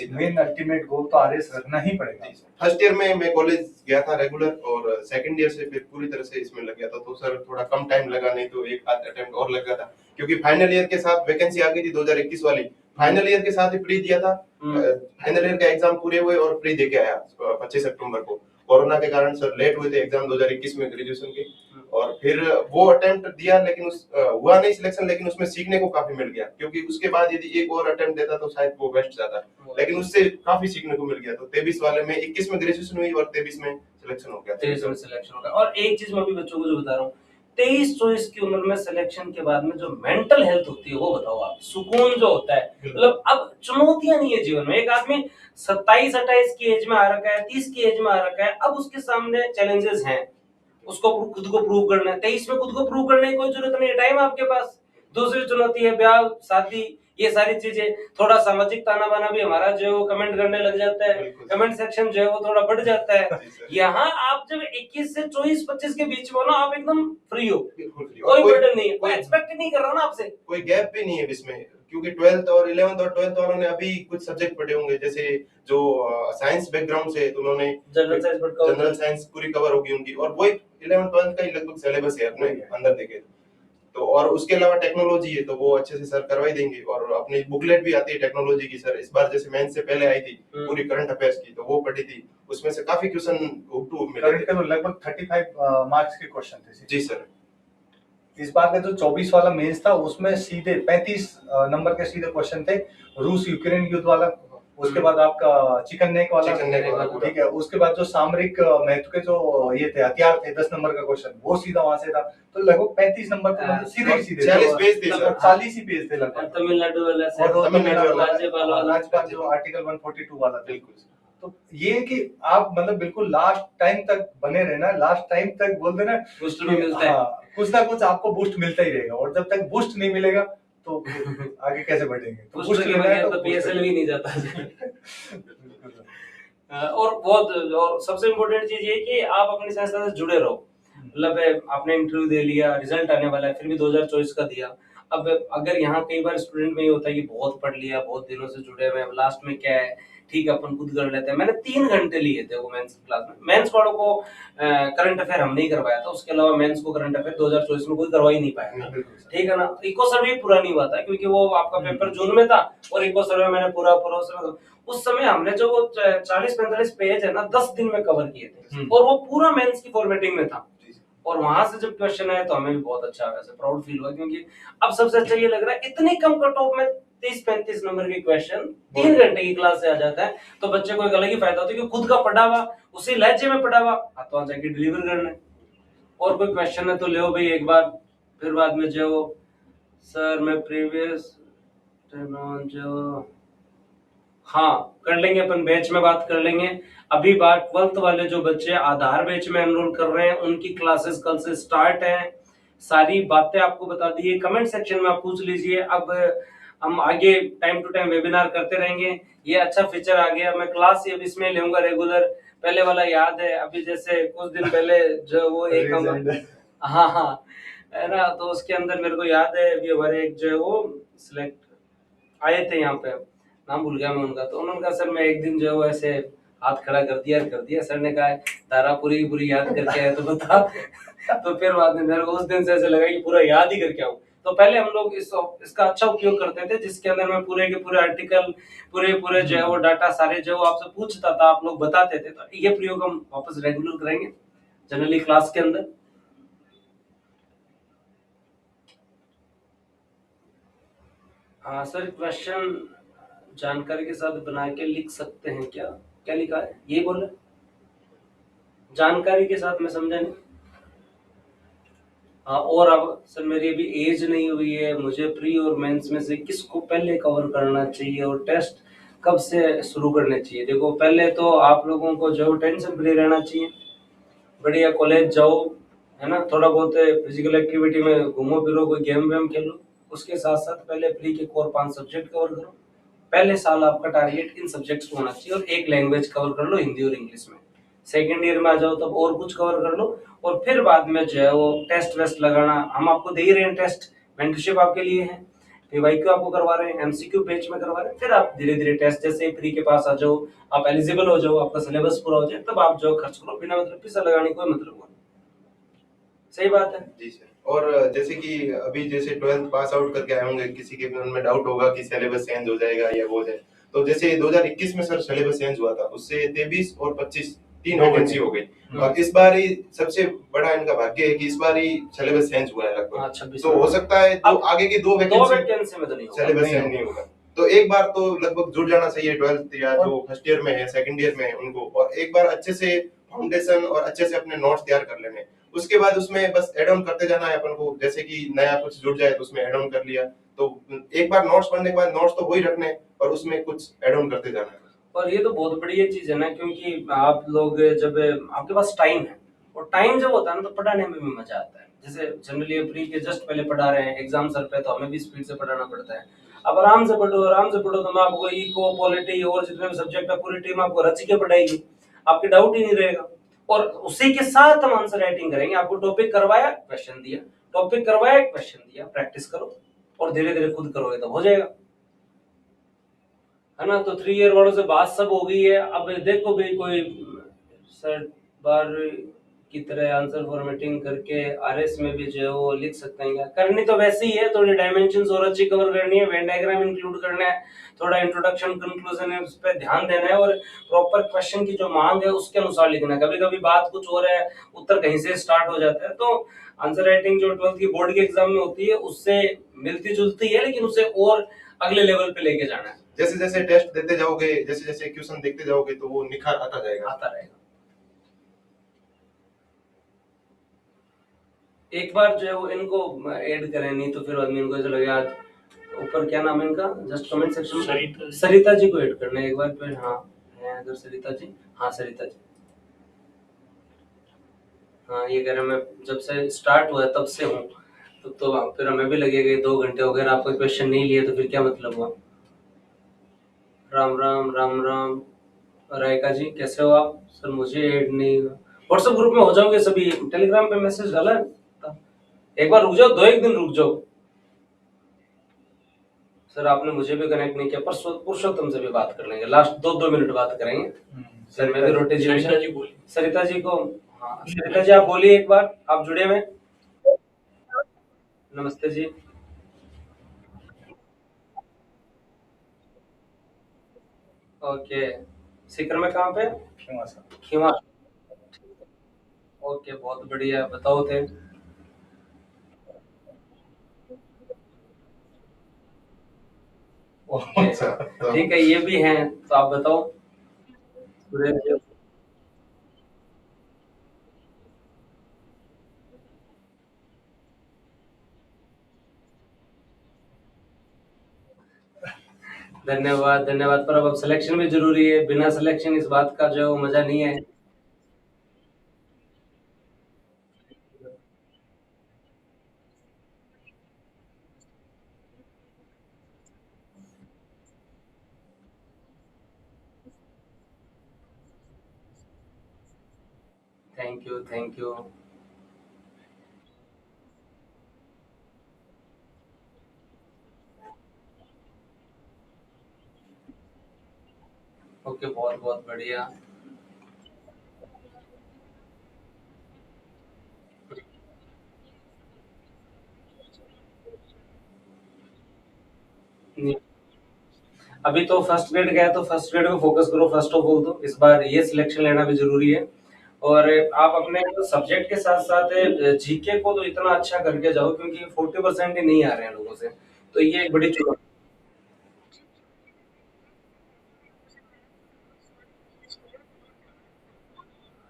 ही था। मेन अल्टीमेट गोल तो आरएस रखना ही पड़ेगा। फर्स्ट ईयर में मैं कॉलेज गया था रेगुलर, और सेकंड ईयर से फिर पूरी तरह से इसमें लग गया था। तो सर थोड़ा कम टाइम लगा, नहीं तो एक आध अटेम्प्ट और लग गया था, क्योंकि फाइनल ईयर के साथ वैकेंसी आ गई थी 2021 वाली। फाइनल ईयर के साथ ही प्री दिया था। फाइनल ईयर का एग्जाम पूरे हुए और प्री दे के आया 25 अक्टूबर को। कोरोना के कारण सर लेट हुए थे एग्जाम 2021 में ग्रेजुएशन के, और फिर वो अटेम्प्ट दिया लेकिन हुआ नहीं सिलेक्शन, लेकिन उसमें सीखने को काफी मिल गया। क्योंकि उसके बाद यदि एक और अटेम्प्ट देता तो शायद वो बेस्ट जाता, लेकिन उससे काफी सीखने को मिल गया। तो 23 वाले में 21 में ग्रेजुएशन हुई और 23 में सिलेक्शन हो गया। 23 में सिलेक्शन हो गया। और एक चीज मैं भी बच्चों को जो बता रहा हूँ, 23-24 की उम्र में सिलेक्शन के बाद में जो मेंटल हेल्थ होती है वो बताओ आप, सुकून जो होता है, मतलब अब चुनौतियां नहीं है जीवन में। एक आदमी 27-28 की एज में आ रखा है, 30 की एज में आ रखा है, अब उसके सामने चैलेंजेस हैं, उसको खुद को प्रूव करना है। 23 में खुद को प्रूव करने की कोई जरूरत नहीं है, टाइम आपके पास। दूसरी चुनौती है ब्याह, शादी, ये सारी चीजें। थोड़ा सामाजिक ताना बाना भी हमारा जो है वो कमेंट करने लग जाता है, कमेंट सेक्शन जो है वो थोड़ा बढ़ जाता है। यहाँ आप जब 21 से 24-25 के बीच में हो ना, आप एकदम फ्री हो, कोई बर्डन नहीं है, कोई एक्सपेक्ट नहीं कर रहा ना आपसे, कोई गैप भी नहीं है इसमें। क्योंकि 12th और 11th और 12th वालों ने अभी कुछ सब्जेक्ट पढ़े होंगे, जैसे जो साइंस बैकग्राउंड से, तो उन्होंने जनरल साइंस पूरी कवर होगी उनकी, और वही 11th 12th का ही लगभग सिलेबस है अपने अंदर देखे तो। और उसके अलावा टेक्नोलॉजी है तो वो अच्छे से सर करवाई देंगे, और अपनी बुकलेट भी आती है टेक्नोलॉजी की सर। इस बार जैसे मेंस से पहले आई थी पूरी करंट अफेयर्स की, तो वो पढ़ी थी, उसमें से काफी क्वेश्चन मिले थे। लगभग 35 मार्क्स के क्वेश्चन थे। जी सर। इस बार का जो 24 वाला मेंस था उसमें सीधे 35 नंबर के सीधे क्वेश्चन थे। रूस यूक्रेन युद्ध वाला उसके बाद आपका चिकन नेक वाला, चिकन नेक वाला पूरा। ठीक है। उसके बाद जो सामरिक महत्व के जो ये थे हथियार थे 10 नंबर का क्वेश्चन, वो सीधा वहां से था। तो लगभग 35 नंबर तो मतलब सीधे सीधे 40 पेज थे सर। 40 ही पेज थे लगभग। तमिलनाडु वाला से, और तमिलनाडु वाला राज्यपाल वाला, राज्यपाल जो आर्टिकल 142 वाला था। बिल्कुल। तो ये कि आप मतलब बिल्कुल लास्ट टाइम तक बने रहना, लास्ट टाइम तक बोलते ना बूस्ट भी मिलता है। कुछ ना कुछ आपको बूस्ट मिलता ही रहेगा, और जब तक बूस्ट नहीं मिलेगा तो आगे कैसे बढ़ेंगे। तो बूस्ट के बगैर तो पीएसएल भी नहीं जाता। और और सबसे इम्पोर्टेंट चीज ये कि आप अपनी संस्था से जुड़े रहो। मतलब आपने इंटरव्यू दे लिया, रिजल्ट आने वाला है, फिर भी 2024 का दिया। अब अगर यहाँ कई बार स्टूडेंट में ये होता है कि बहुत पढ़ लिया, बहुत दिनों से जुड़े हुए, अब लास्ट में क्या है, ठीक है अपन खुद कर लेते हैं। मैंने 3 घंटे लिए थे वो मेंस क्लास में। मेंस वालों को करंट अफेयर हम नहीं करवाया था, उसके अलावा मेंस को करंट अफेयर 2024 में कोई करवा ही नहीं पाया, ठीक है ना। इको सर्वे पूरा नहीं हुआ था क्योंकि वो आपका पेपर जून में था, और इको सर्वे मैंने पूरा उस समय हमने जो वो 40-45 पेज है ना 10 दिन में कवर किए थे, और वो पूरा मेंस की फॉर्मेटिंग में था। और वहां से जब क्वेश्चन आया तो हमें भी बहुत अच्छा वैसे प्राउड फील हुआ, क्योंकि अब सबसे अच्छा ये लग रहा है इतनी कम कट ऑफ में 30-35 नंबर के क्वेश्चन 3 घंटे की क्लास से आ जाता है। तो बच्चे को एक अलग ही फायदा होता है कि खुद का पढ़ा हुआ, उसी लहजे में पढ़ा हुआ तो वहां जाके डिलीवर करना है। और कोई क्वेश्चन है तो ले भाई एक बार, फिर बाद में जो सर मैं प्रीवियस जो हाँ कर लेंगे अपन, बैच में बात कर लेंगे। अभी बात 12th वाले जो बच्चे आधार बैच में एनरोल कर रहे हैं उनकी क्लासेस कल से स्टार्ट हैं। सारी बातें आपको बता दी, कमेंट सेक्शन में आप पूछ लीजिए। अब हम आगे टाइम टू टाइम वेबिनार करते रहेंगे। ये अच्छा फीचर आ गया, मैं क्लास अब इसमें लूंगा रेगुलर। पहले वाला याद है, अभी जैसे कुछ दिन पहले जो वो एक हाँ है ना, तो उसके अंदर मेरे को याद है अभी हमारे एक जो है वो सिलेक्ट आए थे यहाँ पे, नाम भूल गया मैं उनका। तो उन्होंने कहा सर मैं एक दिन जो है ऐसे हाथ खड़ा कर दिया। सर ने कहा धारा पूरी याद करके आया तो बता। तो फिर बाद में मेरे को उस दिन से ऐसे लगा कि पूरा याद ही करके आऊं। तो पहले हम लोग इसका अच्छा उपयोग करते थे, जिसके अंदर मैं पूरे के पूरे आर्टिकल पूरे जो है वो डाटा सारे जो आपसे पूछता था आप लोग बताते थे। तो ये प्रयोग हम वापस रेगुलर करेंगे जनरली क्लास के अंदर। हाँ सर, क्वेश्चन जानकारी के साथ बना के लिख सकते हैं क्या? क्या लिखा है ये बोला? जानकारी के साथ, मैं समझा नहीं। हाँ, और अब सर मेरी अभी एज नहीं हुई है, मुझे प्री और मेंस में से किसको पहले कवर करना चाहिए और टेस्ट कब से शुरू करने चाहिए? देखो पहले तो आप लोगों को जो टेंशन फ्री रहना चाहिए, बढ़िया कॉलेज जाओ, है ना, थोड़ा बहुत फिजिकल एक्टिविटी में घूमो फिरो, कोई गेम वेम खेलो। उसके साथ साथ पहले प्री के कोर 5 सब्जेक्ट कवर करो। पहले साल आपका टारगेट इन सब्जेक्ट्स को होना चाहिए, और एक लैंग्वेज कवर कर लो, हिंदी और इंग्लिश में। सेकेंड ईयर में आ जाओ तब और कुछ कवर कर लो, और फिर बाद में जो है वो टेस्ट वेस्ट लगाना। हम आपको दे ही रहे हैं टेस्ट, मेंटरशिप आपके लिए है, पीवाईक्यू आपको करवा रहे हैं, एमसीक्यू बैच में करवा रहे हैं। फिर आप धीरे धीरे टेस्ट, जैसे प्री के पास आ जाओ, आप एलिजिबल हो जाओ, आपका सिलेबस पूरा हो जाए, तब आप जो खर्च करो, बिना मतलब पैसा लगाने कोई मतलब नहीं। सही बात है जी सर। और जैसे कि अभी जैसे 12th पास आउट करके आए होंगे, किसी के मन में डाउट होगा कि सिलेबस चेंज हो जाएगा या वो जाए, तो जैसे 2021 में सर सिलेबस चेंज हुआ था, उससे 23 और 25 3 वैकेंसी हो गई। और इस बार ही सबसे बड़ा इनका भाग्य है कि इस बार ही सिलेबस चेंज हुआ है लगभग। तो हो सकता है जो आगे की 2 वैकेंसी में तो नहीं सिलेबस चेंज नहीं होगा, तो एक बार तो लगभग जुड़ जाना चाहिए 12th या जो फर्स्ट ईयर में है, सेकंड ईयर में है उनको, और एक बार अच्छे से फाउंडेशन और अच्छे से अपने नोट्स तैयार कर लेने। उसके बाद उसमें बस ऐड ऑन करते जाना है अपन को, जैसे कि नया कुछ जुड़ जाए तो उसमें ऐड ऑन कर लिया। तो एक बार नोट्स पढ़ने के बाद नोट्स तो वही रखने और उसमें कुछ ऐड ऑन करते जाना है। और ये तो बहुत बढ़िया चीज है ना, क्योंकि आप लोग जब आपके पास टाइम है, और टाइम जब होता है ना तो पढ़ाने में भी मजा आता है। जैसे जनरली प्री के जस्ट पहले पढ़ा रहे हैं, एग्जाम सर पे, तो हमें भी स्पीड से पढ़ाना पड़ता है। अब आराम से पढ़ो तो मैं आपको इको, पॉलिटी और जितने भी सब्जेक्ट है पूरी टीम आपको रच के पढ़ाएगी, आपके डाउट ही नहीं रहेगा। और उसी के साथ हम आंसर राइटिंग करेंगे। आपको टॉपिक करवाया, क्वेश्चन दिया, टॉपिक करवाया, क्वेश्चन दिया, प्रैक्टिस करो और धीरे धीरे खुद करोगे तब हो जाएगा, है ना। तो 3 ईयर वालों से बात सब हो गई है। अब देखो भाई, कोई सर बार की तरह आंसर फॉर्मेटिंग करके आरएस में भी जो है वो लिख सकते हैं। क्या करनी तो वैसे ही है, थोड़ी डायमेंशंस और अच्छी कवर करनी है, वेन डायग्राम इंक्लूड करना है, थोड़ा इंट्रोडक्शन कंक्लूजन है उस पर ध्यान देना है, और प्रॉपर क्वेश्चन की जो मांग है उसके अनुसार लिखना है। कभी कभी बात कुछ और है, उत्तर कहीं से स्टार्ट हो जाता है। तो आंसर राइटिंग जो 12th की बोर्ड के एग्जाम में होती है उससे मिलती जुलती है, लेकिन उसे और अगले लेवल पे लेके जाना है। जैसे जैसे टेस्ट देते जाओगे, जैसे जैसे क्वेश्चन देखते जाओगे तो वो निखार आता जाएगा। एक बार जो है वो इनको ऐड करें, नहीं तो फिर आदमी इनको ऐसा लगेगा आज ऊपर क्या नाम है इनका, जस्ट कमेंट सेक्शन में सरिता जी को ऐड करना है एक बार फिर। हाँ है अगर सरिता जी, हाँ सरिता जी, हाँ ये कह रहे हैं मैं जब से स्टार्ट हुआ है तब से हूँ, तो फिर हमें भी लगेगा 2 घंटे हो गए, आपका क्वेश्चन नहीं लिए तो फिर क्या मतलब हुआ। राम राम राम राम। रायका जी कैसे हो आप? सर मुझे ऐड नहीं, व्हाट्सएप ग्रुप में हो जाओगे सभी, टेलीग्राम पे मैसेज डाला है, एक बार रुक जाओ, 2-1 दिन रुक जाओ। सर आपने मुझे भी कनेक्ट नहीं किया, परसों पुरुषोत्तम से भी बात कर लेंगे, लास्ट 2 मिनट बात करेंगे। सर मैं भी रोटी सरिता जी बोलिए। सरिता जी को, हाँ सरिता जी आप बोलिए एक बार, आप जुड़े हुए। नमस्ते जी। ओके, सीकर में कहाँ पे? खीवा। ओके बहुत बढ़िया, बताओ थे। ठीक है ये भी हैं, तो आप बताओ। धन्यवाद धन्यवाद, पर अब सिलेक्शन भी जरूरी है, बिना सिलेक्शन इस बात का जो मजा नहीं है। Thank you thank you. Okay बहुत बहुत बढ़िया। अभी तो फर्स्ट ग्रेड गया, तो फर्स्ट ग्रेड पे फोकस करो फर्स्ट ऑफ ऑल, तो इस बार ये सिलेक्शन लेना भी जरूरी है। और आप अपने सब्जेक्ट के साथ साथ जीके को तो इतना अच्छा करके जाओ, क्योंकि 40% ही नहीं आ रहे हैं लोगों से, तो ये एक बड़ी चुनौती।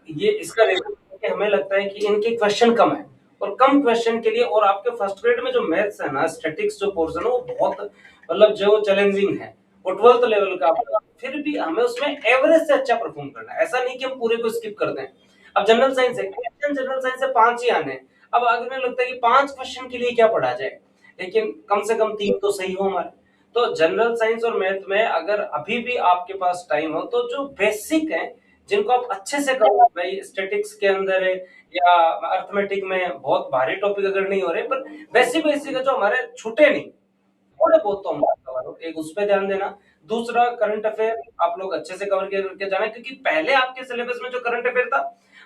ये इसका रीजन कि हमें लगता है कि इनके क्वेश्चन कम है, और कम क्वेश्चन के लिए, और आपके फर्स्ट ग्रेड में जो मैथ्स है ना, स्टैटिक्स जो पोर्शन है वो बहुत मतलब जो चैलेंजिंग है, वो 12th लेवल का आपका, फिर भी हमें उसमें एवरेज से अच्छा परफॉर्म करना है, ऐसा नहीं कि हम पूरे को स्किप कर दें। अब जनरल साइंस है, क्वेश्चन जनरल साइंस से 5 ही आने हैं, अब आगे में लगता है कि 5 क्वेश्चन के लिए क्या पढ़ा जाए, लेकिन कम से कम 3 तो सही हो हमारे। तो जनरल साइंस और मैथ में अगर अभी भी आपके पास टाइम हो, तो जो बेसिक है जिनको आप अच्छे से करो, भाई स्टैटिक्स के अंदर है या अर्थमेटिक में बहुत भारी टॉपिक अगर नहीं हो रहे, पर बेसिक बेसिक जो हमारे छूटे नहीं, थोड़े बहुत तो हम कवर हो, एक उस पे ध्यान देना। दूसरा करंट अफेयर आप लोग अच्छे से कवर करके जाना, क्योंकि पहले आपके सिलेबस में जो करंट अफेयर था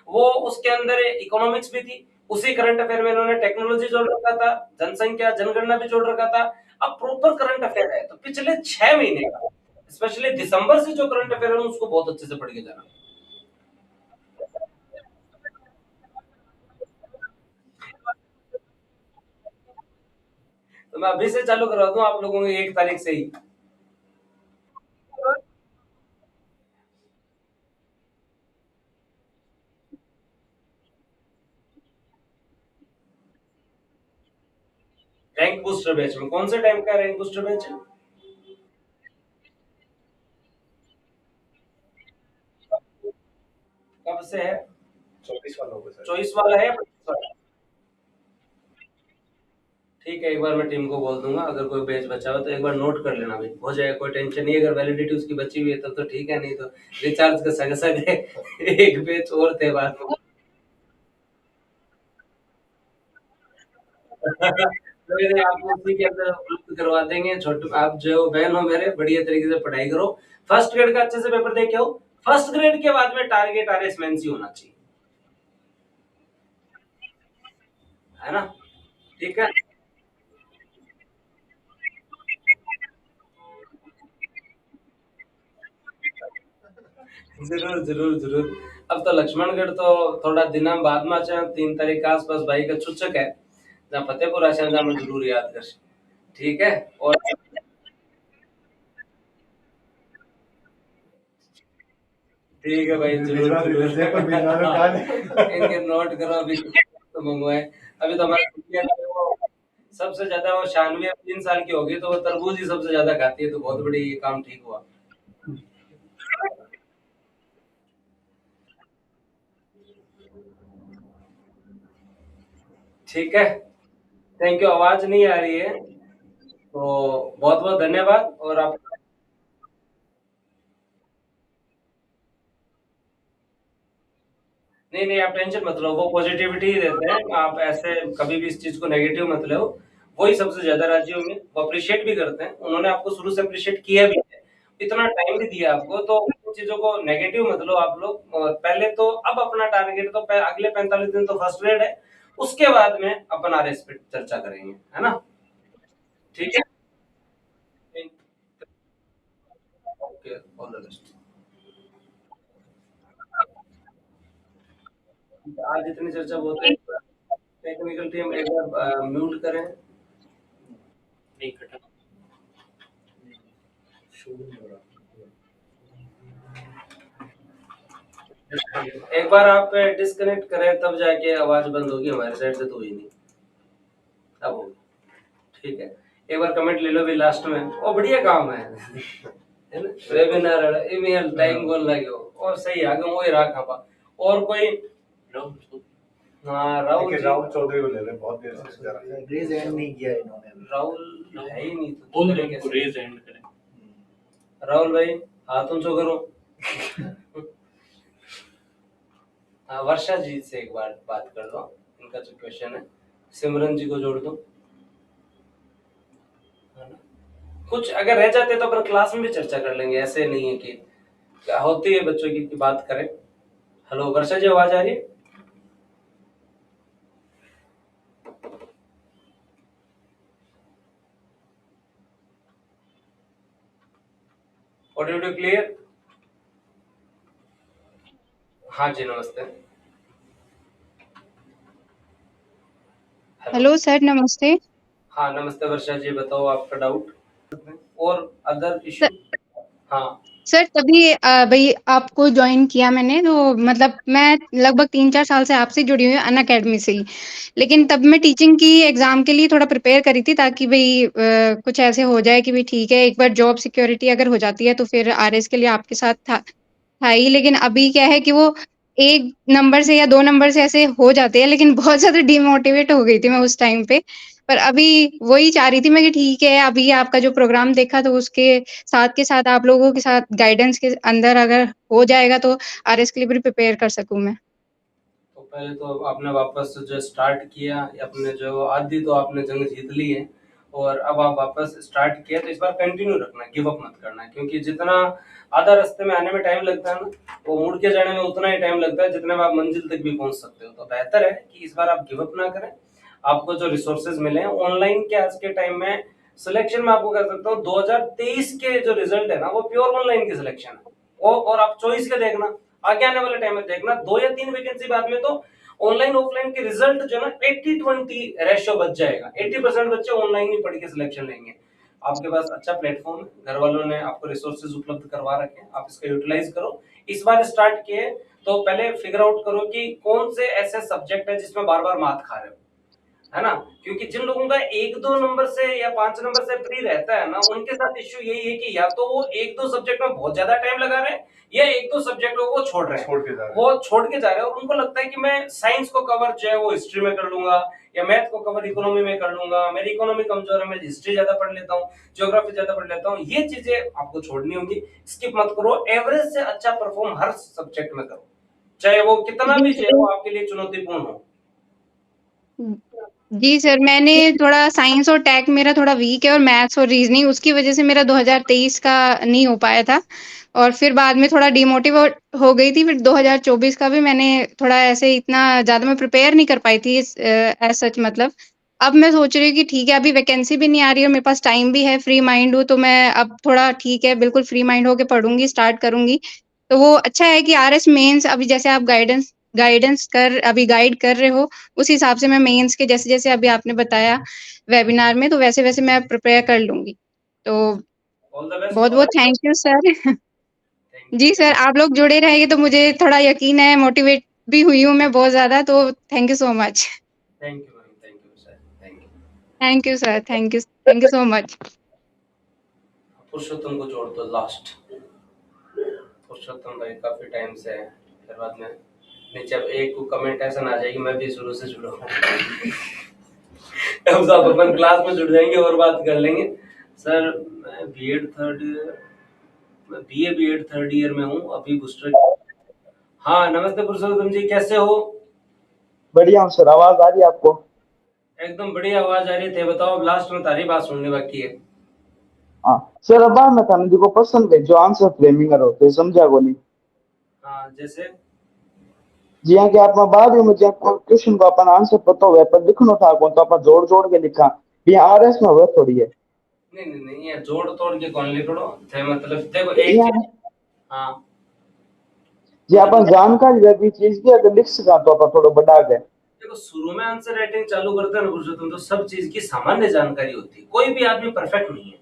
वो उसके अंदर इकोनॉमिक्स भी थी, उसी करंट अफेयर में इन्होंने टेक्नोलॉजी जोड़ रखा था, जनसंख्या जनगणना भी जोड़ रखा था। अब प्रॉपर करंट अफेयर है, तो पिछले 6 महीने का, स्पेशली दिसंबर से जो करंट अफेयर है उसको बहुत अच्छे से पढ़ के जाना। तो मैं अभी से चालू करवा दूं आप लोगों को 1 तारीख से ही। रैंक बूस्टर बैच में कौन से टाइम का रैंक बूस्टर बैच है? कब से है? 24 वाला होगा सर। 24 वाला है या 25 वाला? ठीक है, एक बार मैं टीम को बोल दूंगा, अगर कोई बैच बचा हो तो एक बार नोट कर लेना भाई, हो जाएगा, कोई टेंशन नहीं है। अगर वैलिडिटी उसकी बची हुई है तब तो ठीक है, नहीं तो रिचार्ज का सग सग है। एक बैच और थे बाद में। कोई नहीं, आपको उसी के अंदर उपलब्ध करवा देंगे। छोटे आप जो बहन हो मेरे, बढ़िया तरीके से पढ़ाई करो, फर्स्ट ग्रेड का अच्छे से पेपर दे के आओ। फर्स्ट ग्रेड के बाद में टारगेट आरएस मेंस ही होना चाहिए, है ना? ठीक है, जरूर जरूर जरूर। अब तो लक्ष्मणगढ़ तो थोड़ा दिन बाद में 3 तारीख के आसपास भाई का छुच्चक है, जहाँ फतेहपुर आशा में जरूर याद कर। ठीक है, और ठीक है भाई, जरूर भिजवा दो, जरूर। जयपुर भिजवा दो काल। इनके नोट करो अभी तो मंगवाए। अभी तो हमारी कुटिया में वो सबसे ज्यादा वो शानवी अब 3 साल की होगी, तो वो तरबूज ही सबसे ज्यादा खाती है, तो बहुत बड़ी ये काम ठीक हुआ। ठीक है, थैंक यू। आवाज नहीं आ रही है तो बहुत बहुत धन्यवाद। और आप नहीं नहीं, आप टेंशन मत लो, वो पॉजिटिविटी ही देते हैं। आप ऐसे कभी भी इस चीज को नेगेटिव मत लो। वही सबसे ज्यादा राजी होंगे, वो अप्रिशिएट भी करते हैं। उन्होंने आपको शुरू से अप्रिशिएट किया भी है, इतना टाइम भी दिया आपको, तो उन चीजों को नेगेटिव मत लो आप लोग। और पहले तो अब अपना टारगेट तो अगले 45 दिन तो फर्स्ट ग्रेड है, उसके बाद में अपन आरएस पे चर्चा करेंगे, है ना? ठीक है, ओके, ऑल द बेस्ट। आज इतनी चर्चा बहुत है। टेक्निकल टीम एक बार म्यूट करें। नहीं कटा, शो नहीं हो रहा। एक बार आप डिस्कनेक्ट करें तब जाके आवाज बंद होगी, हमारे साइड से तो हुई नहीं, अब होगी। ठीक है, एक बार कमेंट ले लो भी लास्ट में। ओ बढ़िया काम है ना? वेबिनार ईमेल टाइम बोल लगे और सही आगे वही रखा पा। और कोई? हाँ, राहुल जी। राहुल चौधरी को ले ले, बहुत देर से जा रहा है। रेज एंड नहीं किया इन्होंने। राहुल है ही नहीं, तो बोल रहे हैं रेज एंड करें। राहुल भाई हाथ ऊंचो करो। हाँ, वर्षा जी से एक बार बात कर लो, इनका जो क्वेश्चन है। सिमरन जी को जोड़ दो, है ना? कुछ अगर रह जाते तो अपन क्लास में भी चर्चा कर लेंगे, ऐसे नहीं है कि क्या होती है बच्चों की बात करें। हेलो वर्षा जी, आवाज आ रही है? Audio clear? हाँ जी, नमस्ते। हेलो सर, नमस्ते। हाँ नमस्ते वर्षा जी, बताओ आपका डाउट और अदर इशू। हाँ सर तभी भाई आपको ज्वाइन किया मैंने, तो मतलब मैं लगभग 3-4 साल से आपसे जुड़ी हुई हूँ अनअकैडमी से ही। लेकिन तब मैं टीचिंग की एग्ज़ाम के लिए थोड़ा प्रिपेयर करी थी, ताकि भई कुछ ऐसे हो जाए कि भई ठीक है, एक बार जॉब सिक्योरिटी अगर हो जाती है तो फिर आरएस के लिए आपके साथ था ही। लेकिन अभी क्या है कि वो 1 नंबर से या 2 नंबर से ऐसे हो जाते हैं, लेकिन बहुत ज़्यादा डिमोटिवेट हो गई थी मैं उस टाइम पे। पर अभी वही चाह रही थी मैं कि ठीक है, अभी आपका जो प्रोग्राम देखा तो उसके साथ के साथ आप लोगों के साथ गाइडेंस के अंदर अगर हो जाएगा तो आरएस के लिए भी प्रिपेयर कर सकूँ मैं। तो पहले तो आपने वापस जो स्टार्ट किया, अपने जो आधी तो आपने जंग जीत ली है, और अब आप वापस स्टार्ट किया तो इस बार कंटिन्यू रखना, गिव अप मत करना। क्योंकि जितना आधा रास्ते में आने में टाइम लगता है ना, वो मुड़ के जाने में उतना ही टाइम लगता है जितने में आप मंजिल तक भी पहुंच सकते हो। तो बेहतर है कि इस बार आप गिव अप ना करें। आपको जो रिसोर्सेज मिले हैं ऑनलाइन के, आज के टाइम में सिलेक्शन में आपको कह सकता हूँ 2023 के जो रिजल्ट है ना, वो प्योर ऑनलाइन की सिलेक्शन है। और आप चॉइस के देखना, आगे आने वाले टाइम में देखना 2 या 3 वैकेंसी बाद में तो ऑनलाइन ऑफलाइन के रिजल्ट जो ना 80-20 रेशियो बच जाएगा। 80% बच्चे ऑनलाइन ही पढ़ के सिलेक्शन लेंगे। आपके पास अच्छा प्लेटफॉर्म है, घर वालों ने आपको रिसोर्सेज उपलब्ध करवा रखे हैं, आप इसका यूटिलाइज करो। इस बार स्टार्ट किए तो पहले फिगर आउट करो कि कौन से ऐसे सब्जेक्ट है जिसमें बार बार मात खा रहे हो, है ना? क्योंकि जिन लोगों का 1-2 नंबर से या 5 नंबर से प्री रहता है ना, उनके साथ इश्यू यही है कि या तो वो 1-2 सब्जेक्ट में बहुत ज्यादा टाइम लगा रहे हैं, या 1-2 सब्जेक्ट को छोड़ रहे हैं, वो छोड़ के जा रहे हैं। और उनको लगता है कि मैं साइंस को कवर जो है वो हिस्ट्री में कर लूंगा, या मैथ को कवर इकोनॉमी में कर लूंगा, मेरी इकोनॉमी कमजोर है, मैं हिस्ट्री ज्यादा पढ़ लेता हूँ, ज्योग्राफी ज्यादा पढ़ लेता हूँ। ये चीजें आपको छोड़नी होंगी, स्किप मत करो। एवरेज से अच्छा परफॉर्म हर सब्जेक्ट में करो, चाहे वो कितना भी चाहे वो आपके लिए चुनौतीपूर्ण हो। जी सर, मैंने थोड़ा साइंस और टेक मेरा थोड़ा वीक है, और मैथ्स और रीजनिंग उसकी वजह से मेरा 2023 का नहीं हो पाया था, और फिर बाद में थोड़ा डिमोटिवेट हो गई थी। फिर 2024 का भी मैंने थोड़ा ऐसे इतना ज़्यादा मैं प्रिपेयर नहीं कर पाई थी एज सच। मतलब अब मैं सोच रही हूँ कि ठीक है, अभी वैकेंसी भी नहीं आ रही है और मेरे पास टाइम भी है, फ्री माइंड हूँ, तो मैं अब थोड़ा ठीक है, बिल्कुल फ्री माइंड होके पढ़ूंगी, स्टार्ट करूंगी। तो वो अच्छा है कि आरएस मेंस अभी जैसे आप अभी गाइड कर रहे हो, उस हिसाब से मैं मेंस के जैसे-जैसे अभी आपने बताया वेबिनार में, तो वैसे-वैसे मैं प्रिपेयर कर लूँगी। तो ऑल द बेस्ट। बहुत-बहुत थैंक यू सर। जी सर, आप लोग जुड़े रहेंगे तो मुझे थोड़ा यकीन है, मोटिवेट भी हुई हूँ मैं बहुत ज़्यादा, तो thank you so much. Thank you ma'am, thank you sir, thank you. Thank you sir, thank you so much. Purushottam को जोड़ दो लास्ट। पुरुषोत्तम भाई काफी टाइम से है, फिर बाद में नीचे अब एक को कमेंट ऐसा ना आ जाए कि मैं भी शुरू से जुड़ा हूँ। अब सब अपन क्लास में जुड़ जाएंगे और बात कर लेंगे। सर मैं बीएड थर्ड ईयर, मैं बीएड थर्ड ईयर में हूँ अभी बूस्टर। हाँ नमस्ते पुरुषोत्तम जी, कैसे हो? बढ़िया हूँ सर, आवाज आ रही है आपको? एकदम बढ़िया आवाज आ रही थे। बताओ, अब लास्ट में तारी बात सुनने बाकी है। हाँ सर, अब मैं था जो पसंद है जो आंसर फ्रेमिंग होते हैं, समझा को नहीं? हाँ जैसे जी हाँ, कि आप बाद में मुझे क्वेश्चन को अपन आंसर पता हुआ पर लिखना था कौन, तो आप जोड़ जोड़ के लिखा भी आरएस में हुआ थोड़ी है। नहीं नहीं नहीं, ये जोड़ तोड़ के कौन लिखो थे, मतलब देखो एक यहाँ चीज। हाँ जी अपन जानकारी भी चीज की अगर लिख सका तो अपन थोड़ा बढ़ा के। देखो, शुरू में आंसर राइटिंग चालू करते हैं ना पुरुषोत्तम, तो सब चीज की सामान्य जानकारी होती है, कोई भी आदमी परफेक्ट नहीं है।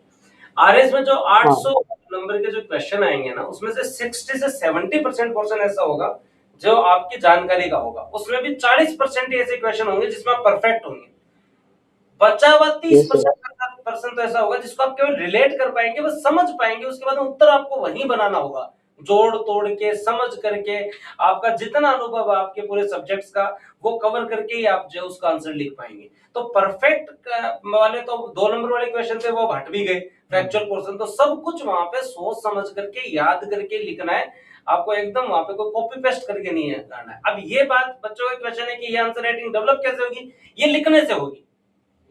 आरएस में जो 800 नंबर के जो क्वेश्चन आएंगे ना, उसमें से 60 से 70% पोर्शन ऐसा होगा जो आपकी जानकारी का होगा, उसमें भी 40% ऐसे क्वेश्चन होंगे जिसमें आप परफेक्ट होंगे। बचा हुआ 30% तो ऐसा होगा जिसको आप केवल रिलेट कर पाएंगे, बस समझ पाएंगे, उसके बाद उत्तर आपको वही बनाना होगा, जोड़ तोड़ के समझ करके। आपका जितना अनुभव है आपके पूरे सब्जेक्ट्स का, वो कवर करके ही आप जो उसका आंसर लिख पाएंगे। तो परफेक्ट वाले तो 2 नंबर वाले क्वेश्चन थे, वो हट भी गए। फैक्चुअल पोर्शन तो सब कुछ वहां पे सोच समझ करके याद करके लिखना है आपको, एकदम वहां पे कोई कॉपी पेस्ट करके नहीं है करना है। अब ये बात बच्चों का क्वेश्चन है कि ये आंसर राइटिंग डेवलप कैसे होगी? ये लिखने से होगी।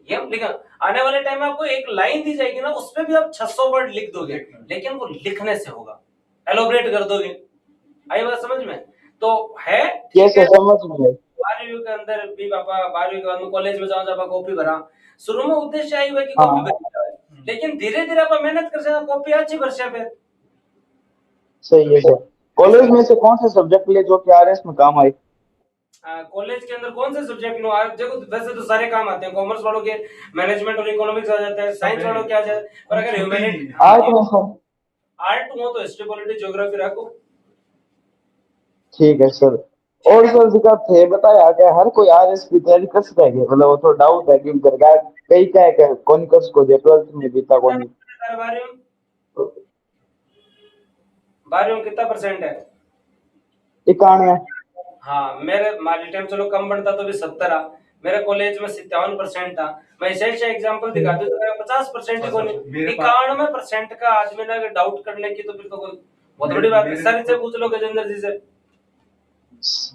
ये हम लिखा, आने वाले टाइम में आपको एक लाइन दी जाएगी ना, उसमें भी आप 600 वर्ड लिख दोगे, लेकिन वो लिखने से होगा, एलोबरेट कर दोगे। आई बात समझ में? तो है ठीक है। समझ में 12वीं के अंदर भी पापा, 12वीं के बाद में कॉलेज में जाओ जब कॉपी भरा, शुरू में उद्देश्य आई हुआ कि कॉपी भरी, लेकिन धीरे धीरे आप मेहनत कर सकते, कॉपी अच्छी वर्षा पे। सही है सर। कॉलेज में से कौन से सब्जेक्ट लिए जो कि आरएस में काम आए? कॉलेज के अंदर कौन से सब्जेक्ट लो? देखो वैसे तो सारे काम आते हैं, कॉमर्स वालों के मैनेजमेंट और इकोनॉमिक्स आ जाता है, साइंस वालों के आ जाता है, और अगर ह्यूमैनिटी आर्ट हो तो हिस्ट्री पॉलिटी ज्योग्राफी रखो। ठीक है सर। और सर जिका थे बताया कि हर कोई आरएस की तैयारी कर सकता है, मतलब वो तो डाउट है कि करगा कई क्या है कि कौन कर सको दे 12th में बीता कौन 12वीं में कितना परसेंट है? 91। हाँ मेरे हमारे टाइम चलो कम बनता तो भी 70 आ, मेरे कॉलेज में 57% था। मैं ऐसे एग्जांपल दिखा दूं तो 50% ही कोई 91% का आदमी ने अगर डाउट करने की तो फिर तो कोई बहुत बड़ी बात है। सर से पूछ लो गजेंद्र जी से।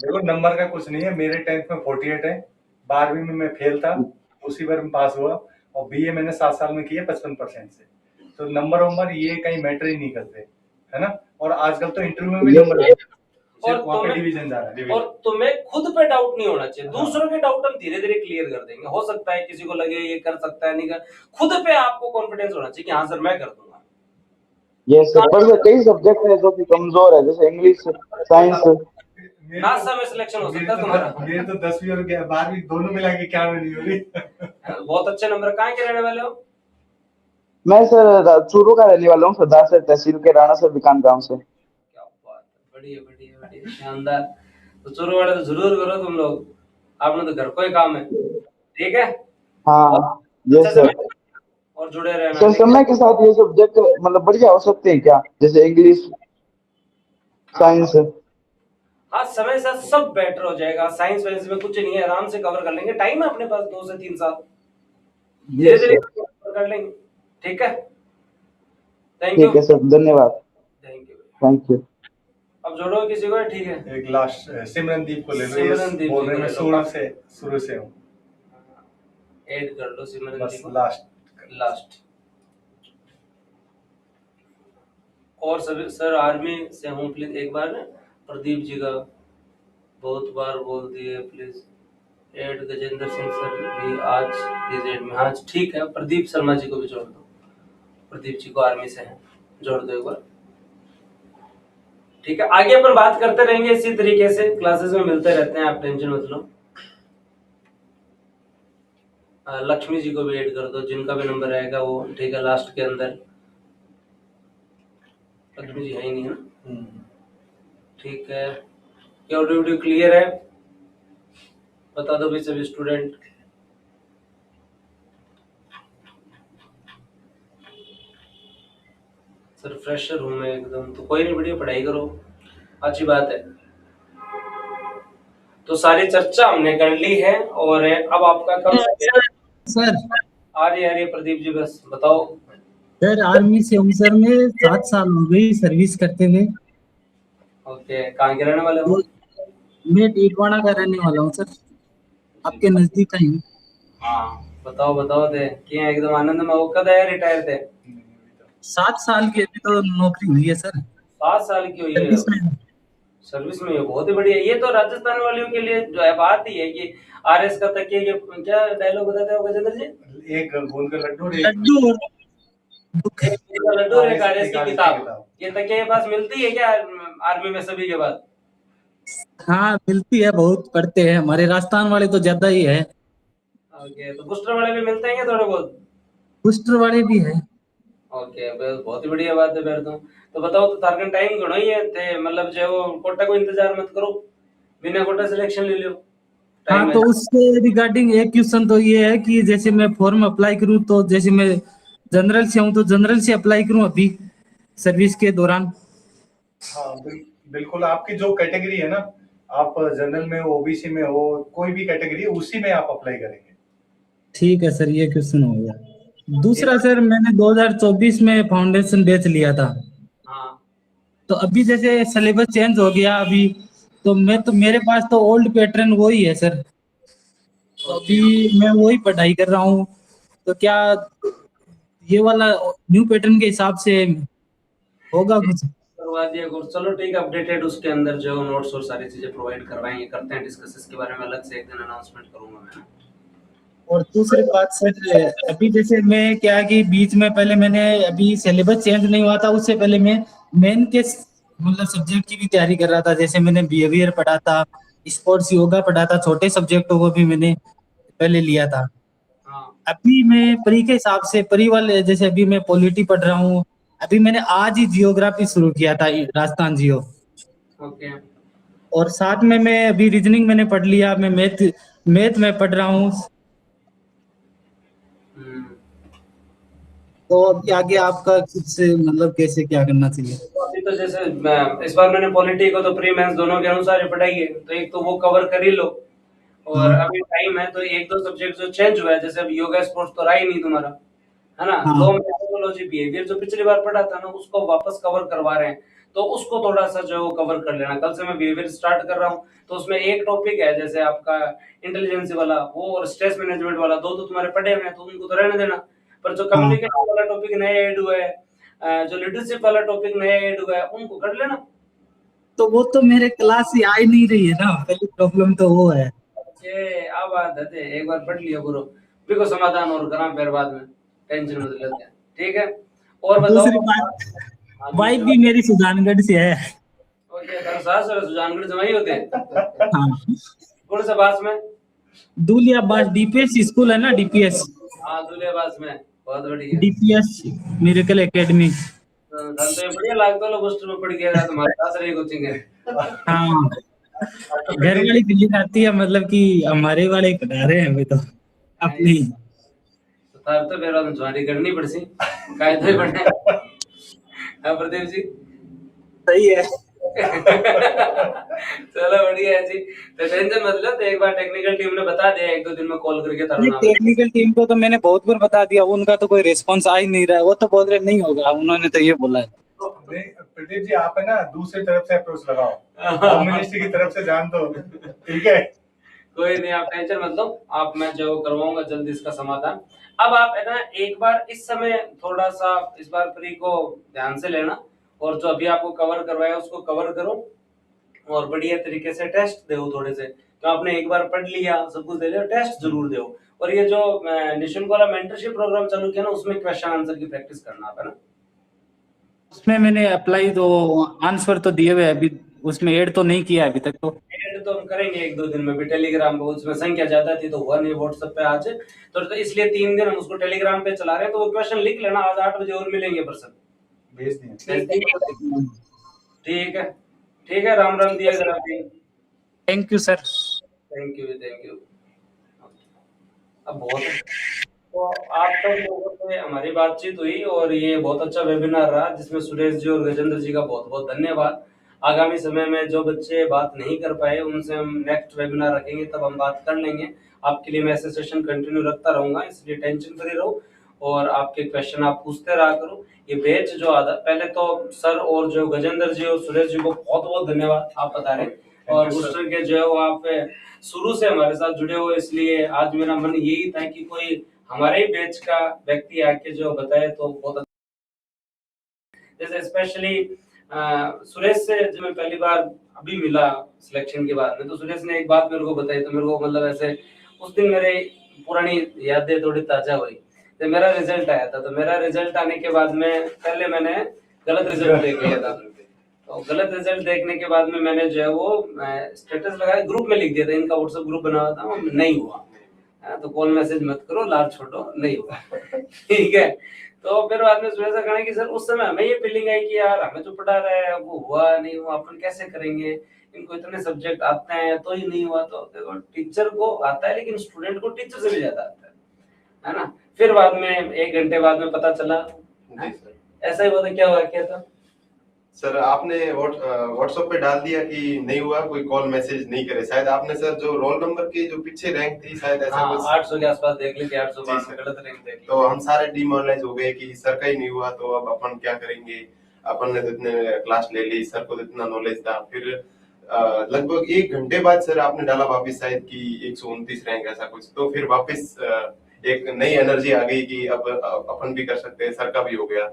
देखो नंबर का कुछ नहीं है, मेरे 10th में 48 है, 12वीं में मैं फेल था, उसी बार में पास हुआ, और बीए मैंने 7 साल में किया 55% से। तो नंबर ये कहीं मैटर ही नहीं करते, है ना? और आजकल तो इंटरव्यू में भी नंबर और तुम्हें डिवीजन जा रहा है। और तुम्हें खुद पे डाउट नहीं होना चाहिए, दूसरों के डाउट हम धीरे धीरे क्लियर कर देंगे। हो सकता है किसी को लगे ये कर सकता है, नहीं कर, खुद पे आपको कॉन्फिडेंस होना चाहिए कि हाँ सर मैं कर दूंगा। ये सर, पर कई सब्जेक्ट है जो कि कमजोर है, जैसे इंग्लिश, साइंस। नासा में सिलेक्शन हो सकता है तुम्हारा। मेरे तो 10वीं और 12वीं दोनों मिला के क्या नहीं हो रही। बहुत अच्छे नंबर। कहाँ के रहने वाले हो? मैं सर चूरू का रहने वाला हूँ, सरदार सर तहसील के राणा सर विकान गांव से। क्या बात है, बढ़िया बढ़िया बढ़िया, शानदार। तो चूरू वाले तो जरूर करो तुम लोग, आपने तो घर को ही काम है। ठीक है हाँ ये सर। और जुड़े रहना। सर समय के साथ ये सब्जेक्ट मतलब बढ़िया हो सकते हैं क्या, जैसे इंग्लिश, साइंस? हाँ समय साथ सब बेटर हो जाएगा। साइंस वाइंस में कुछ नहीं है, आराम से कवर कर लेंगे, टाइम है अपने पास 2 से 3 साल, धीरे धीरे कर लेंगे। ठीक है, थैंक यू। ठीक है सर, धन्यवाद। Thank you. अब जोड़ो किसी को। ठीक है, एक लास्ट सिमरनदीप को ले लो, सिमरनदीप बोल रहे मैं शुरू से हूँ, ऐड कर लो सिमरनदीप को लास्ट। और सभी सर आर्मी से हूँ, प्लीज एक बार प्रदीप जी का बहुत बार बोल दिए, please add Gajendra Singh sir भी आज प्लीज ऐड में। हाँ ठीक है, प्रदीप शर्मा जी को भी जोड़ दो, प्रदीप जी को आर्मी से है, जोड़ दो एक बार। ठीक है, आगे पर बात करते रहेंगे इसी तरीके से, क्लासेस में मिलते रहते हैं, आप टेंशन मत लो। लक्ष्मी जी को भी ऐड कर दो, जिनका भी नंबर आएगा वो। ठीक है, लास्ट के अंदर लड्डू जी है ही नहीं है ना, ठीक है। क्या वीडियो क्लियर है? बता दो भाई सभी स्टूडेंट। सर फ्रेशर हूँ मैं एकदम, तो कोई नहीं, बढ़िया पढ़ाई करो, अच्छी बात है। तो सारी चर्चा हमने कर ली है और अब आपका कब सर आ रही है प्रदीप जी, बस बताओ। सर आर्मी से हूँ सर, मैं 7 साल हो गई सर्विस करते हुए। ओके, कहाँ के रहने वाले हो? मैं टीटवाड़ा का रहने वाला हूँ सर, आपके नजदीक का ही हूँ। हाँ बताओ बताओ थे क्या एकदम आनंद में हो, कब आया रिटायर थे? 7 साल की अभी तो नौकरी हुई है सर। 7 साल की हुई है सर्विस में। सर्विस में, बहुत ही बढ़िया। ये तो राजस्थान वालियों के लिए जो है बात ही है कि आरएस का तकिए के क्या डायलॉग बताते हो गजेंद्र जी? एक गोंद का लड्डू और लड्डू और एक गोंद का लड्डू और एक आरएस की किताब। ये तकिए के पास मिलती है क्या आर्मी में सभी के पास? हाँ मिलती है, बहुत पढ़ते हैं हमारे राजस्थान वाले तो ज्यादा ही है। ओके, तो बूस्टर वाले भी मिलते हैं क्या थोड़े बहुत? बूस्टर वाले भी है। ओके, बहुत ही बढ़िया बात है फिर तो बताओ तो तारकन टाइम घणो ही है थे, मतलब जो वो कोटा को इंतजार मत करो, बिना कोटा सिलेक्शन ले लियो। हाँ तो उससे रिगार्डिंग एक क्वेश्चन तो ये है कि जैसे मैं फॉर्म अप्लाई करूँ तो जैसे मैं जनरल से हूँ तो जनरल से अप्लाई करूँ अभी सर्विस के दौरान? हाँ बिल्कुल, आपकी जो कैटेगरी है ना, आप जनरल में हो, ओबीसी में हो, कोई भी कैटेगरी उसी में आप अप्लाई करेंगे। ठीक है सर, ये क्वेश्चन हो गया। दूसरा सर, मैंने 2024 में फाउंडेशन बैच लिया था। हाँ। तो अभी जैसे सिलेबस चेंज हो गया अभी, तो मेरे पास तो ओल्ड पैटर्न वही है सर, तो अभी मैं वही पढ़ाई कर रहा हूँ। तो क्या ये वाला न्यू पैटर्न के हिसाब से होगा कुछ? करवा दिया कोर्स, चलो ठीक है। अपडेटेड उसके अंदर जो नोट्स और सारी चीजें प्रोवाइड करवाएंगे, करते हैं डिस्कस इसके बारे में, अलग से एक दिन अनाउंसमेंट करूंगा मैं। और दूसरी बात सर, अभी जैसे मैं क्या कि बीच में पहले मैंने अभी सिलेबस चेंज नहीं हुआ था, उससे पहले मैं मेन के मतलब सब्जेक्ट की भी तैयारी कर रहा था। जैसे मैंने बिहेवियर पढ़ा था, स्पोर्ट्स योगा पढ़ा था, छोटे सब्जेक्टों को भी मैंने पहले लिया था। अभी मैं परी के हिसाब से परी वाले, जैसे अभी मैं पॉलिटी पढ़ रहा हूँ, अभी मैंने आज ही जियोग्राफी शुरू किया था, राजस्थान जियो। ओके। और साथ में मैं अभी रीजनिंग मैंने पढ़ लिया, मैं मैथ में पढ़ रहा हूँ। तो अभी आगे आपका कुछ मतलब कैसे क्या करना चाहिए? अभी तो जैसे इस बार मैंने पॉलिटी को तो प्री मेंस दोनों के अनुसार ही पढ़ाई है, तो एक तो वो कवर कर ही लो। और अभी टाइम है तो एक दो सब्जेक्ट जो चेंज हुआ है, जैसे अभी योगा स्पोर्ट्स तो रहा ही नहीं तुम्हारा, है ना? दो मेथोडोलॉजी बिहेवियर जो पिछली बार पढ़ा था ना, उसको वापस कवर करवा रहे हैं, तो उसको थोड़ा सा जो कवर कर लेना। कल से मैं बिहेवियर स्टार्ट कर रहा हूँ, तो उसमें एक टॉपिक है जैसे आपका इंटेलिजेंस वाला, वो और स्ट्रेस मैनेजमेंट वाला, दो तो तुम्हारे पढ़े हुए हैं, तो उनको तो रहने देना। पर जो कम्युनिकेशन वाला टॉपिक नया ऐड हुआ है, जो लीडरशिप वाला टॉपिक नया ऐड हुआ है, उनको कर लेना। तो वो तो मेरे क्लास से आ ही नहीं रही है ना, पहली प्रॉब्लम तो वो है। अब बात है, एक बार पढ़ लिया गुरु, फिर को समाधान और करा फिर बाद में टेंशन मत लेते हैं, ठीक है? और बताओ। दूसरी बात, वाइफ भी मेरी सुजानगढ़ से है। ओके, तेरा सास और सुजानगढ़ जमाई होते हैं? हाँ। कौन सा बास में? दूलियाबास डीपीएस स्कूल है ना, डीपीएस। हाँ, दूलियाबास में, बहुत बढ़िया। DPS miracle academy. तो ये बढ़िया लागतो लो, गोष्ट में पढ़ गया तुम्हारे सास रही कोचिंग है। हाँ, घर वाली फीलिंग आती है, मतलब कि हमारे वाले पढ़ा रहे हैं अभी तो अपनी। तो तार तो मेरा तुम्हारी करनी पड़सी, कायदे ही पढ़े। हाँ प्रदीप जी, सही है। चलो बढ़िया है जी, तो टेंशन मत लो। तो एक बार टेक्निकल टीम ने बता दिया, एक दो दिन में कॉल करके तारुना। टेक्निकल टीम को तो मैंने बहुत बार बता दिया, उनका तो कोई रिस्पांस आ ही नहीं रहा है। वो तो बोल रहे नहीं होगा, उन्होंने तो ये बोला है। प्रदीप जी, आप है ना दूसरी तरफ से अप्रोच लगाओ, होम मिनिस्ट्री की तरफ से जान दो, ठीक है? कोई नहीं, आप टेंशन मत लो, आप मैं जो करवाऊंगा जल्दी इसका समाधान। अब आप है ना एक बार इस समय थोड़ा सा इस बार प्री को ध्यान से लेना, और जो अभी आपको कवर करवाया उसको कवर करो, और बढ़िया तरीके से टेस्ट दो थोड़े से। तो आपने एक बार पढ़ लिया, सब कुछ दे लिया, टेस्ट जरूर दो। और ये जो निशुल्क वाला मेंटरशिप प्रोग्राम चालू किया ना, उसमें क्वेश्चन आंसर की प्रैक्टिस करना आप, है ना? उसमें मैंने अप्लाई तो आंसर तो दिए हुए, अभी उसमें ऐड तो नहीं किया अभी तक। तो ऐड तो हम करेंगे एक दो दिन में भी टेलीग्राम पे, उसमें संख्या ज्यादा थी तो हुआ नहीं व्हाट्सएप पे आज, तो इसलिए 3 दिन हम उसको टेलीग्राम पे चला रहे हैं। तो वो क्वेश्चन लिख लेना, आज 8 बजे और मिलेंगे पर्सन, भेज दिए। ठीक है, ठीक है, राम राम दिया अगर आप। Thank you sir. Thank you, thank you. अब बहुत है। तो आप सब लोगों से हमारी बातचीत हुई और ये बहुत अच्छा वेबिनार रहा जिसमें सुरेश जी और गजेंद्र जी का बहुत बहुत धन्यवाद। आगामी समय में जो बच्चे बात नहीं कर पाए उनसे हम नेक्स्ट वेबिनार रखेंगे, तब हम बात कर लेंगे। आपके लिए मैं ऐसे सेशन कंटिन्यू रखता रहूंगा, इसलिए टेंशन फ्री रहो और आपके क्वेश्चन आप पूछते रहा करो। ये बैच जो आधा, पहले तो सर और जो गजेंद्र जी और सुरेश जी को बहुत बहुत धन्यवाद आप बता रहे, और बूस्टर के जो है वो आप शुरू से हमारे साथ जुड़े हुए, इसलिए आज मेरा मन यही था कि कोई हमारे ही बैच का व्यक्ति आके जो बताए तो बहुत अच्छा। जैसे स्पेशली सुरेश से जब मैं पहली बार अभी मिला सिलेक्शन के बाद में, तो सुरेश ने एक बात मेरे को बताई, तो मेरे को मतलब ऐसे उस दिन मेरे पुरानी यादें थोड़ी ताजा हुई। तो मेरा रिजल्ट आया था, तो मेरा रिजल्ट आने के बाद में पहले मैंने गलत रिजल्ट देख लिया था। तो गलत रिजल्ट देखने के बाद में मैंने जो है वो स्टेटस लगाया, ग्रुप में लिख दिया था, इनका व्हाट्सएप ग्रुप बना हुआ था, नहीं हुआ तो कॉल मैसेज मत करो, लाभ छोड़ो, नहीं हुआ। ठीक है, तो फिर बाद में सुरेश कहा कि सर उस समय हमें ये फीलिंग आई कि यार हमें जो पढ़ा रहा है वो हुआ नहीं हुआ, अपन कैसे करेंगे, इनको इतने सब्जेक्ट आते हैं तो ही नहीं हुआ। तो देखो टीचर को आता है लेकिन स्टूडेंट को टीचर से भी ज्यादा आता है ना। फिर बाद में 1 घंटे बाद में पता चला ऐसा ही हुआ, क्या हुआ क्या था सर? आपने व्हाट्सएप पे डाल दिया कि नहीं हुआ, कोई कॉल मैसेज नहीं करे। शायद आपने सर जो रोल नंबर की जो पीछे रैंक थी शायद ऐसा कुछ 800 के आसपास देख ली थी, 800 में गलत रैंक देख ली। तो हम सारे डिमोरलाइज हो गए कि सर का ही नहीं हुआ, तो अब अपन क्या करेंगे। अपन ने तो इतने क्लास ले ली, सर को तो इतना नॉलेज था। फिर लगभग 1 घंटे बाद सर आपने डाला वापस शायद कि 129 रैंक ऐसा कुछ। तो फिर वापस एक नई एनर्जी आ गई कि अब अपन भी कर सकते हैं, सर का भी हो गया।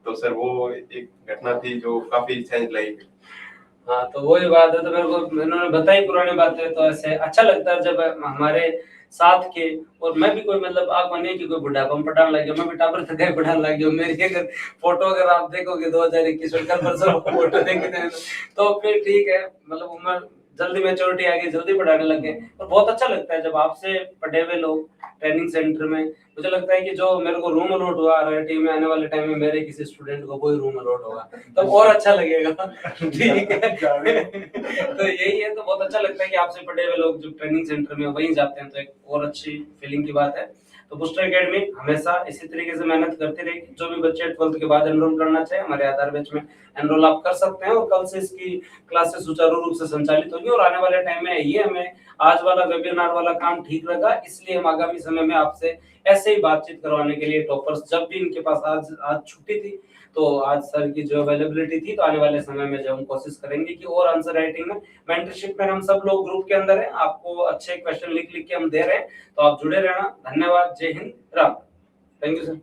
तो सर वो एक घटना थी जो काफी चेंज लाई। हाँ, तो वही बात है, तो मेरे को उन्होंने बताई पुरानी बातें, तो ऐसे अच्छा लगता है जब हमारे साथ के, और मैं भी कोई मतलब आप मानिए कि कोई बुढ़ापा में पढ़ाने लग गया, मैं भी टाबर थकाई पढ़ाने लग गया। मेरी अगर फोटो अगर आप देखोगे 2021 में कल परसों फोटो देखेंगे तो फिर ठीक है, मतलब उम्र जल्दी मैच्योरिटी आ गई, जल्दी पढ़ाने लग गए। और बहुत अच्छा लगता है जब आपसे पढ़े हुए लोग ट्रेनिंग सेंटर में, मुझे लगता है कि जो मेरे को रूम अलॉट हुआ RIT में, आने वाले टाइम में मेरे किसी स्टूडेंट को कोई रूम अलॉट होगा तो और अच्छा लगेगा। ठीक है, तो यही है, तो बहुत अच्छा लगता है कि आपसे पढ़े हुए लोग जो ट्रेनिंग सेंटर में वहीं जाते हैं, तो एक और अच्छी फीलिंग की बात है। तो बूस्टर एकेडमी हमेशा इसी तरीके से मेहनत करती रहेगी। जो भी बच्चे 12th के बाद एनरोल करना चाहे हमारे आधार बैच में एनरोल आप कर सकते हैं, और कल से इसकी क्लासेस सुचारू रूप से संचालित होगी। और आने वाले टाइम में ये हमें आज वाला वेबिनार वाला काम ठीक लगा, इसलिए हम आगामी समय में आपसे ऐसे ही बातचीत करवाने के लिए टॉपर्स, जब भी इनके पास आज छुट्टी थी तो आज सर की जो अवेलेबिलिटी थी, तो आने वाले समय में जो हम कोशिश करेंगे कि और आंसर राइटिंग में मेंटरशिप में हम सब लोग ग्रुप के अंदर हैं, आपको अच्छे क्वेश्चन लिख के हम दे रहे हैं, तो आप जुड़े रहना। धन्यवाद, जय Hind, Ram. Thank you sir.